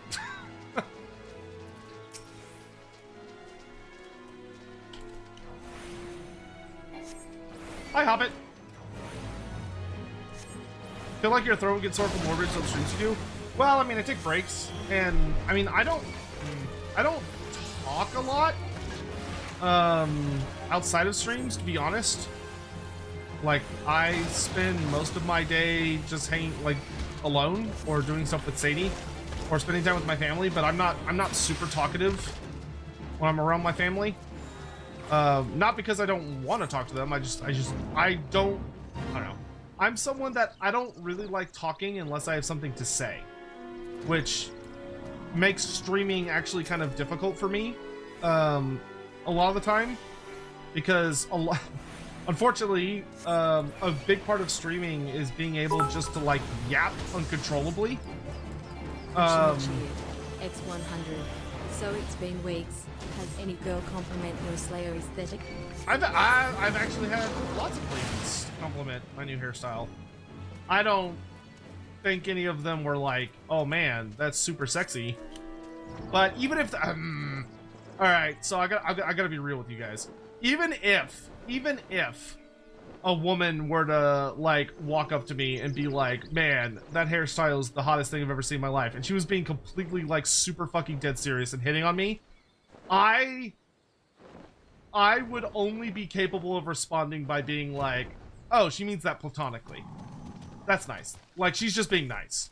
Hi, Hobbit. Feel like your throat would get sore from more on streams you do? Well, I mean, I take breaks, and I mean, I don't talk a lot outside of streams, to be honest. Like, I spend most of my day just hanging like alone or doing stuff with Sadie or spending time with my family, but I'm not super talkative when I'm around my family. Not because I don't want to talk to them. I don't know. I'm someone that I don't really like talking unless I have something to say, which makes streaming actually kind of difficult for me a lot of the time, because unfortunately, a big part of streaming is being able just to like yap uncontrollably. X100. So it's been weeks. Has any girl compliment your Slayer aesthetic? I've actually had lots of ladies compliment my new hairstyle. I don't think any of them were like, "Oh man, that's super sexy." But even if, all right, so I gotta be real with you guys. Even if a woman were to like walk up to me and be like, "Man, that hairstyle is the hottest thing I've ever seen in my life," and she was being completely like super fucking dead serious and hitting on me, I would only be capable of responding by being like, "Oh, she means that platonically. That's nice. Like, she's just being nice.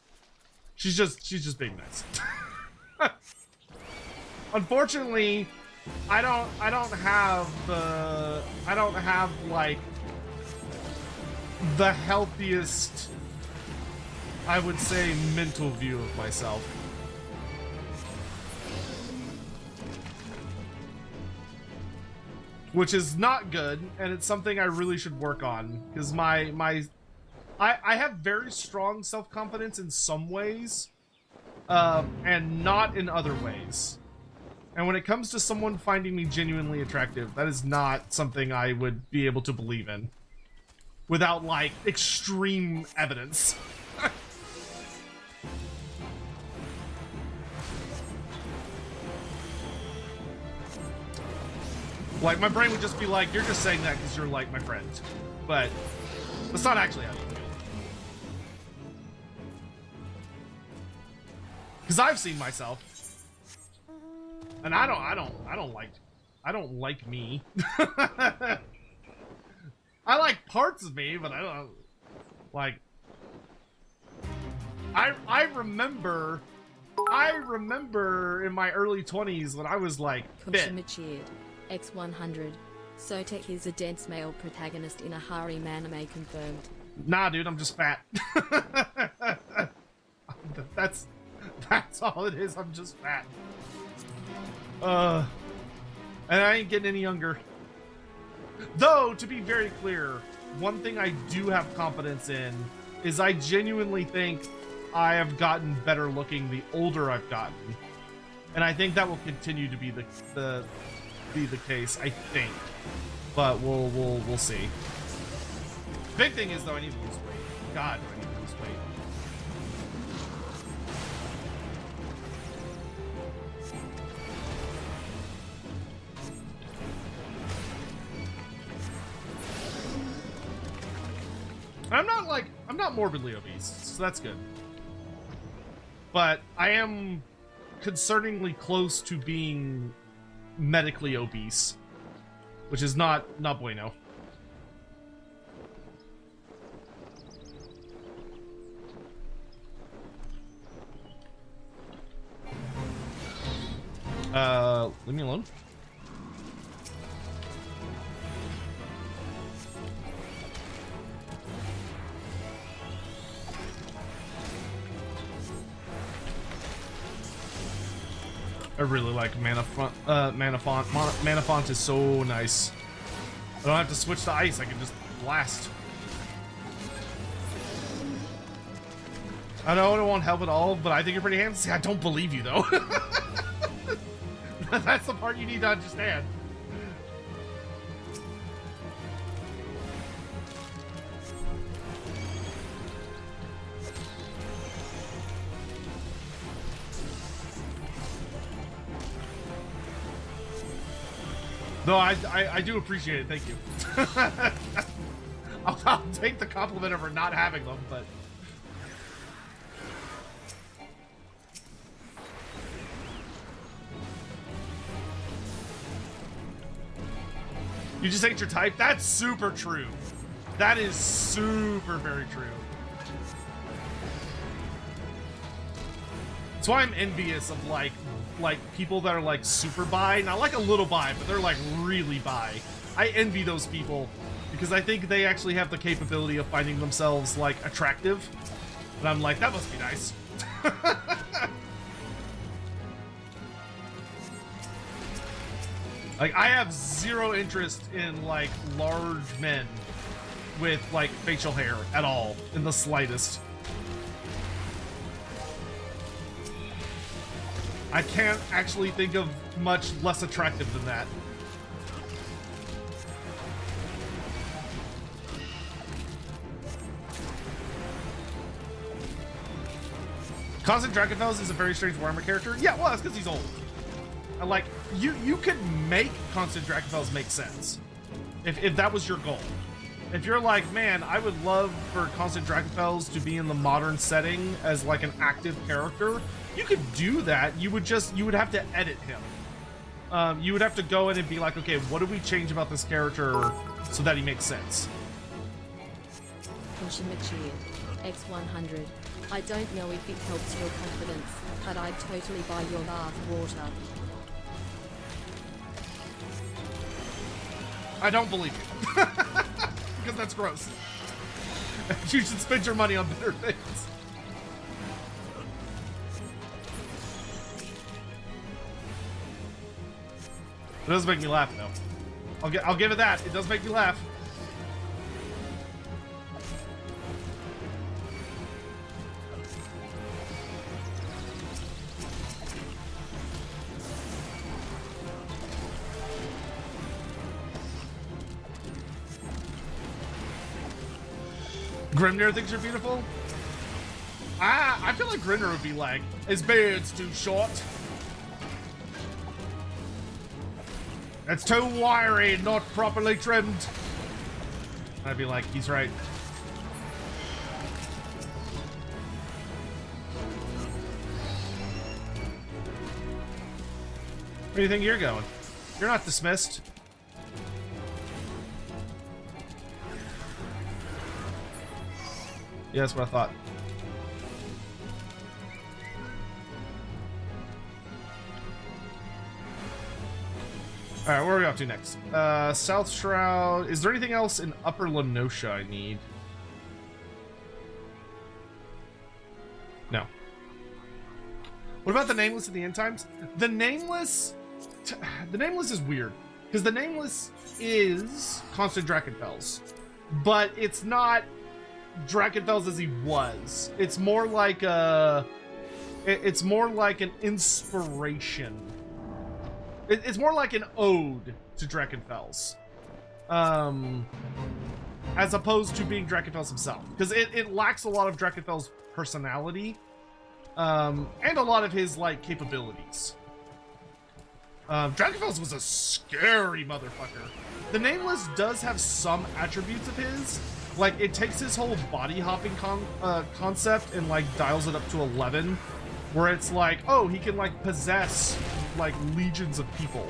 She's just being nice." Unfortunately, I don't have like the healthiest, I would say, mental view of myself. Which is not good, and it's something I really should work on, because I have very strong self-confidence in some ways, and not in other ways. And when it comes to someone finding me genuinely attractive, that is not something I would be able to believe in without, like, extreme evidence. Like, my brain would just be like, you're just saying that because you're, like, my friend. But that's not actually how you feel. Because I've seen myself. And I don't like me. I like parts of me, but I don't like. I remember in my early 20s when I was like fit. X100. Sotek is a dense male protagonist in a harem anime confirmed. Nah, dude, I'm just fat. That's all it is. I'm just fat. And I ain't getting any younger. Though, to be very clear, one thing I do have confidence in is I genuinely think I have gotten better looking the older I've gotten. And I think that will continue to be the case, I think. But we'll see. Big thing is though, I need to lose weight. God, do I need to lose weight. I'm not morbidly obese, so that's good. But I am concerningly close to being medically obese, which is not bueno. Leave me alone. I really like mana font. Mana font is so nice. I don't have to switch to ice. I can just blast. I know it won't help at all, but I think you're pretty handsome. See, I don't believe you though. That's the part you need to understand. No, I do appreciate it. Thank you. I'll take the compliment over not having them, but. You just ain't your type? That's super true. That is super very true. That's why I'm envious of like people that are like super bi, not like a little bi, but they're like really bi. I envy those people because I think they actually have the capability of finding themselves like attractive. And I'm like, that must be nice. Like, I have zero interest in like large men with like facial hair at all, in the slightest. I can't actually think of much less attractive than that. Constant Drakenfels is a very strange Warhammer character. Yeah, well, that's because he's old. And like, you could make Constant Drakenfels make sense if that was your goal. If you're like, man, I would love for Constant Drakenfels to be in the modern setting as like an active character, you could do that. You would have to edit him. You would have to go in and be like, okay, what do we change about this character so that he makes sense? X100. I don't know if it helps your confidence, but I'd totally buy your bath water. I don't believe you. Because that's gross. You should spend your money on better things. It does make me laugh, though. I'll give it that. It does make me laugh. Grimnir thinks you're beautiful? I feel like Grimnir would be like, his beard's too short. It's too wiry, not properly trimmed. I'd be like, he's right. Where do you think you're going? You're not dismissed. Yeah, that's what I thought. Alright, where are we off to next? South Shroud. Is there anything else in Upper Lenosha I need? No. What about the Nameless at the End Times? The Nameless is weird. Because the Nameless is Constant Drakenfels. But it's not Drakenfels as he was. It's more like a... It's more like an inspiration. It's more like an ode to Drakenfels. As opposed to being Drakenfels himself. Because it lacks a lot of Drakenfels' personality. And a lot of his, like, capabilities. Drakenfels was a scary motherfucker. The Nameless does have some attributes of his. Like, it takes his whole body hopping concept and, like, dials it up to 11. Where it's like, oh, he can, like, possess, like, legions of people.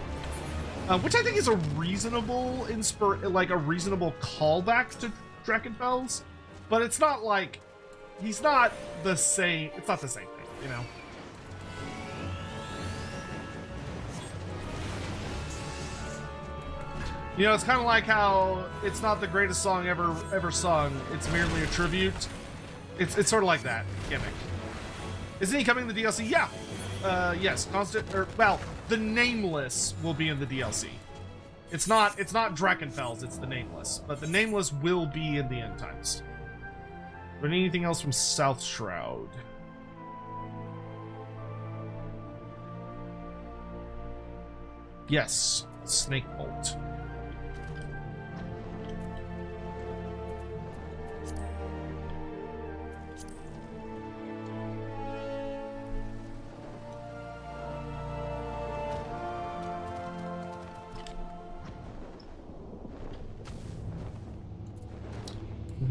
Which I think is a reasonable a reasonable callback to Drakenfels. But it's not like, he's not the same, it's not the same thing, you know? You know, it's kind of like how it's not the greatest song ever sung. It's merely a tribute. It's sort of like that gimmick. Isn't he coming in the DLC? Yeah. Yes. The Nameless will be in the DLC. It's not Drakenfels. It's the Nameless, but the Nameless will be in the End Times. Do we need anything else from South Shroud? Yes. Snake Bolt.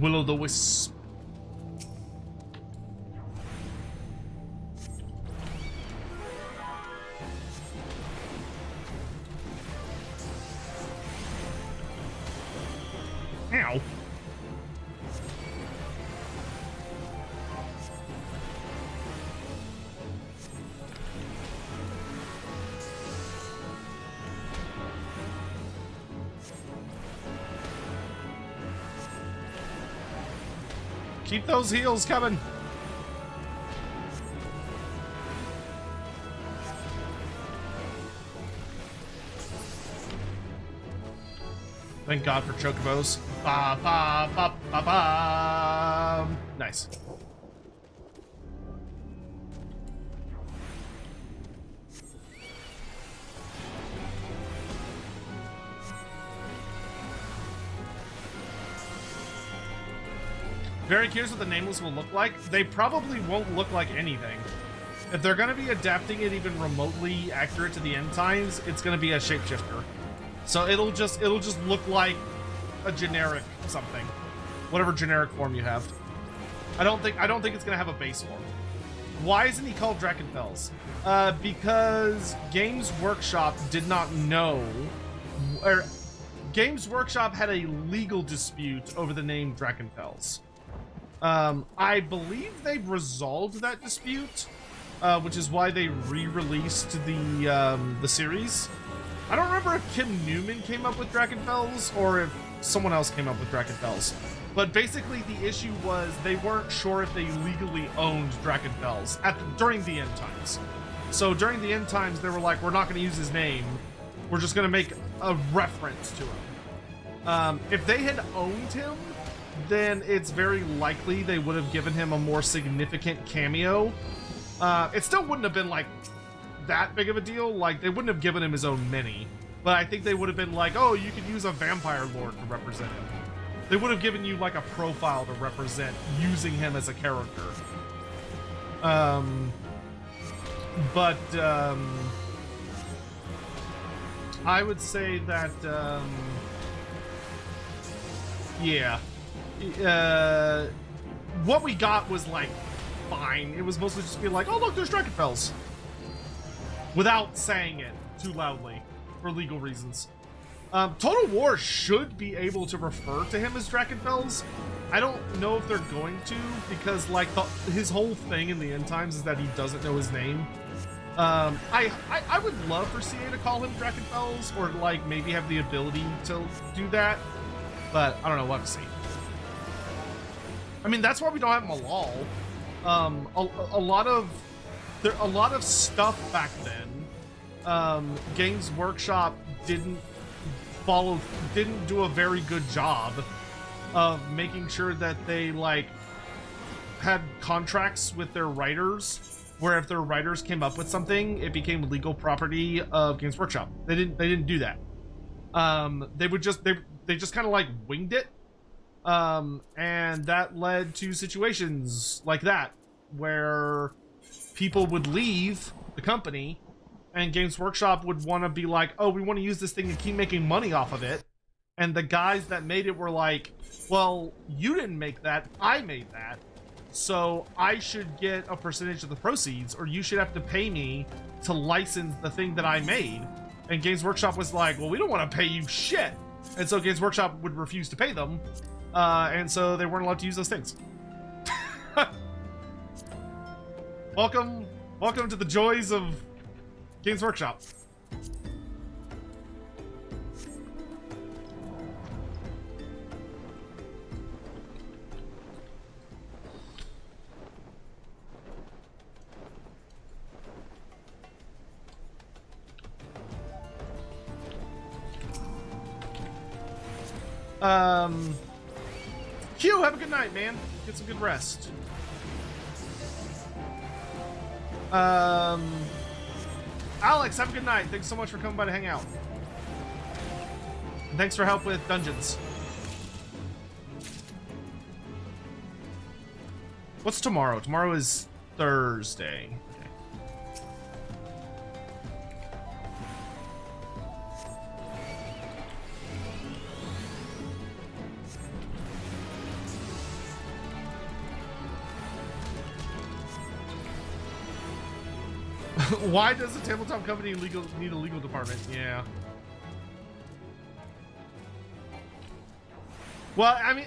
Will-o'-the-wisp. Ow. Keep those heals coming. Thank God for chocobos. Ba ba ba ba ba. Nice. Very curious what the Nameless will look like. They probably won't look like anything. If they're going to be adapting it even remotely accurate to the end times, it's going to be a shapeshifter. So it'll just look like a generic something, whatever generic form you have. I don't think it's going to have a base form. Why isn't he called Drakenfels? Because Games Workshop did not know, or Games Workshop had a legal dispute over the name Drakenfels. I believe they've resolved that dispute, which is why they re-released the series. I don't remember if Kim Newman came up with Drakenfels or if someone else came up with Drakenfels. But basically the issue was they weren't sure if they legally owned Drakenfels during the end times. So during the end times, they were like, we're not going to use his name. We're just going to make a reference to him. If they had owned him, then it's very likely they would have given him a more significant cameo. It still wouldn't have been like that big of a deal. Like, they wouldn't have given him his own mini, but I think they would have been like, oh, you could use a vampire lord to represent him. They would have given you like a profile to represent using him as a character. But I would say that yeah, what we got was like fine. It was mostly just being like, oh look, there's Drakenfels, without saying it too loudly for legal reasons. Total War should be able to refer to him as Drakenfels. I don't know if they're going to, because like his whole thing in the end times is that he doesn't know his name. I would love for CA to call him Drakenfels, or like maybe have the ability to do that, but I don't know. We'll have to see. I mean, that's why we don't have him a lol. A lot of stuff back then, Games Workshop didn't do a very good job of making sure that they like had contracts with their writers, where if their writers came up with something, it became legal property of Games Workshop. They didn't do that. They just kind of like winged it, and that led to situations like that where people would leave the company and Games Workshop would want to be like, oh, we want to use this thing and keep making money off of it. And the guys that made it were like, well, you didn't make that, I made that. So I should get a percentage of the proceeds, or you should have to pay me to license the thing that I made. And Games Workshop was like, well, we don't want to pay you shit. And so Games Workshop would refuse to pay them. And so they weren't allowed to use those things. Welcome to the joys of Games Workshop. Q, have a good night, man. Get some good rest. Alex, have a good night. Thanks so much for coming by to hang out. And thanks for help with dungeons. What's tomorrow? Tomorrow is Thursday. Why does a tabletop company need a legal department? Yeah. Well, I mean,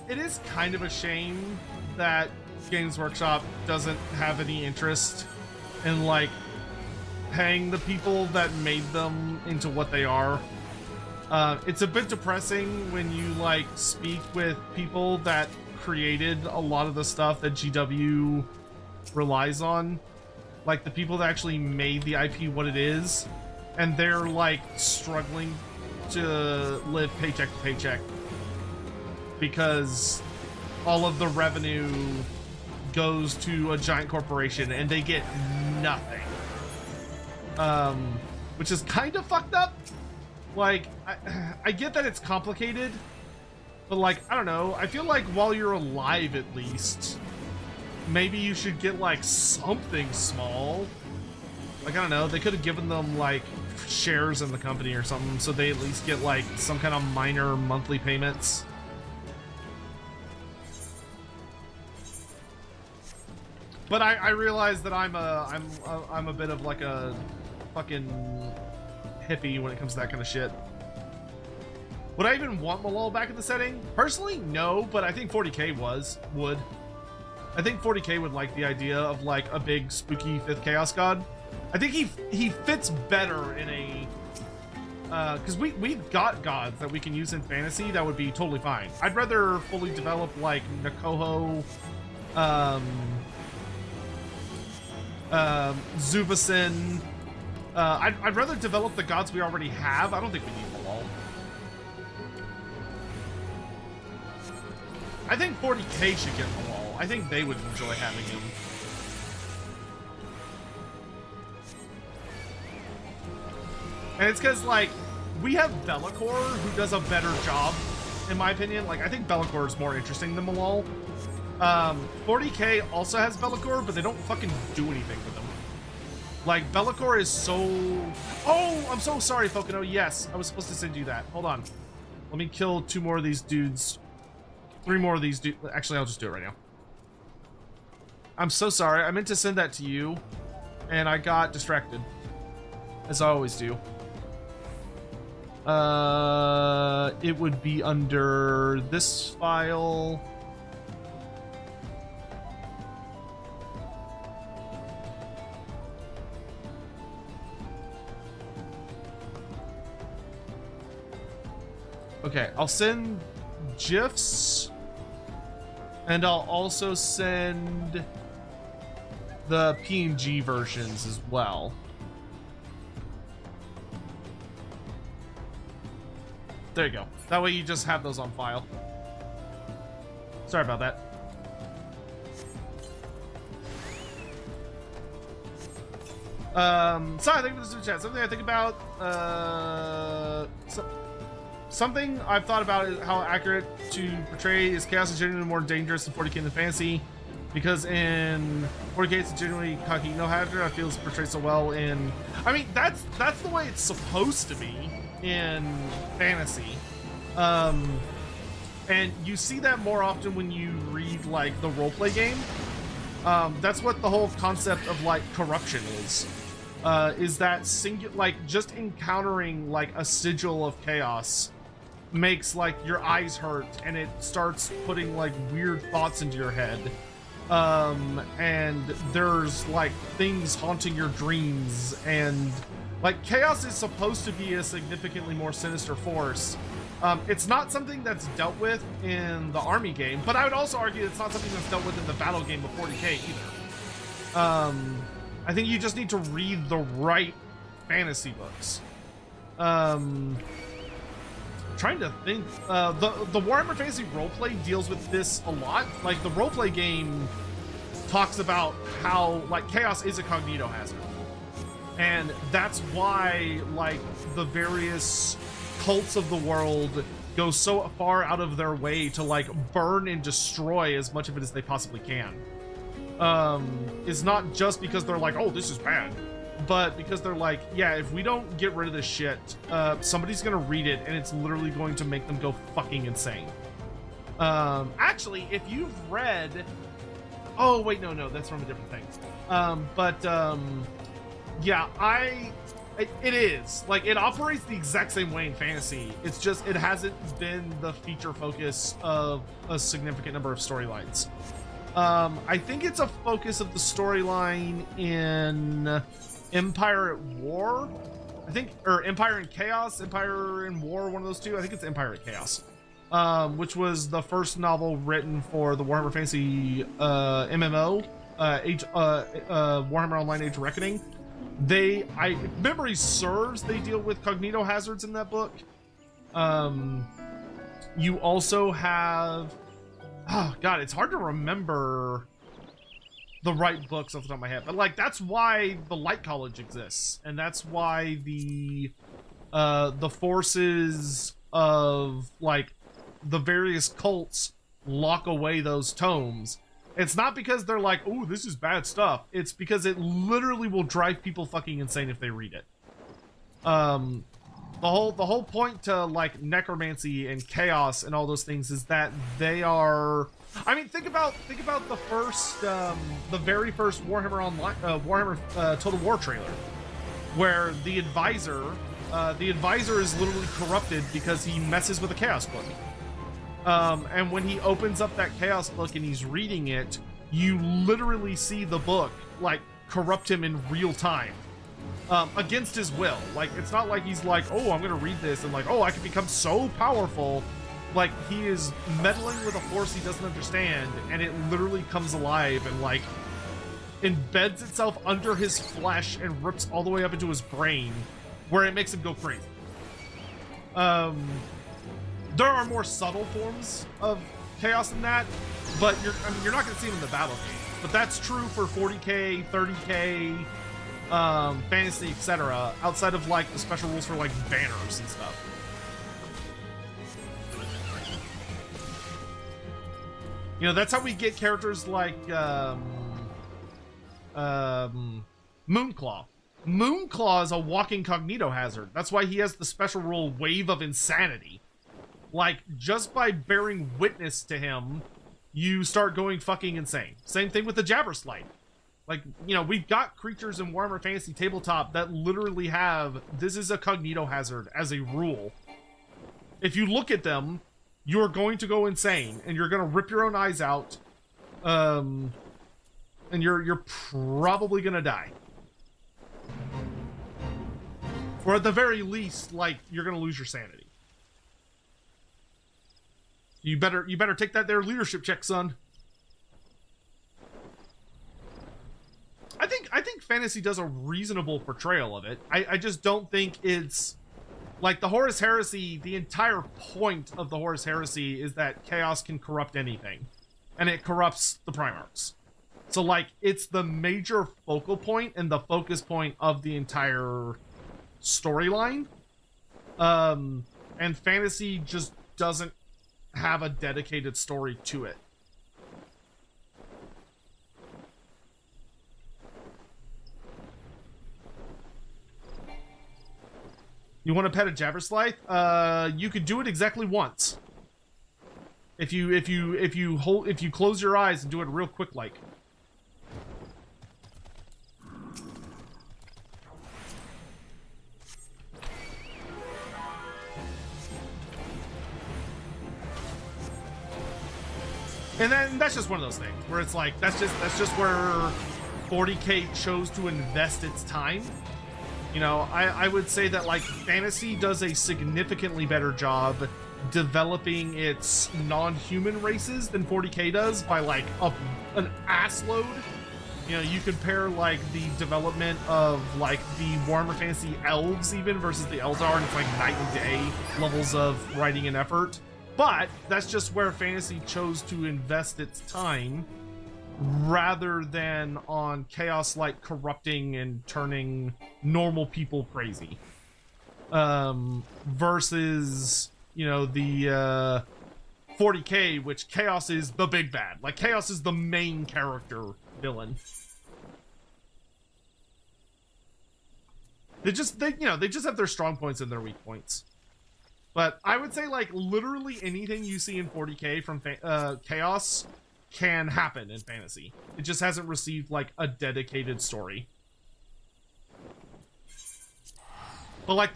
it is kind of a shame that Games Workshop doesn't have any interest in like paying the people that made them into what they are. It's a bit depressing when you like speak with people that created a lot of the stuff that GW relies on. Like the people that actually made the IP what it is, and they're like struggling to live paycheck to paycheck because all of the revenue goes to a giant corporation and they get nothing. Which is kind of fucked up. Like, I get that it's complicated, but like, I don't know, I feel like while you're alive at least, maybe you should get like something small. Like, I don't know, they could have given them like shares in the company or something so they at least get like some kind of minor monthly payments. But I realize that I'm a bit of like a fucking hippie when it comes to that kind of shit. Would I even want Malal back in the setting? Personally, no, but I think 40k would. I think 40k would like the idea of like a big spooky 5th Chaos God. I think he fits better in a because we've got gods that we can use in fantasy that would be totally fine. I'd rather fully develop like Nakoho, Zubasin. I'd rather develop the gods we already have. I don't think we need Malal. I think 40k should get Malal. I think they would enjoy having him. And it's because, like, we have Be'lakor, who does a better job, in my opinion. Like, I think Be'lakor is more interesting than Malal. 40k also has Be'lakor, but they don't fucking do anything with him. Like, Be'lakor is so... Oh, I'm so sorry, Fokino. Yes, I was supposed to send you that. Hold on. Let me kill 2 more of these dudes. 3 more of these dudes. Actually, I'll just do it right now. I'm so sorry. I meant to send that to you, and I got distracted. As I always do. It would be under this file. Okay, I'll send GIFs, and I'll also send the PNG versions as well. There you go. That way you just have those on file. Sorry about that. Sorry, thank you for the super chat. Something I think about, something I've thought about is how accurate to portray is chaos is genuinely more dangerous than 40k in the fantasy. Because in 40k it's a genuinely cognito hazard. I feel it's portrayed so well in... I mean, that's the way it's supposed to be in fantasy. And you see that more often when you read, like, the roleplay game. That's what the whole concept of, like, corruption is that like, just encountering, like, a sigil of chaos makes, like, your eyes hurt, and it starts putting, like, weird thoughts into your head. And there's, like, things haunting your dreams, and, like, chaos is supposed to be a significantly more sinister force. It's not something that's dealt with in the army game, but I would also argue it's not something that's dealt with in the battle game of 40k either. I think you just need to read the right fantasy books. Trying to think, the Warhammer Fantasy roleplay deals with this a lot. Like, the roleplay game talks about how, like, chaos is a cognito hazard. And that's why, like, the various cults of the world go so far out of their way to, like, burn and destroy as much of it as they possibly can. It's not just because they're like, oh, this is bad, but because they're like, yeah, if we don't get rid of this shit, somebody's gonna read it and it's literally going to make them go fucking insane. Actually, if you've read... Oh, wait, no, that's from a different thing. Yeah, it is. Like, it operates the exact same way in fantasy. It's just, it hasn't been the feature focus of a significant number of storylines. I think it's a focus of the storyline in Empire at War. I think, or Empire in Chaos, Empire in War, one of those two. I think it's Empire at Chaos. Which was the first novel written for the Warhammer Fantasy MMO, Warhammer Online Age of Reckoning. If memory serves, they deal with cognito hazards in that book. You also have... Oh, God, it's hard to remember the right books off the top of my head. But, like, that's why the Light College exists. And that's why the forces of, like, the various cults lock away those tomes. It's not because they're like, oh, this is bad stuff. It's because it literally will drive people fucking insane if they read it. The whole point to, like, necromancy and chaos and all those things is that they are... I mean, think about the first, the very first Warhammer Online, Warhammer Total War trailer, where the advisor the advisor is literally corrupted because he messes with a chaos book. And when he opens up that chaos book and he's reading it, you literally see the book like corrupt him in real time, against his will. Like, it's not like he's like, oh, I'm gonna read this and like, oh, I can become so powerful. Like, he is meddling with a force he doesn't understand, and it literally comes alive and like embeds itself under his flesh and rips all the way up into his brain, where it makes him go crazy. There are more subtle forms of chaos than that, but you're not going to see them in the battle game. But that's true for 40k, 30k, fantasy, etc. Outside of like the special rules for like banners and stuff. You know, that's how we get characters like Moonclaw. Moonclaw is a walking cognito hazard. That's why he has the special rule Wave of Insanity. Like, just by bearing witness to him, you start going fucking insane. Same thing with the Jabberslide. Like, you know, we've got creatures in Warhammer Fantasy Tabletop that literally have, this is a cognito hazard as a rule. If you look at them, you're going to go insane, and you're going to rip your own eyes out, and you're probably going to die. Or at the very least, like, you're going to lose your sanity. You better take that there leadership check, son. I think fantasy does a reasonable portrayal of it. I just don't think it's like the Horus Heresy. The entire point of the Horus Heresy is that chaos can corrupt anything, and it corrupts the Primarchs. So like, it's the major focal point and the focus point of the entire storyline. And fantasy just doesn't have a dedicated story to it. You want to pet a Jabberslide? You could do it exactly once. If you close your eyes and do it real quick, like. And then that's just one of those things where it's like, that's just where 40k chose to invest its time. You know, I would say that like fantasy does a significantly better job developing its non-human races than 40k does by like an ass load. You know, you compare like the development of like the Warhammer Fantasy elves even versus the Eldar, and it's like night and day levels of writing and effort. But that's just where fantasy chose to invest its time rather than on chaos like corrupting and turning normal people crazy. Versus, you know, the 40k, which chaos is the big bad. Like, chaos is the main character villain. They just have their strong points and their weak points. But I would say, like, literally anything you see in 40k from chaos can happen in fantasy. It just hasn't received, like, a dedicated story. But, like,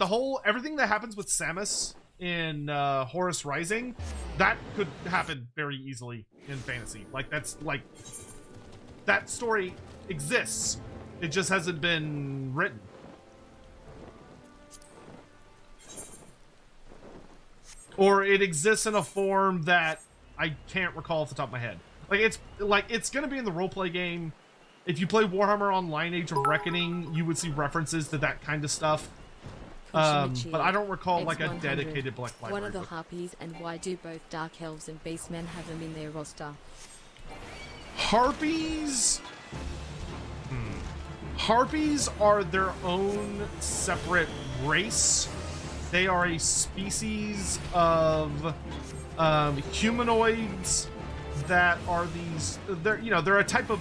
everything that happens with Samus in Horus Rising, that could happen very easily in fantasy. Like, that story exists. It just hasn't been written. Or it exists in a form that I can't recall off the top of my head. It's gonna be in the roleplay game. If you play Warhammer Online Age of Reckoning, you would see references to that kind of stuff. But I don't recall like a dedicated Black Library. What are the Harpies, and why do both Dark Elves and Beastmen have them in their roster? Harpies? Harpies are their own separate race. They are a species of humanoids that are these. They're a type of.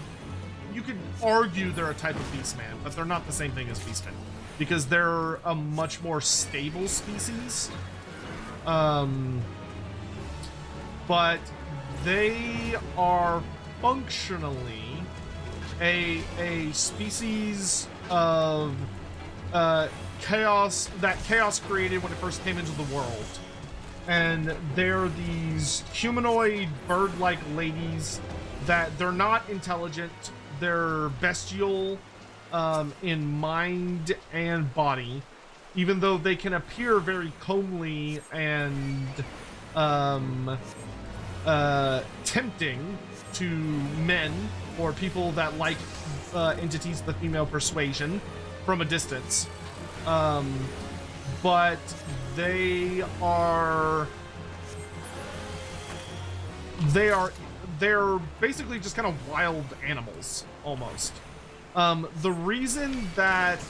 You could argue they're a type of beastman, but they're not the same thing as beastmen because they're a much more stable species. But they are functionally a species of chaos created when it first came into the world. And they're these humanoid bird-like ladies that they're not intelligent. They're bestial in mind and body, even though they can appear very comely and tempting to men or people that like entities of the female persuasion from a distance. But they're basically just kind of wild animals almost. The reason that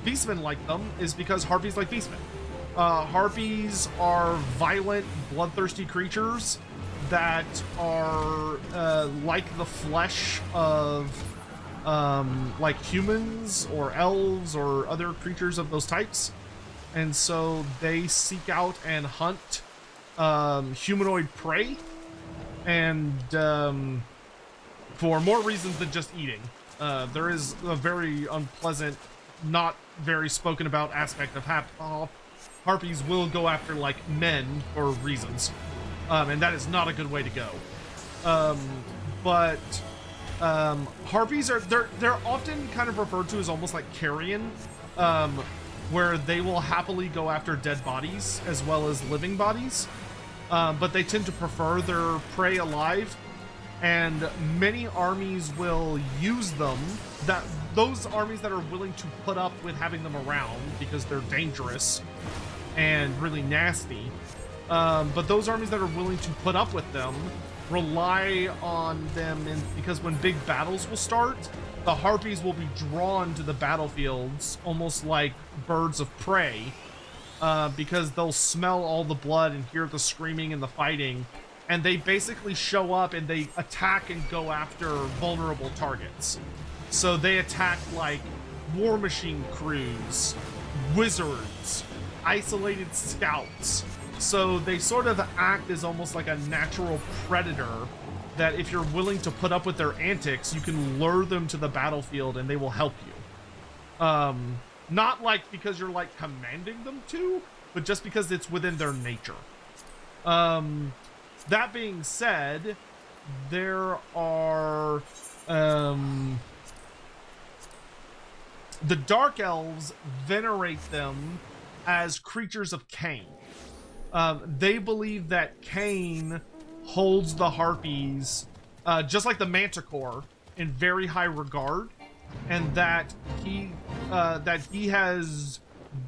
beastmen like them is because harpies like beastmen. Harpies are violent, bloodthirsty creatures that are like the flesh of like humans or elves or other creatures of those types. And so they seek out and hunt humanoid prey, and for more reasons than just eating. There is a very unpleasant, not very spoken about aspect of harpies will go after like men for reasons, and that is not a good way to go. But harpies are they're often kind of referred to as almost like carrion, where they will happily go after dead bodies as well as living bodies, but they tend to prefer their prey alive. And many armies will use them, those armies that are willing to put up with having them around because they're dangerous and really nasty. But those armies that are willing to put up with them rely on them, because when big battles will start, the harpies will be drawn to the battlefields almost like birds of prey, because they'll smell all the blood and hear the screaming and the fighting. And they basically show up and they attack and go after vulnerable targets. So they attack like war machine crews, wizards, isolated scouts. So they sort of act as almost like a natural predator that if you're willing to put up with their antics, you can lure them to the battlefield and they will help you. Not like because you're like commanding them to, but just because it's within their nature. That being said, there are the Dark Elves venerate them as creatures of Cain. They believe that Cain holds the harpies, just like the Manticore, in very high regard, and that he has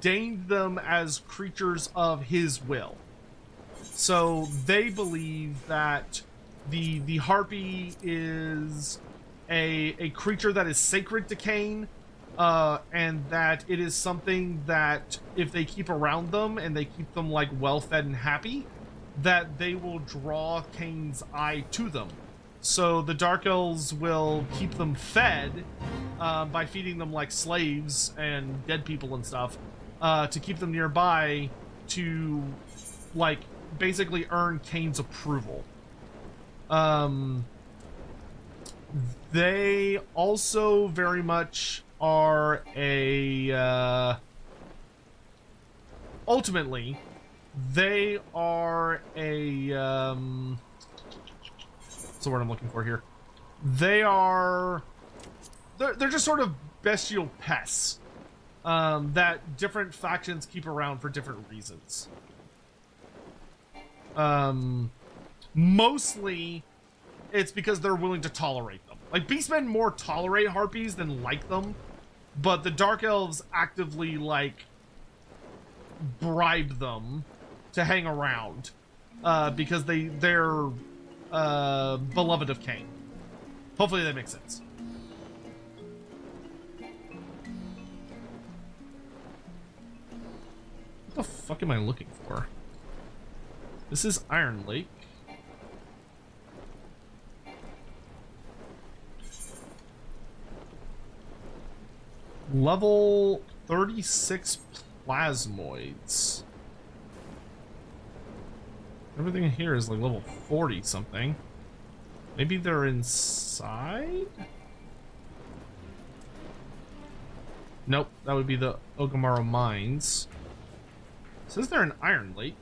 deigned them as creatures of his will. So they believe that the harpy is a creature that is sacred to Cain, and that it is something that if they keep around them and they keep them like well-fed and happy, that they will draw Cain's eye to them. So the Dark Elves will keep them fed by feeding them like slaves and dead people and stuff, to keep them nearby to like basically earn Cain's approval. They also very much are ultimately they are what's the word I'm looking for here? They're just sort of bestial pests that different factions keep around for different reasons. Mostly it's because they're willing to tolerate them. Like, beastmen more tolerate harpies than like them, but the Dark Elves actively like bribe them to hang around, because they're beloved of Cain. Hopefully that makes sense. What the fuck am I looking for? This is Iron Lake. Level 36 plasmoids. Everything in here is like level 40 something. Maybe they're inside? Nope, that would be the Ogamaru Mines. Says they're an Iron Lake.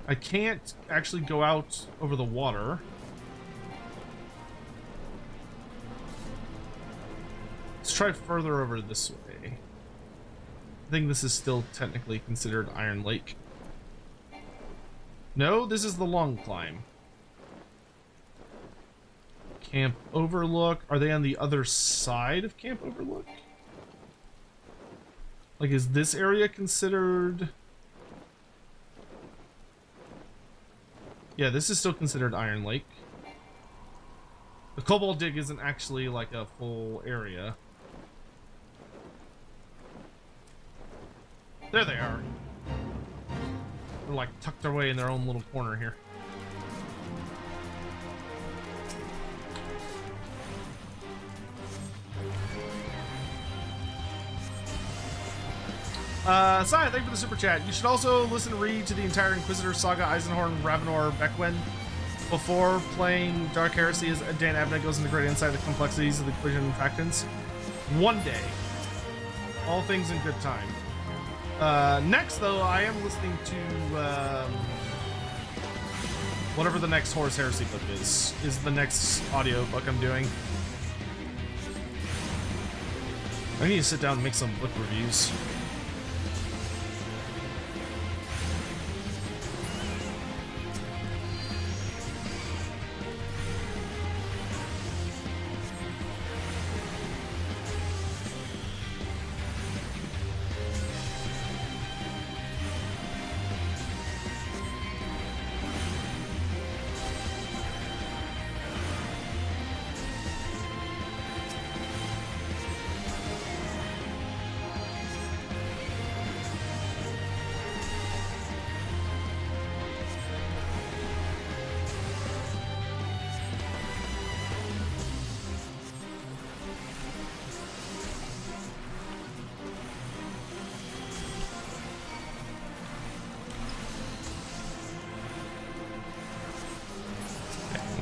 I can't actually go out over the water. Let's try further over this way. I think this is still technically considered Iron Lake. No, this is the long climb. Camp Overlook. Are they on the other side of Camp Overlook? Like, is this area considered... Yeah, this is still considered Iron Lake. The Cobalt Dig isn't actually like a full area. There they are. They're like tucked away in their own little corner here. Sai, thank you for the super chat. You should also listen and read to the entire Inquisitor saga, Eisenhorn, Ravenor, Beckwin, before playing Dark Heresy, as Dan Abnett goes into great insight into the complexities of the Equation factions. One day. All things in good time. Next, though, I am listening to whatever the next Horus Heresy book is the next audio book I'm doing. I need to sit down and make some book reviews.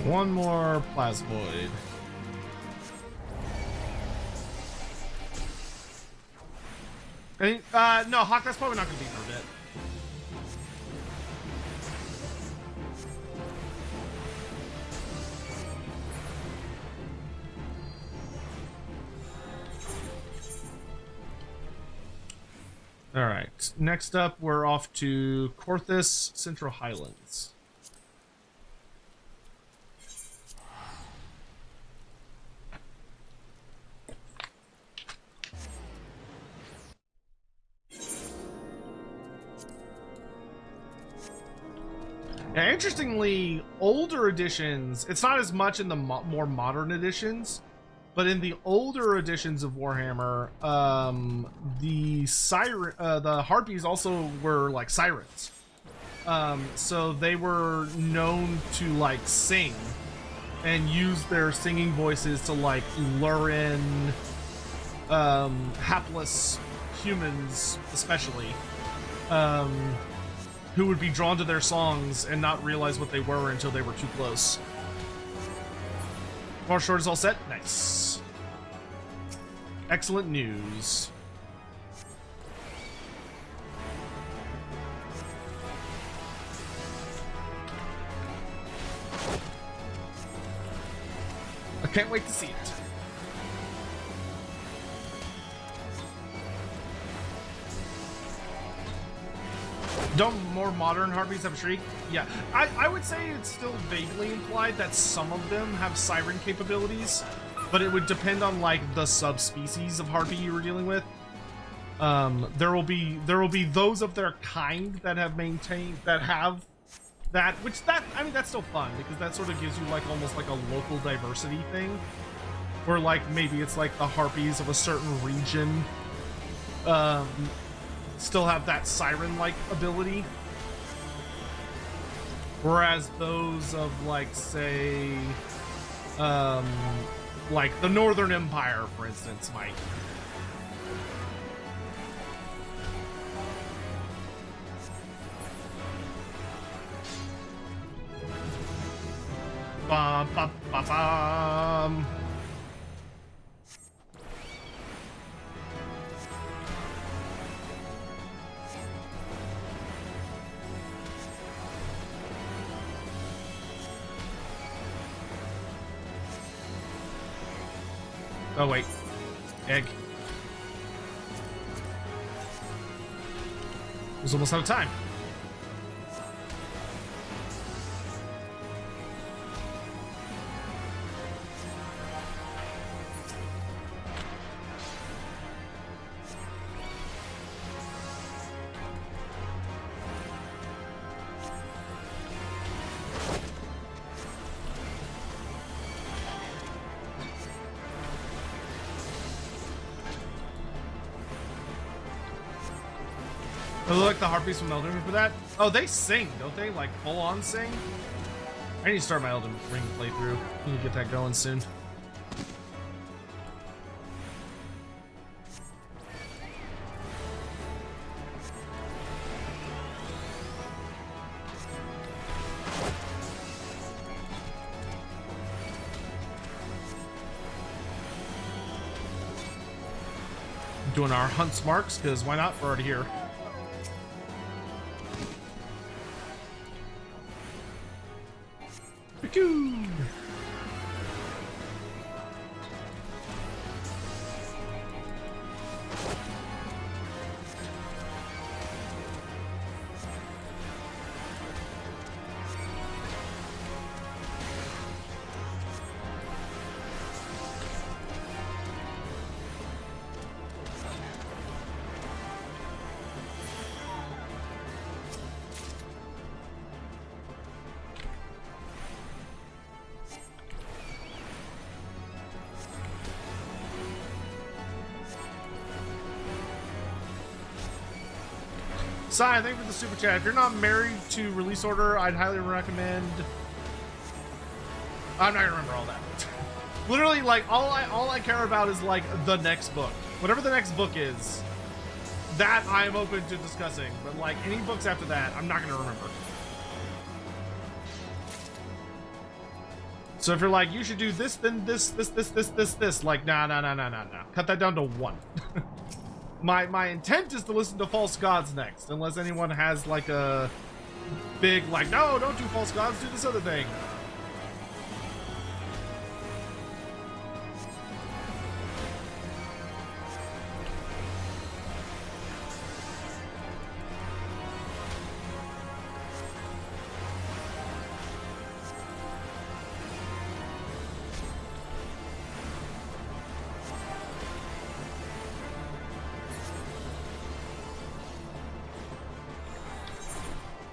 One more plasmoid. No, Hawk, that's probably not going to be for a bit. All right. Next up, we're off to Corthus, Central Highlands. Yeah, interestingly, older editions, it's not as much in the more modern editions, but in the older editions of Warhammer, the Harpies also were like sirens. So they were known to like sing and use their singing voices to like lure in hapless humans, especially. Who would be drawn to their songs and not realize what they were until they were too close. Far short is all set. Nice. Excellent news. I can't wait to see it. Don't more modern Harpies have a shriek? Yeah, I would say it's still vaguely implied that some of them have siren capabilities, but it would depend on like the subspecies of Harpy you were dealing with. There will be those of their kind that have that, I mean, that's still fun because that sort of gives you like almost like a local diversity thing, where like maybe it's like the Harpies of a certain region still have that siren-like ability, whereas those of like say like the Northern Empire, for instance, might. Bum, bum, bum, bum. Oh, wait. Egg. It was almost out of time. I look like the harpies from Elden Ring for that. Oh, they sing, don't they? Like full on sing? I need to start my Elden Ring playthrough. I need to get that going soon. Doing our hunts marks, because why not? We're already here. Pikachu! Sai, thank you for the super chat. If you're not married to release order, I'd highly recommend. I'm not gonna remember all that. Literally, like all I care about is like the next book. Whatever the next book is, that I'm open to discussing. But like any books after that, I'm not gonna remember. So if you're like, you should do this, then this, like, nah. Cut that down to 1. My intent is to listen to False Gods next, unless anyone has like a big like, no, don't do False Gods, do this other thing.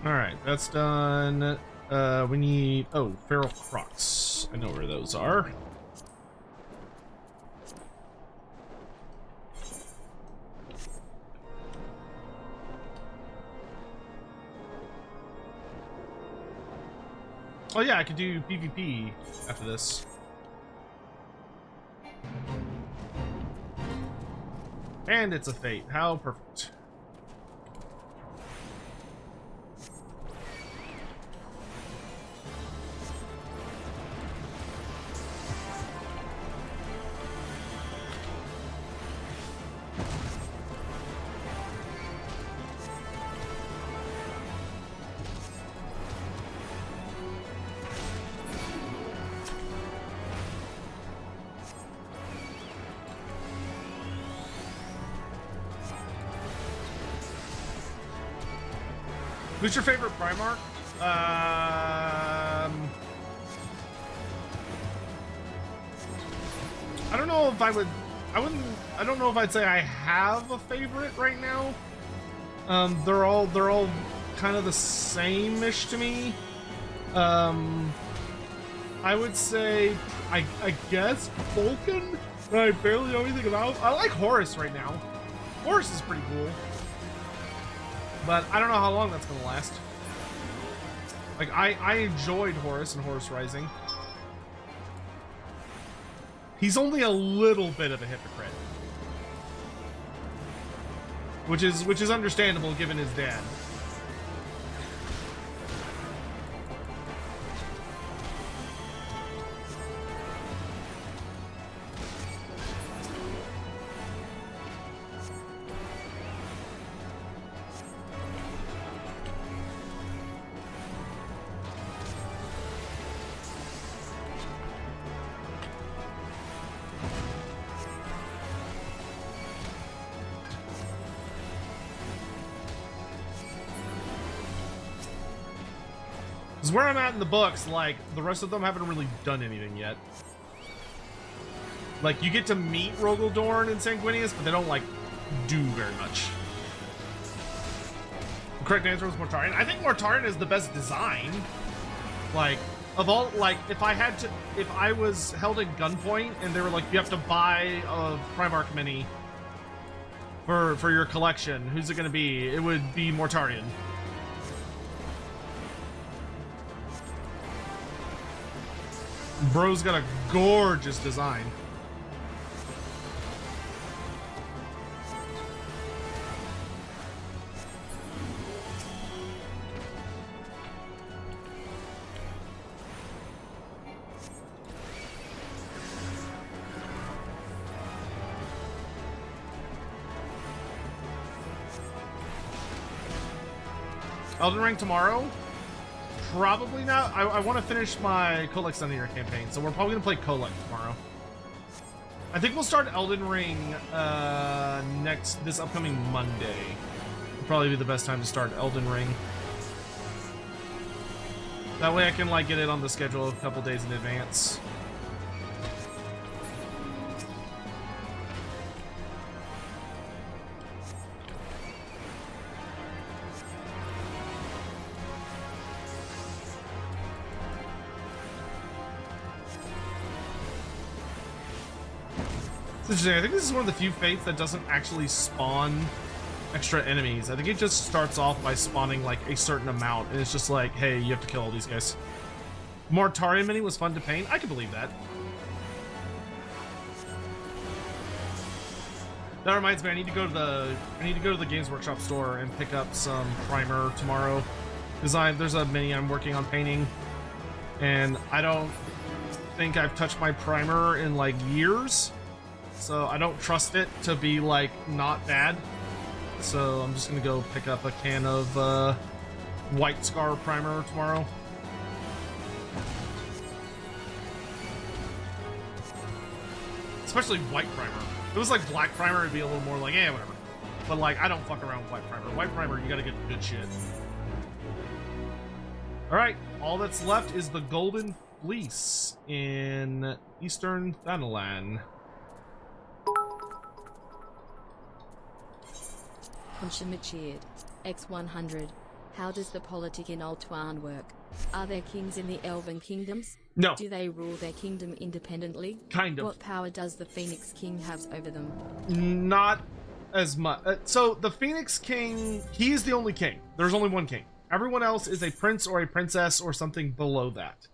Alright, that's done. We need... Oh, Feral Crocs. I know where those are. Oh yeah, I could do PvP after this. And it's a fate. How perfect. Who's your favorite Primarch? I don't know if I would. I don't know if I'd say I have a favorite right now. They're all kind of the same-ish to me. I would say I guess Vulcan. That I barely know anything about. I like Horus right now. Horus is pretty cool. But I don't know how long that's gonna last. Like I enjoyed Horus and Horus Rising. He's only a little bit of a hypocrite, which is understandable given his dad. Because where I'm at in the books, like, the rest of them haven't really done anything yet. Like, you get to meet Rogaldorn and Sanguinius, but they don't, like, do very much. The correct answer was Mortarion. I think Mortarion is the best design. Like, of all, like, if I was held at gunpoint and they were like, you have to buy a Primarch mini for your collection, who's it going to be? It would be Mortarion. Bro's got a gorgeous design. Elden Ring tomorrow? Probably not. I want to finish my Kolek Sunnier campaign, so we're probably going to play Kolek tomorrow. I think we'll start Elden Ring this upcoming Monday. Will probably be the best time to start Elden Ring. That way I can like get it on the schedule a couple days in advance. Interesting. I think this is one of the few fates that doesn't actually spawn extra enemies. I think it just starts off by spawning like a certain amount, and it's just like, hey, you have to kill all these guys. Mortarion mini was fun to paint. I can believe that. That reminds me, I need to go to the Games Workshop store and pick up some primer tomorrow. Because there's a mini I'm working on painting, and I don't think I've touched my primer in like years. So I don't trust it to be like not bad. So I'm just gonna go pick up a can of White Scar primer tomorrow. Especially white primer. If it was like black primer, it'd be a little more like, eh, whatever. But like, I don't fuck around with white primer. White primer, you gotta get good shit. Alright, all that's left is the Golden Fleece in Eastern Thanalan. Consummate X100. How does the politic in Ultuan work? Are there kings in the Elven kingdoms? No. Do they rule their kingdom independently? Kind of. What power does the Phoenix King have over them? Not as much. So the Phoenix King, he is the only king. There's only one king. Everyone else is a prince or a princess or something below that.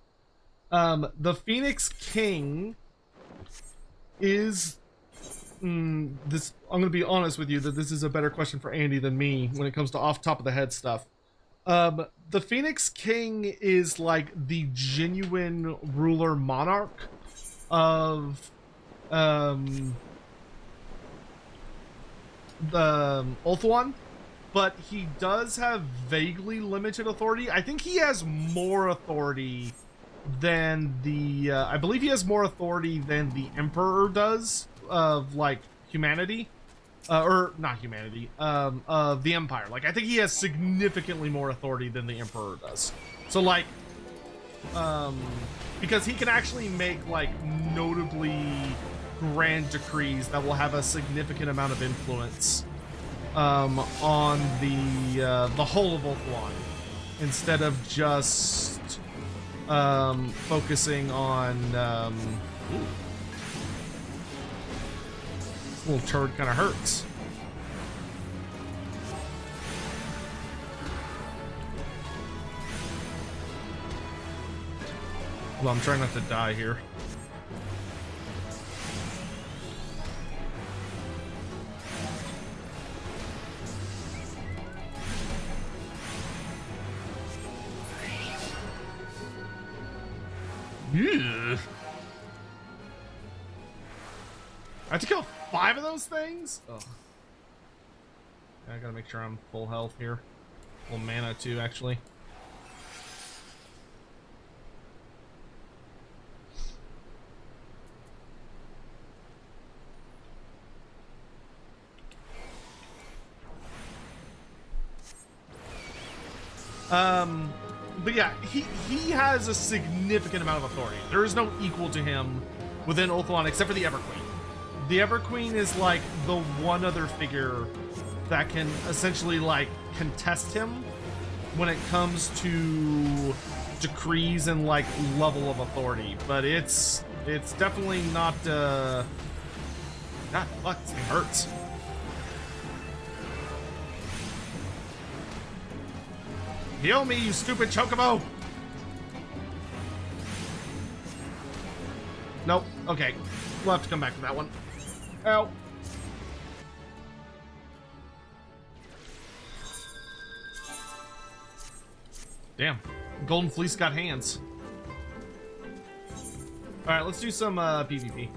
The Phoenix King is... I'm going to be honest with you that this is a better question for Andy than me when it comes to off top of the head stuff. The Phoenix King is like the genuine ruler monarch of the Ulthuan, but he does have vaguely limited authority. I think he has more authority than the I believe he has more authority than the Emperor does of like humanity, or not humanity, of the Empire. Like I think he has significantly more authority than the Emperor does. So like because he can actually make like notably grand decrees that will have a significant amount of influence on the whole of Ulthuan, instead of just focusing on ooh. This little turd kind of hurts. Well, I'm trying not to die here. Yeah. I have to kill 5 of those things? Oh. I gotta make sure I'm full health here. Full mana too, actually. But yeah, he has a significant amount of authority. There is no equal to him within Ulthuan except for the Everqueen. The Everqueen is like the one other figure that can essentially like contest him when it comes to decrees and like level of authority. But it's definitely not God fuck, this thing hurts. Heal me, you stupid chocobo! Nope. Okay. We'll have to come back to that one. Ow. Damn. Golden Fleece got hands. Alright, let's do some PvP.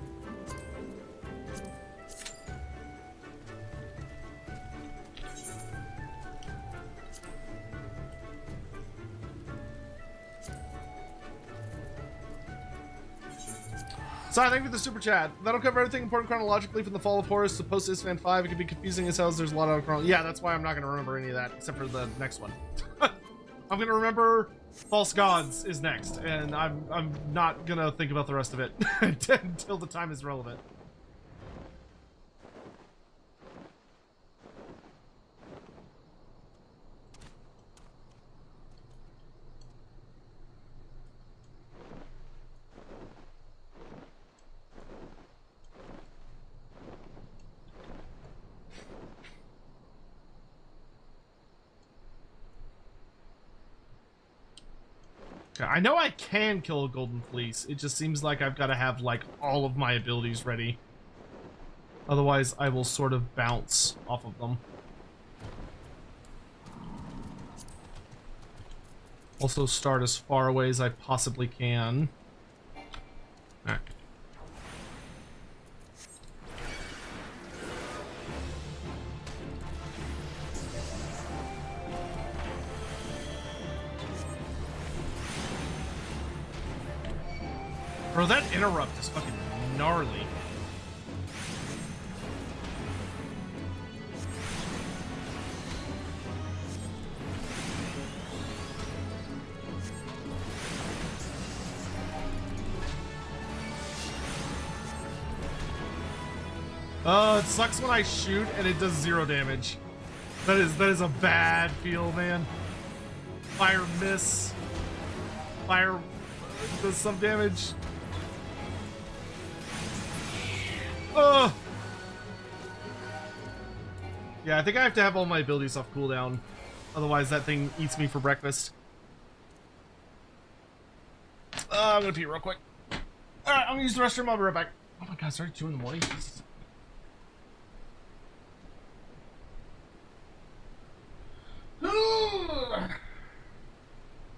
Sorry, thank you for the super chat. That'll cover everything important chronologically from the Fall of Horus to post Isfan 5. It can be confusing as hell as there's a lot of yeah, that's why I'm not going to remember any of that except for the next one. I'm going to remember False Gods is next, and I'm not going to think about the rest of it until the time is relevant. I know I can kill a Golden Fleece. It just seems like I've got to have like all of my abilities ready. Otherwise, I will sort of bounce off of them. Also start as far away as I possibly can. Alright. Bro, that interrupt is fucking gnarly. Oh, it sucks when I shoot and it does 0 damage. That is a bad feel, man. Fire miss. Fire does some damage. Oh. Yeah, I think I have to have all my abilities off cooldown. Otherwise, that thing eats me for breakfast. I'm gonna pee real quick. Alright, I'm gonna use the restroom. I'll be right back. Oh my god, it's already 2 in the morning. Jesus. Okay.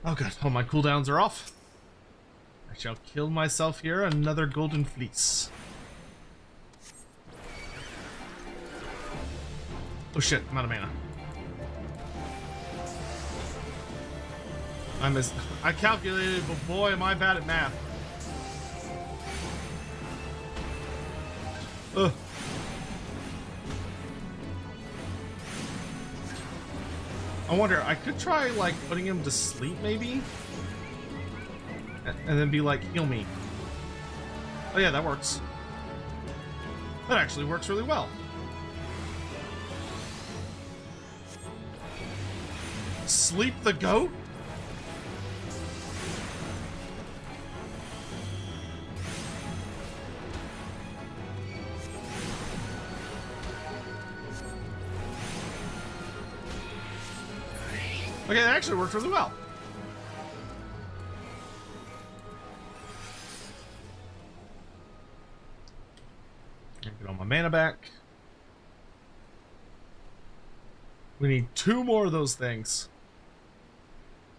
Oh god, all my cooldowns are off. I shall kill myself here. Another Golden Fleece. Oh shit, I'm out of mana. I calculated, but boy am I bad at math. Ugh. I wonder, I could try, like, putting him to sleep, maybe? And then be like, heal me. Oh yeah, that works. That actually works really well. Sleep the goat? Okay, that actually worked really well. Get all my mana back. We need 2 more of those things.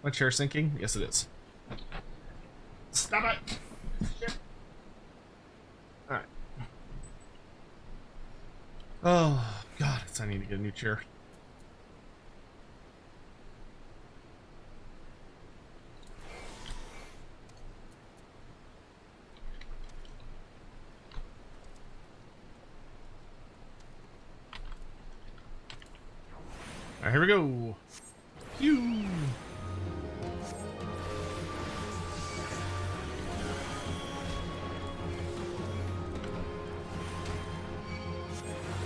My chair sinking? Yes, it is. Stop it! Shit. Alright. Oh, God, I need to get a new chair. Alright, here we go. Phew.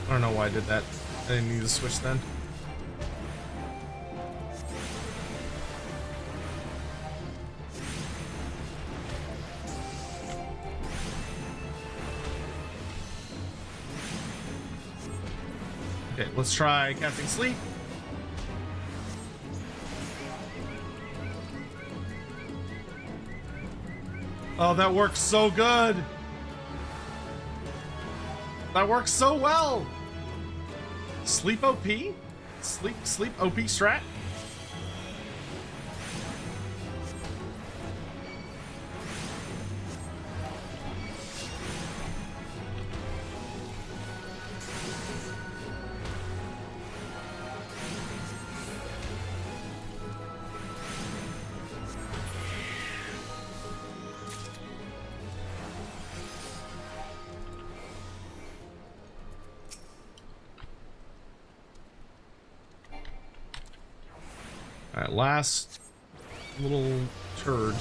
I don't know why I did that. I didn't need to switch then. Okay, let's try casting sleep. Oh, that works so good. That works so well. Sleep OP? Sleep OP strat? Alright, last little turd.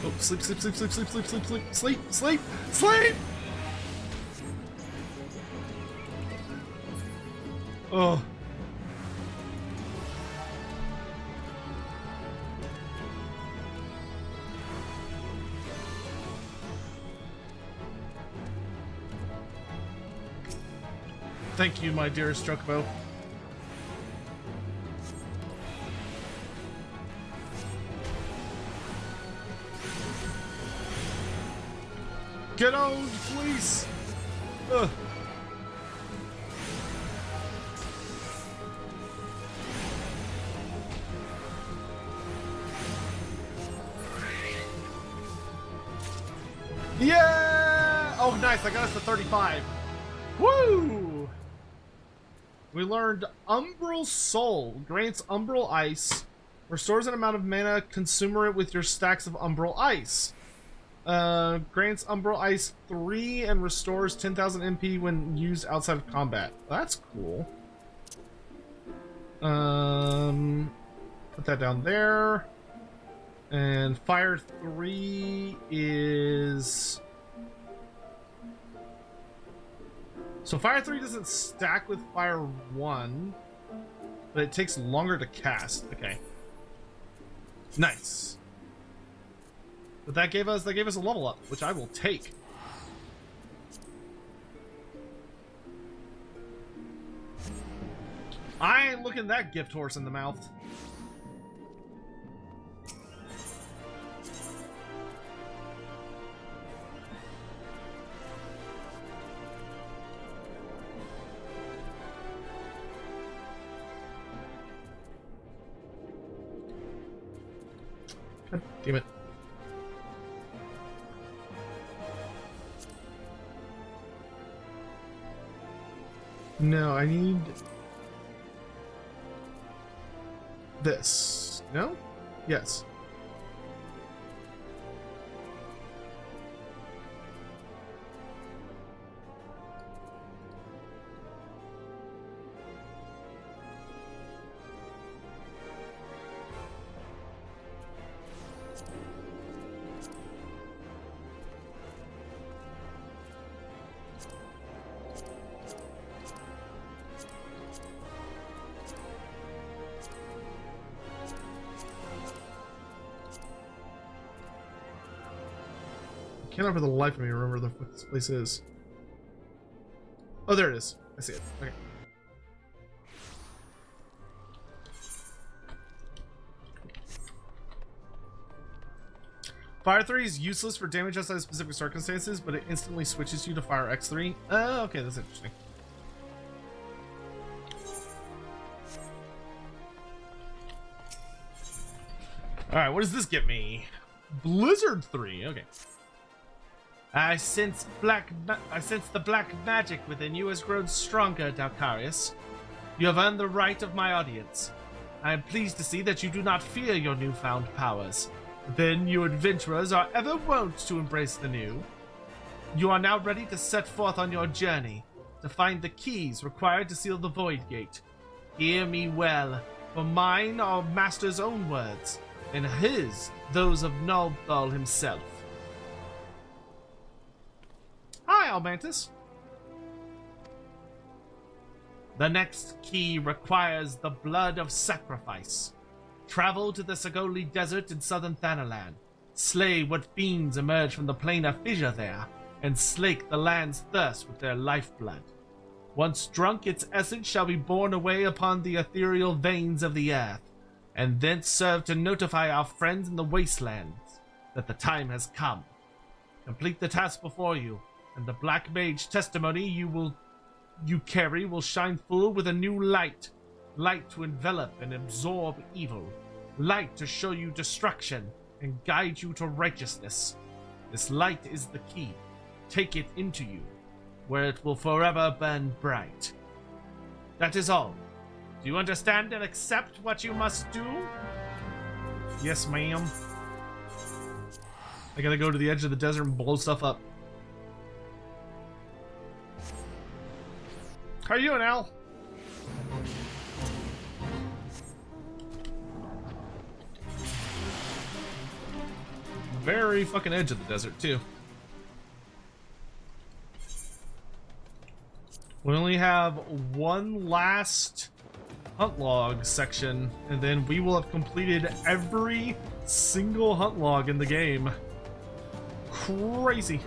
Oh, sleep, sleep, sleep, sleep, sleep, sleep, sleep, sleep, sleep, sleep, sleep! Oh. Thank you, my dearest Chocobo. Get owned, please! Ugh. Yeah! Oh, nice. I got us to 35. Woo! We learned Umbral Soul. Grants Umbral Ice. Restores an amount of mana. Consumer it with your stacks of Umbral Ice. Grants Umbral Ice 3 and restores 10,000 MP when used outside of combat. That's cool. Put that down there. And Fire 3 is... So Fire 3 doesn't stack with Fire 1, but it takes longer to cast. Okay. Nice. But that gave us a level up, which I will take. I ain't looking that gift horse in the mouth. God damn it. No, I need this. No? Yes. Cannot for the life of me remember what this place is. Oh, there it is. I see it. Okay. Fire 3 is useless for damage outside of specific circumstances, but it instantly switches you to Fire X3. Oh, okay, that's interesting. Alright, what does this get me? Blizzard 3, okay. I sense the black magic within you has grown stronger, Dalcarius. You have earned the right of my audience. I am pleased to see that you do not fear your newfound powers. Then, you adventurers are ever wont to embrace the new. You are now ready to set forth on your journey, to find the keys required to seal the Void Gate. Hear me well, for mine are Master's own words, and his those of Nalthal himself. Hi, Almantis. The next key requires the blood of sacrifice. Travel to the Sagoli Desert in southern Thanalan. Slay what fiends emerge from the plane of fissure there, and slake the land's thirst with their lifeblood. Once drunk, its essence shall be borne away upon the ethereal veins of the earth, and thence serve to notify our friends in the wastelands that the time has come. Complete the task before you, and the Black Mage testimony you carry will shine full with a new light. Light to envelop and absorb evil. Light to show you destruction and guide you to righteousness. This light is the key. Take it into you, where it will forever burn bright. That is all. Do you understand and accept what you must do? Yes, ma'am. I gotta go to the edge of the desert and blow stuff up. How are you doing, Al? Very fucking edge of the desert, too. We only have one last hunt log section, and then we will have completed every single hunt log in the game. Crazy.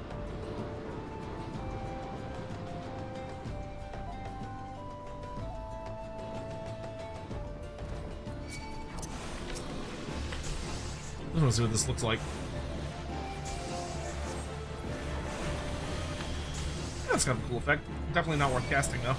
I want to see what this looks like. That's kind of a cool effect. Definitely not worth casting, though.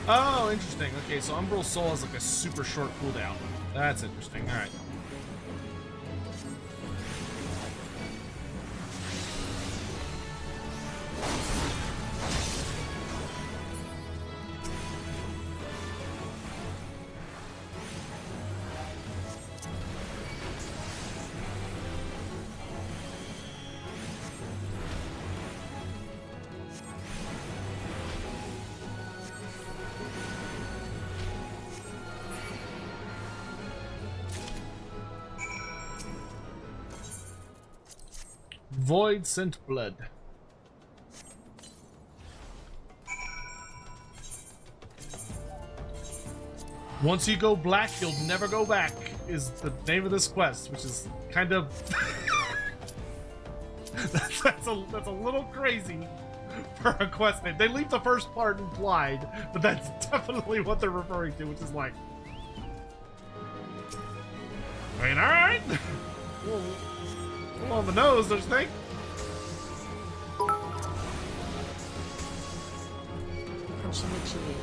Oh, interesting. Okay, so Umbral Soul has like a super short cooldown. That's interesting. Alright. Void Scent Blood. Once you go black, you'll never go back, is the name of this quest, which is kind of... that's a little crazy for a quest name. They leave the first part implied, but that's definitely what they're referring to, which is like... I mean, alright! A little on the nose, don't you think? From Shimichi,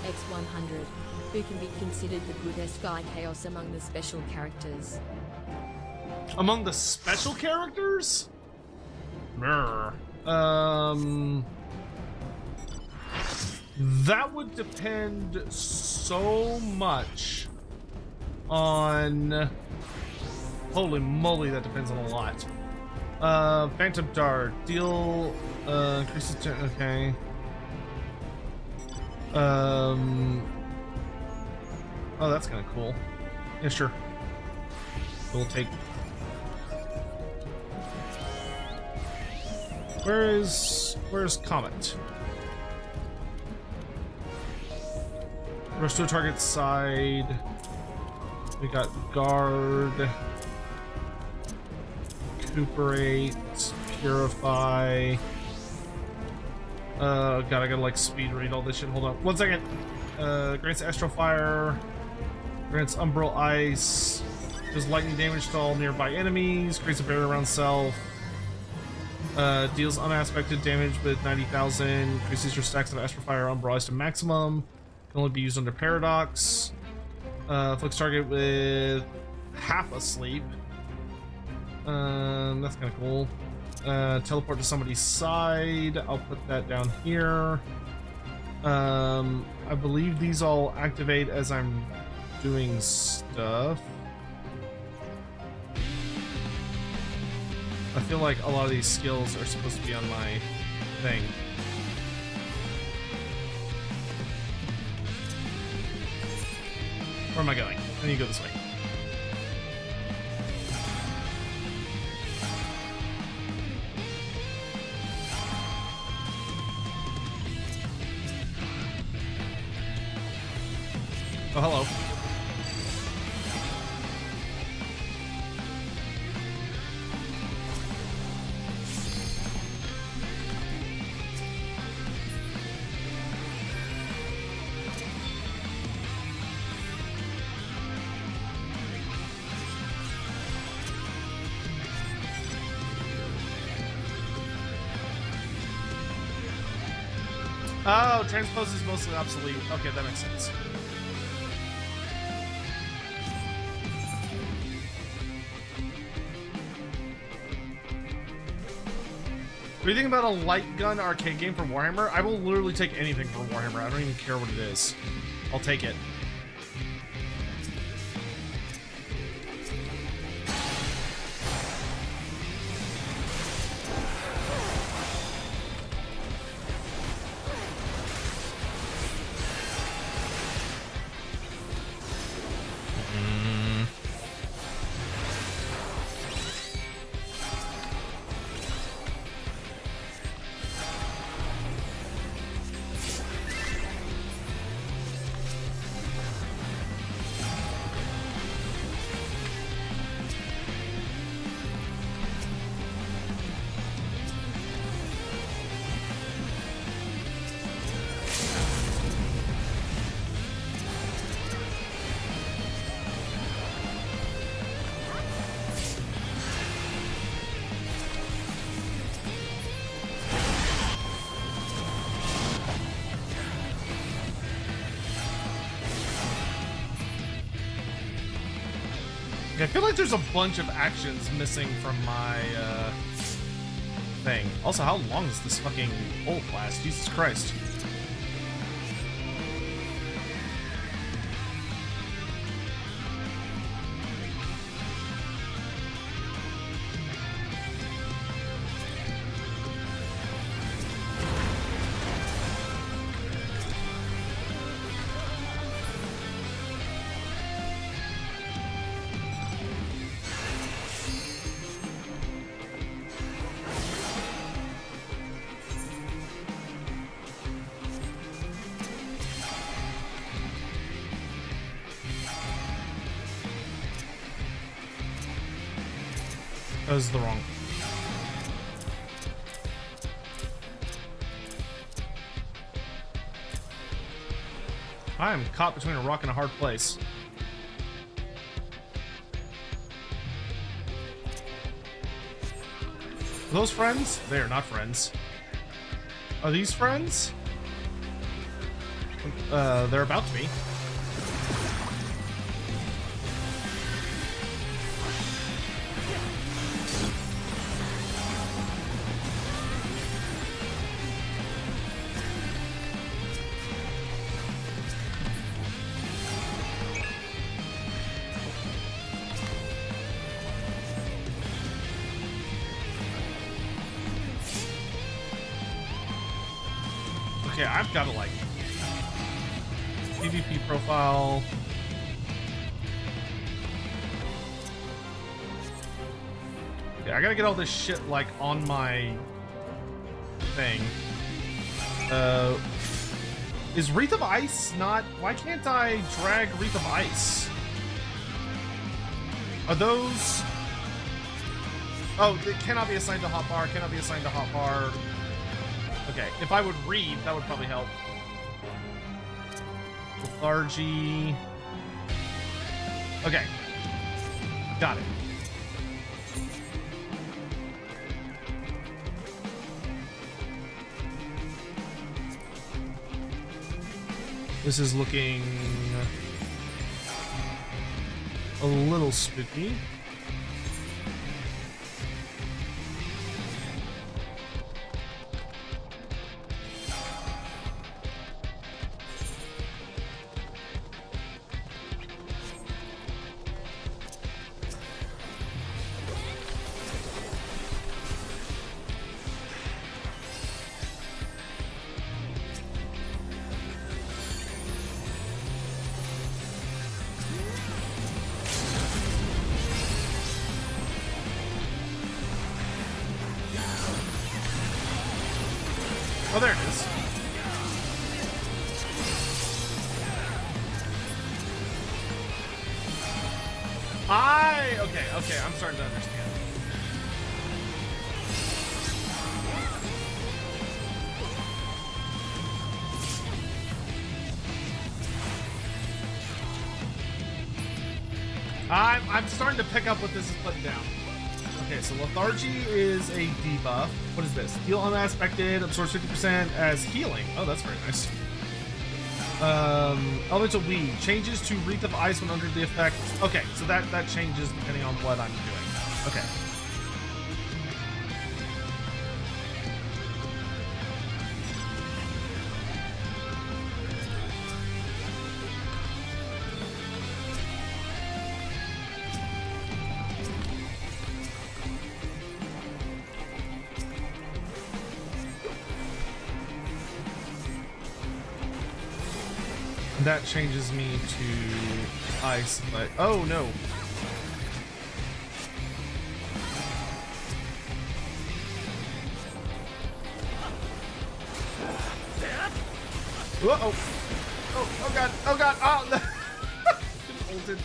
X100, who can be considered the goodest guy chaos among the special characters. Among the special characters? Brr. That would depend so much on... Holy moly, that depends on a lot. Phantom Dart. Deal... increases... Okay. Oh, that's kind of cool. Yeah, sure. We'll take... Where's Comet? Rush to a target side. We got Guard. Recuperate. Purify. God, I gotta like speed read all this shit. Hold on. 1 second. Grants Astral Fire. Grants Umbral Ice. Does lightning damage to all nearby enemies. Creates a barrier around self. Deals unaspected damage with 90,000. Increases your stacks of Astral Fire Umbral Ice to maximum. Can only be used under Paradox. Afflicts target with half asleep. That's kind of cool. Teleport to somebody's side. I'll put that down here. I believe these all activate as I'm doing stuff. I feel like a lot of these skills are supposed to be on my thing. Where am I going? I need to go this way. Oh, hello. Oh, transpose is mostly obsolete. Okay, that makes sense. What do you think about a light gun arcade game for Warhammer? I will literally take anything for Warhammer. I don't even care what it is. I'll take it. I feel like there's a bunch of actions missing from my thing. Also, how long is this fucking ult last? Jesus Christ. That was the wrong. I am caught between a rock and a hard place. Are those friends? They are not friends. Are these friends? They're about to be. Okay, I've got to like PvP profile. Okay, I gotta get all this shit like on my thing. Is Wreath of Ice not? Why can't I drag Wreath of Ice? Are those? Oh, it cannot be assigned to hotbar. Cannot be assigned to hotbar. Okay, if I would read, that would probably help. Lethargy. Okay. Got it. This is looking a little spooky. Oh, there it is. Okay, I'm starting to understand. I'm starting to pick up what this is putting down. Okay, so lethargy is a debuff. What is this? Heal unaspected, absorbs 50% as healing. Oh, that's very nice. Elemental weed changes to Wreath of Ice when under the effect. Okay, so that changes depending on what I'm doing. Okay. That changes me to ice, but oh no. Uh-oh. Oh god, oh god, oh no. Ulted.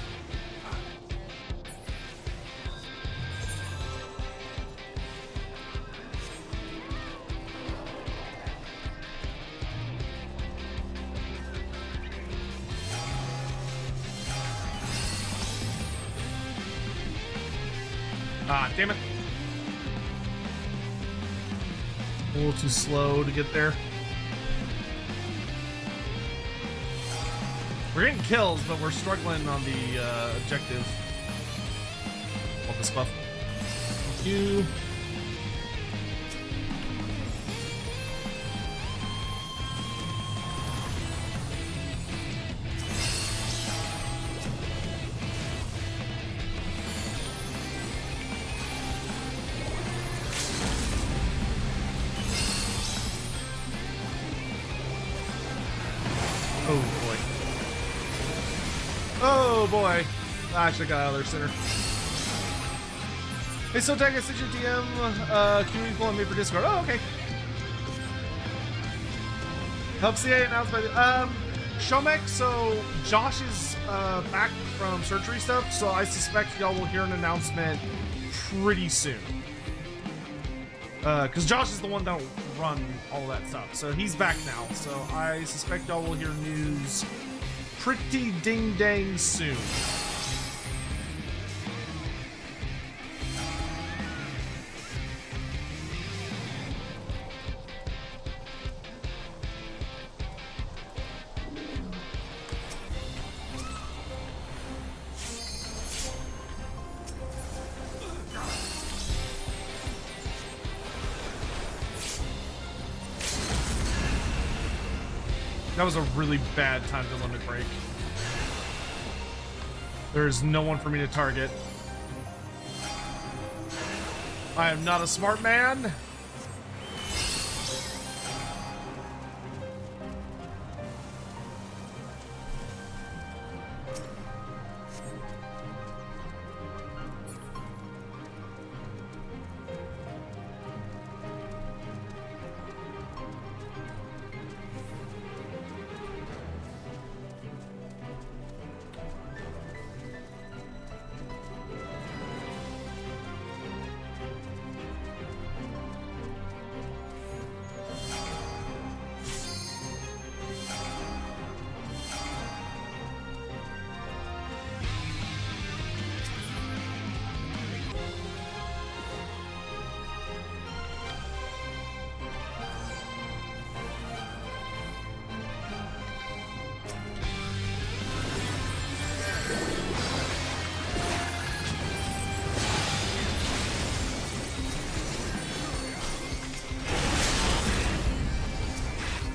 Ah, damn it. A little too slow to get there. We're getting kills, but we're struggling on the objective. Want this buff? Thank you. Oh boy. I actually got out of there sooner. Hey, Sotek, I sent you a DM. Can you pull on me for Discord? Oh, okay. Help CA announced by the Shomek. So Josh is back from surgery stuff, so I suspect y'all will hear an announcement pretty soon. Because Josh is the one that'll run all that stuff. So he's back now. So I suspect y'all will hear news pretty ding-dang soon. That was a really bad time to limit break. There's no one for me to target. I am not a smart man.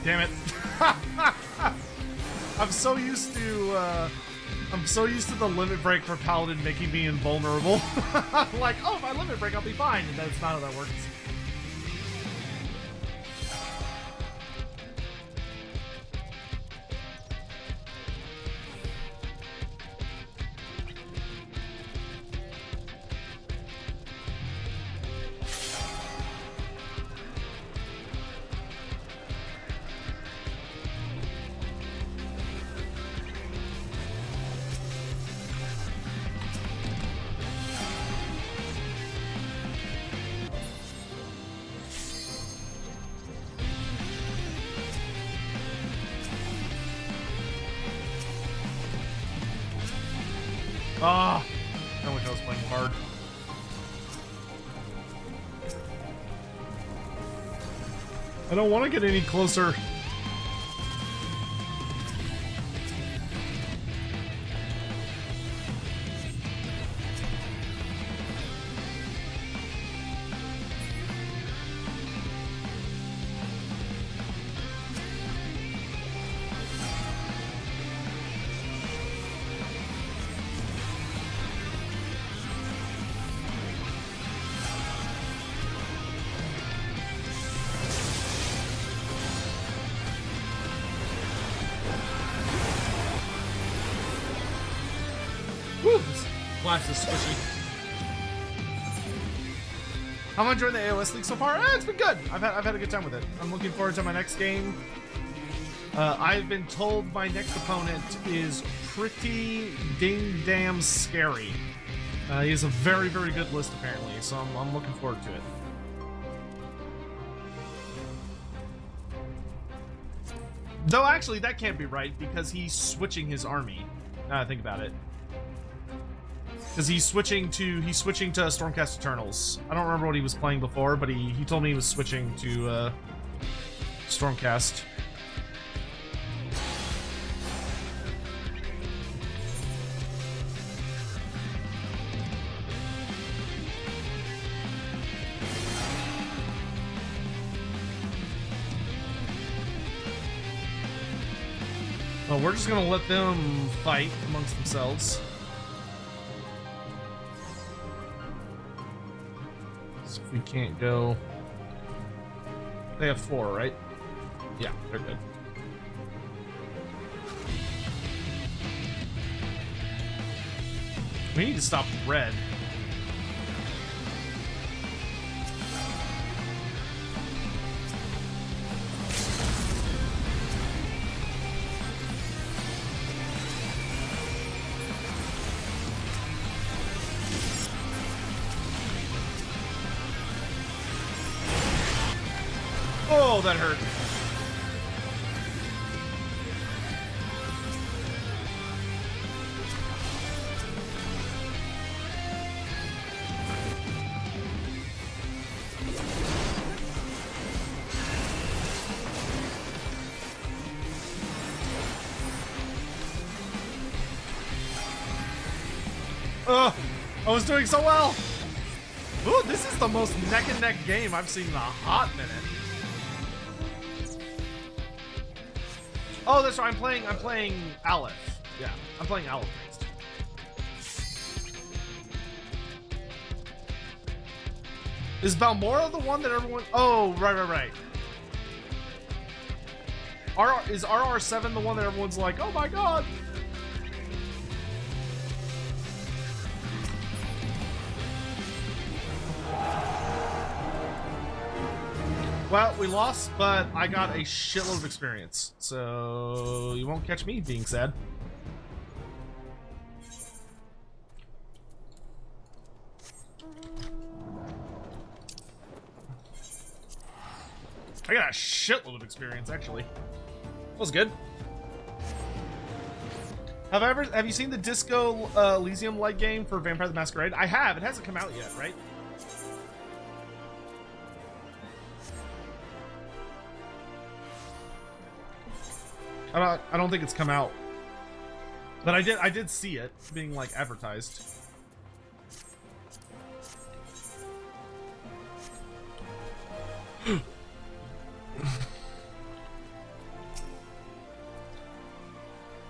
Damn it. I'm so used to the limit break for Paladin making me invulnerable. I'm like, oh, if I limit break, I'll be fine. And that's not how that works. Ah, I wish I was playing hard. I don't want to get any closer. Woo, this blast is squishy. How am I enjoying the AOS League so far? It's been good. I've had a good time with it. I'm looking forward to my next game. I've been told my next opponent is pretty ding-damn scary. He has a very, very good list apparently, so I'm looking forward to it. Though actually, that can't be right because he's switching his army. Now I think about it. Because he's switching to Stormcast Eternals. I don't remember what he was playing before, but he told me he was switching to Stormcast. Well, we're just gonna let them fight amongst themselves. So if we can't go... They have 4, right? Yeah, they're good. We need to stop red. Oh, that hurt. Oh, I was doing so well. Ooh, this is the most neck and neck game I've seen in a hot minute. Oh, that's right. I'm playing Aleph. Yeah, I'm playing Aleph next. Is Balmora the one that everyone? Oh, right. Is RR7 the one that everyone's like, oh my god? Well, we lost, but I got a shitload of experience, so you won't catch me being sad. I got a shitload of experience, actually. That was good. Have you seen the Disco Elysium light game for Vampire the Masquerade? I have. It hasn't come out yet, right? I don't think it's come out, but I did see it being like advertised.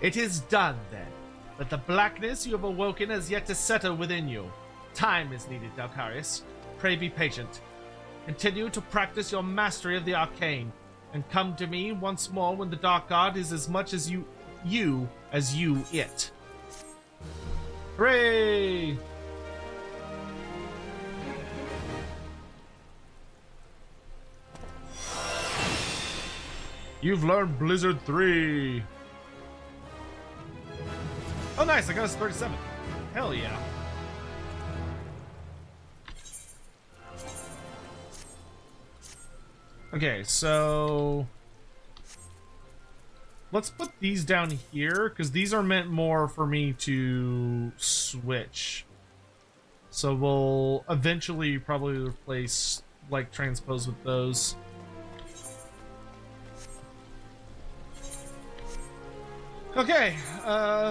It is done then, but the blackness you have awoken has yet to settle within you. Time is needed, Dalcarius. Pray be patient. Continue to practice your mastery of the arcane. And come to me once more when the Dark God is as much as you as you it. Hooray! You've learned Blizzard 3. Oh nice, I got us 37. Hell yeah. Okay, so let's put these down here because these are meant more for me to switch. So we'll eventually probably replace, like, transpose with those. Okay,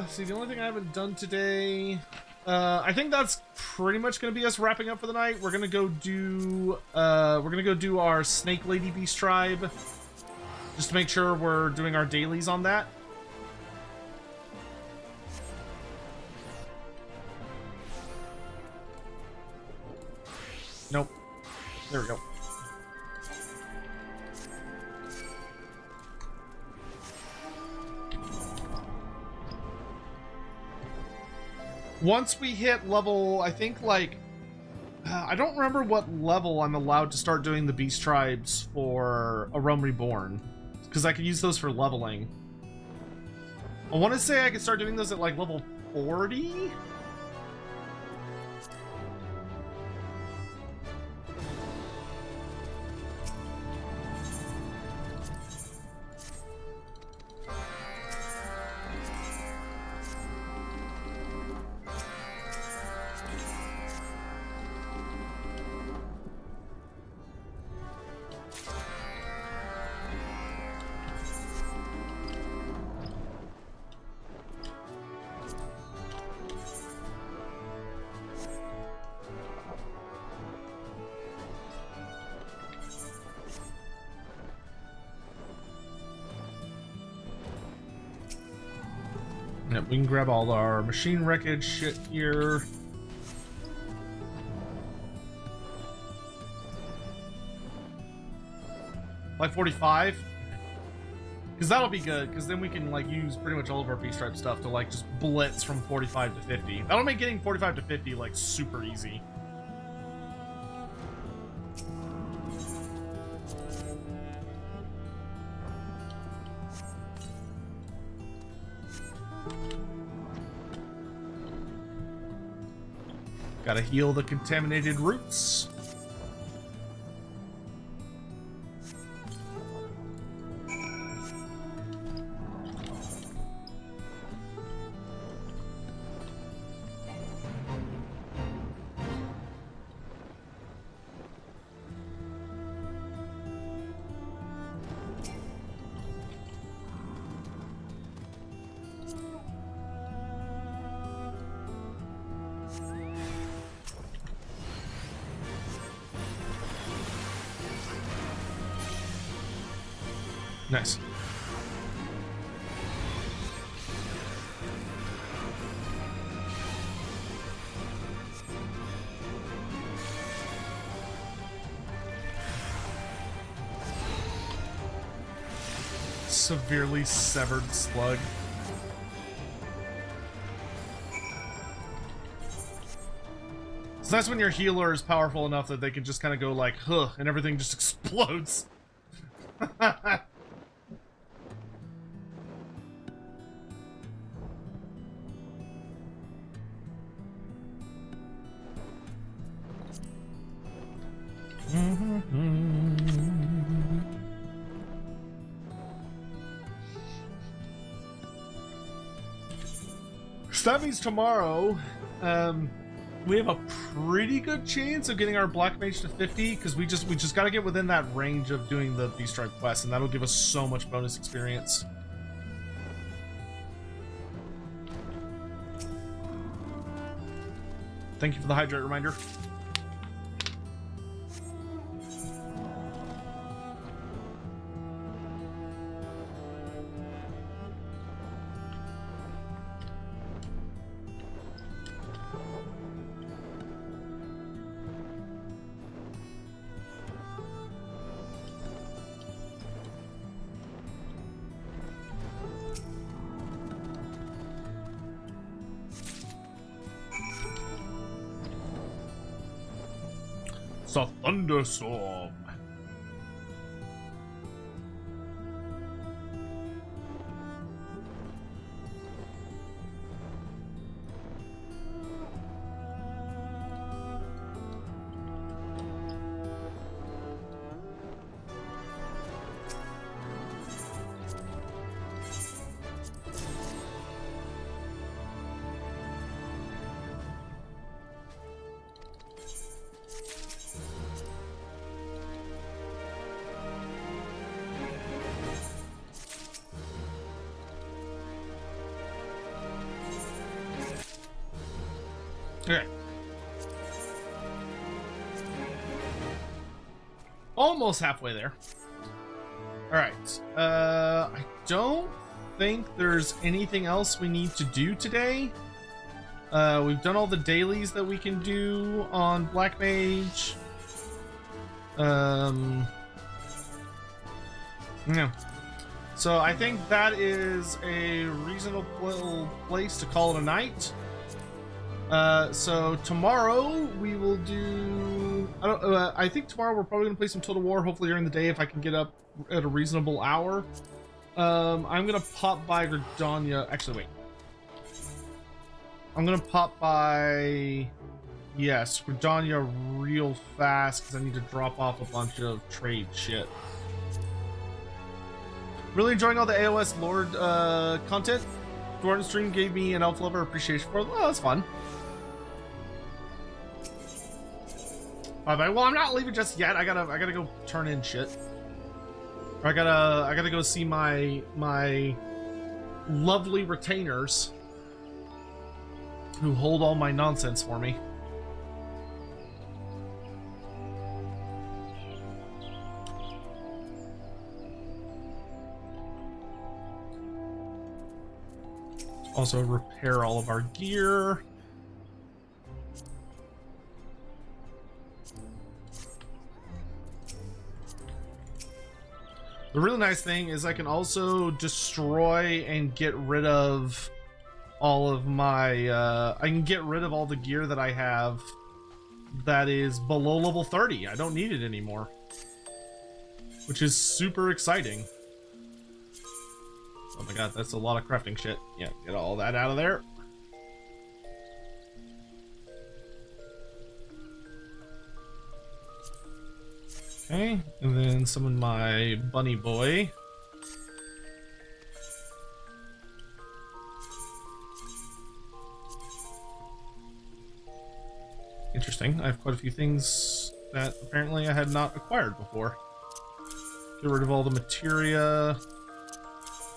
see, the only thing I haven't done today, I think that's pretty much going to be us wrapping up for the night. We're going to go do, our Snake Lady Beast Tribe, just to make sure we're doing our dailies on that. Nope. There we go. Once we hit level, I think, like, I don't remember what level I'm allowed to start doing the Beast Tribes for A Realm Reborn, because I could use those for leveling. I want to say I could start doing those at, like, level 40? Yep, we can grab all our machine wreckage shit here. Like 45? Because that'll be good, because then we can, like, use pretty much all of our Beast Tribe stuff to, like, just blitz from 45 to 50. That'll make getting 45 to 50, like, super easy. Gotta heal the contaminated roots. Nice. Severely severed slug. So that's when your healer is powerful enough that they can just kind of go like, huh, and everything just explodes. So that means tomorrow, we have a pretty good chance of getting our Black Mage to 50 because we just got to get within that range of doing the B-Stripe quest, and that'll give us so much bonus experience. Thank you for the hydrate reminder. It's a thunderstorm. Okay. Almost halfway there. Alright. I don't think there's anything else we need to do today. We've done all the dailies that we can do on Black Mage. Yeah. So I think that is a reasonable place to call it a night. So tomorrow we will do. I think tomorrow we're probably gonna play some Total War. Hopefully during the day if I can get up at a reasonable hour. I'm gonna pop by Gridania. Actually, wait. I'm gonna pop by. Yes, Gridania real fast because I need to drop off a bunch of trade shit. Really enjoying all the AOS Lord content. Gordon stream gave me an elf lover appreciation for it. Oh, that's fun. Well, I'm not leaving just yet. I gotta go turn in shit. Or I gotta go see my lovely retainers who hold all my nonsense for me. Also repair all of our gear. The really nice thing is I can also destroy and get rid of all of my, I can get rid of all the gear that I have that is below level 30. I don't need it anymore, which is super exciting. Oh my god, that's a lot of crafting shit. Yeah, get all that out of there. Okay, and then summon my bunny boy. Interesting. I have quite a few things that apparently I had not acquired before. Get rid of all the materia.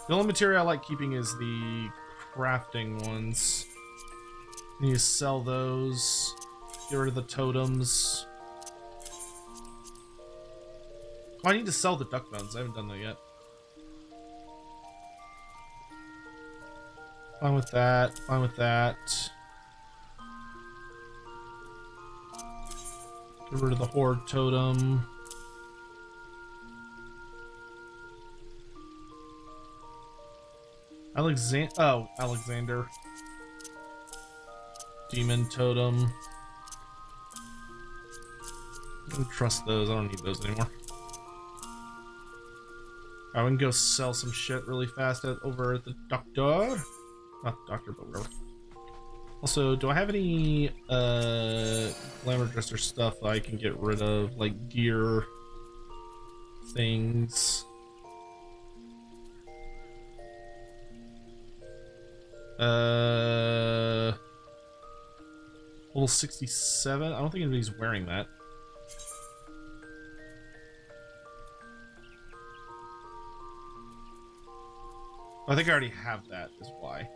The only materia I like keeping is the crafting ones. I need to sell those. Get rid of the totems. Oh, I need to sell the duck bones. I haven't done that yet. Fine with that. Fine with that. Get rid of the Horde Totem. Alexander. Demon Totem. I don't trust those. I don't need those anymore. Alright, we can go sell some shit really fast over at the doctor. Not doctor, but whatever. Also, do I have any glamour dresser stuff that I can get rid of, like gear things? Level 67? I don't think anybody's wearing that. I think I already have that, is why.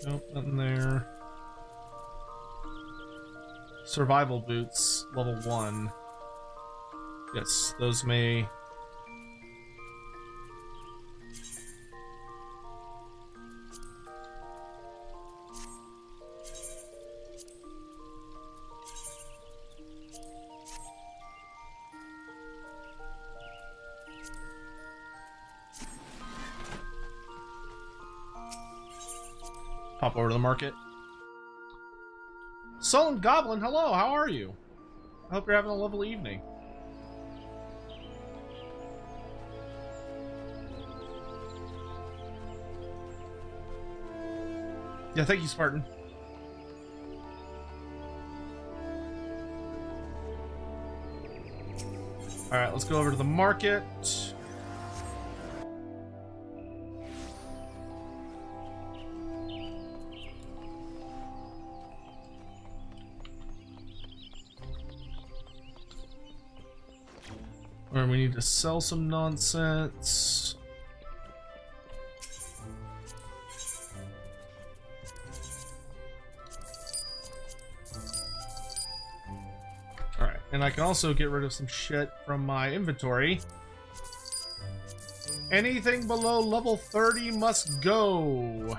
Nope, nothing there. Survival boots, level 1. Yes, those may... Pop over to the market. Sullen Goblin, hello, how are you? I hope you're having a lovely evening. Yeah, thank you, Spartan. Alright, let's go over to the market. Alright, we need to sell some nonsense. Alright, and I can also get rid of some shit from my inventory. Anything below level 30 must go.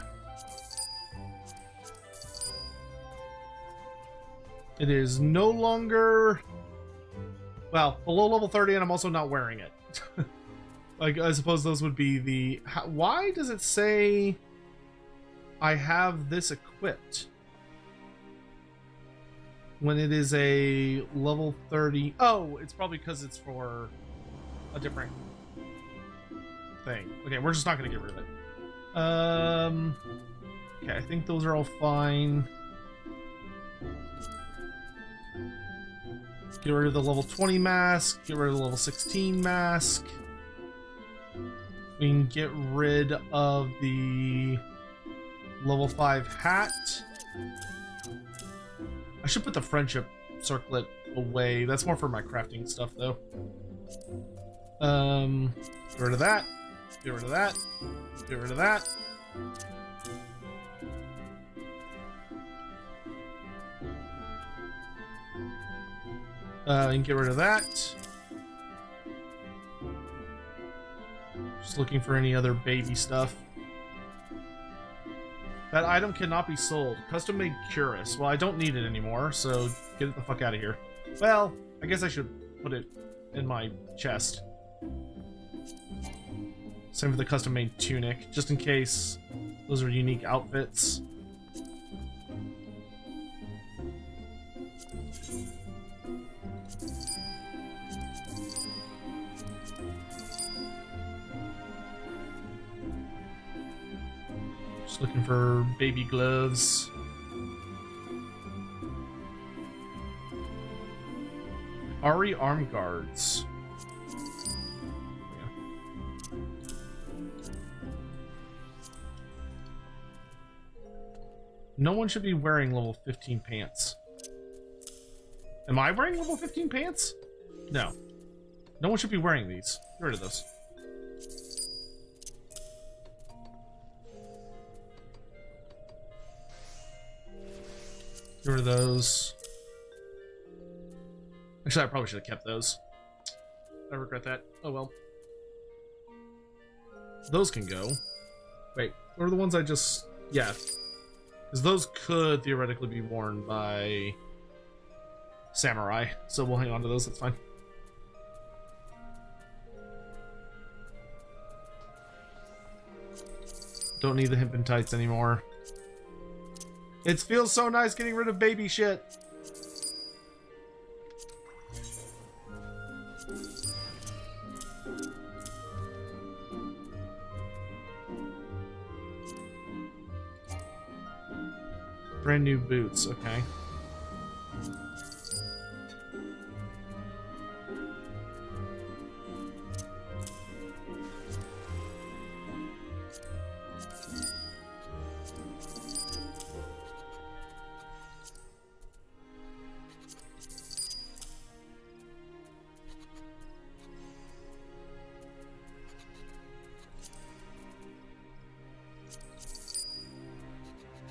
It is no longer... Well, below level 30, and I'm also not wearing it. Like, I suppose those would be the... Why does it say I have this equipped when it is a level 30? Oh, it's probably because it's for a different thing. Okay, we're just not going to get rid of it. Okay, I think those are all fine. Get rid of the level 20 mask. Get rid of the level 16 mask. We can get rid of the level 5 hat. I should put the friendship circlet away. That's more for my crafting stuff, though. Get rid of that. Get rid of that. Get rid of that. And get rid of that. Just looking for any other baby stuff. That item cannot be sold. Custom made cuirass. Well, I don't need it anymore, so get it the fuck out of here. Well, I guess I should put it in my chest. Same for the custom made tunic, just in case those are unique outfits. Just looking for baby gloves. Ari arm guards. Yeah. No one should be wearing level 15 pants. Am I wearing level 15 pants? No. No one should be wearing these. Get rid of those. Get rid of those. Actually, I probably should have kept those. I regret that. Oh well. Those can go. Wait, what are the ones I just... Yeah. Because those could theoretically be worn by samurai. So we'll hang on to those, that's fine. Don't need the hemp and tights anymore. It feels so nice getting rid of baby shit. Brand new boots, okay.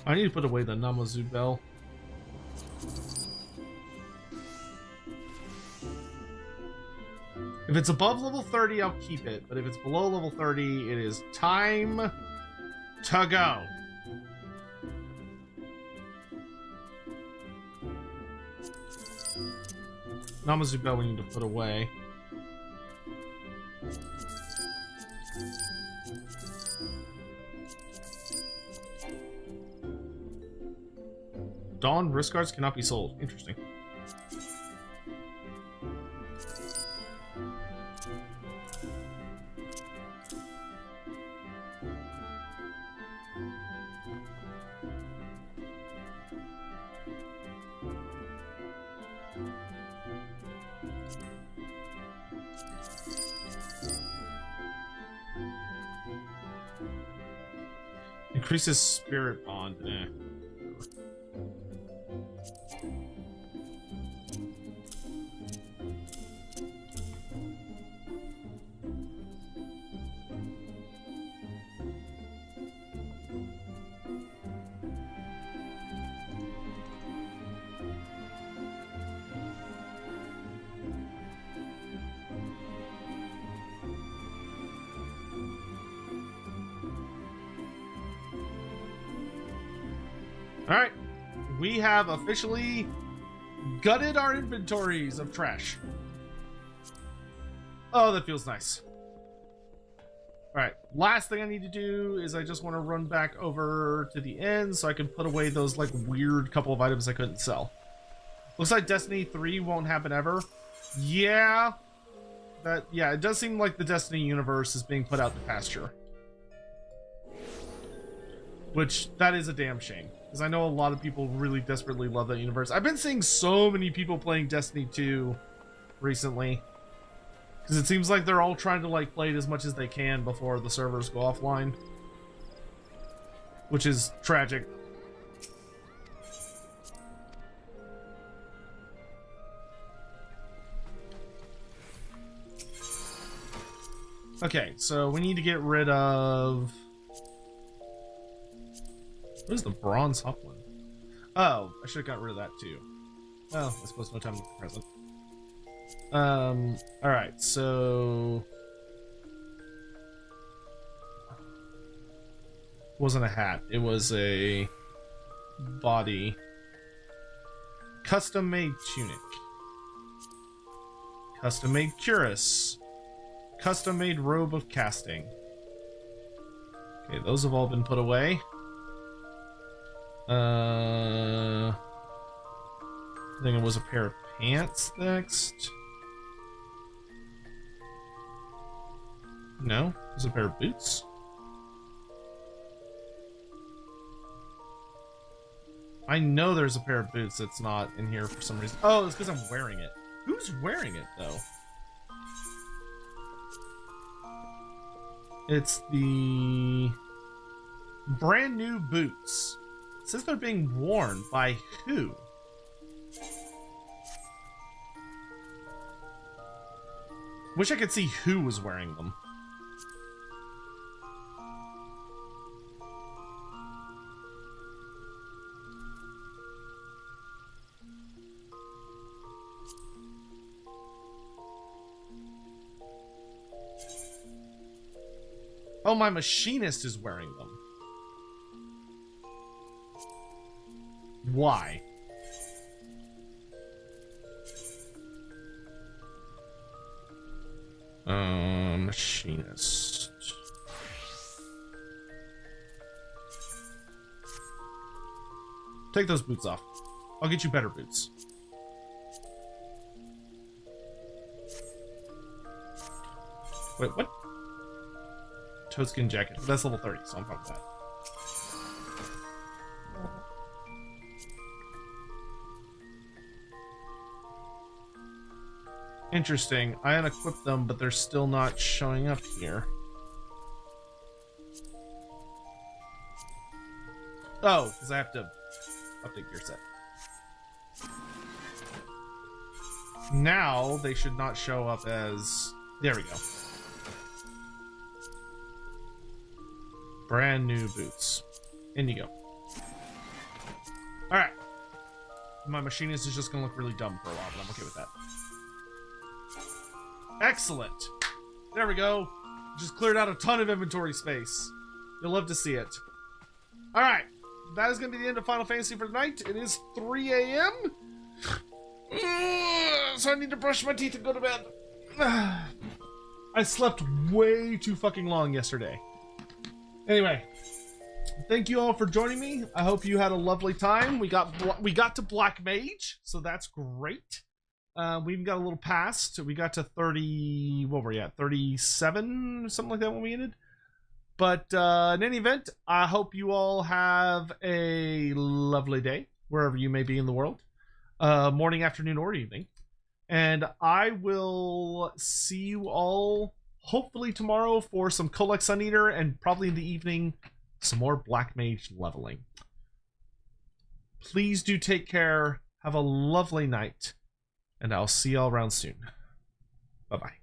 I need to put away the Namazu bell. If it's above level 30, I'll keep it. But if it's below level 30, it is time to go. Namazu bell we need to put away. Dawn wrist guards cannot be sold. Interesting. Increases spirit bond. Eh. Alright, we have officially gutted our inventories of trash. Oh, that feels nice. Alright, last thing I need to do is I just want to run back over to the end so I can put away those like weird couple of items I couldn't sell. Looks like Destiny 3 won't happen ever. Yeah, it does seem like the Destiny universe is being put out to pasture. Which, that is a damn shame. Because I know a lot of people really desperately love that universe. I've been seeing so many people playing Destiny 2 recently. Because it seems like they're all trying to like play it as much as they can before the servers go offline. Which is tragic. Okay, so we need to get rid of... What is the bronze Hopland? Oh, I should have got rid of that too. Well, I suppose no time to be present. Alright, so... It wasn't a hat, it was a body. Custom-made tunic. Custom-made cuirass. Custom-made robe of casting. Okay, those have all been put away. I think it was a pair of pants next. No, it was a pair of boots. I know there's a pair of boots that's not in here for some reason. Oh, it's because I'm wearing it. Who's wearing it, though? It's the brand new boots. It says they're being worn by who? Wish I could see who was wearing them. Oh, my machinist is wearing them. Why? Machinist. Take those boots off. I'll get you better boots. Wait, what? Toadskin jacket. That's level 30, so I'm fine with that. Interesting. I unequipped them, but they're still not showing up here. Oh, because I have to update gear set. Now they should not show up as... There we go. Brand new boots. In you go. Alright. My machinist is just going to look really dumb for a while, but I'm okay with that. Excellent. There we go. Just cleared out a ton of inventory space. You'll love to see it. Alright. That is going to be the end of Final Fantasy for tonight. It is 3 a.m. So I need to brush my teeth and go to bed. I slept way too fucking long yesterday. Anyway, thank you all for joining me. I hope you had a lovely time. We got to Black Mage, so that's great. We even got a little past. We got to 30. What were we at? 37, something like that when we ended. But in any event, I hope you all have a lovely day wherever you may be in the world, morning, afternoon, or evening. And I will see you all hopefully tomorrow for some Colex Sun Eater, and probably in the evening some more Black Mage leveling. Please do take care. Have a lovely night, and I'll see y'all around soon. Bye-bye.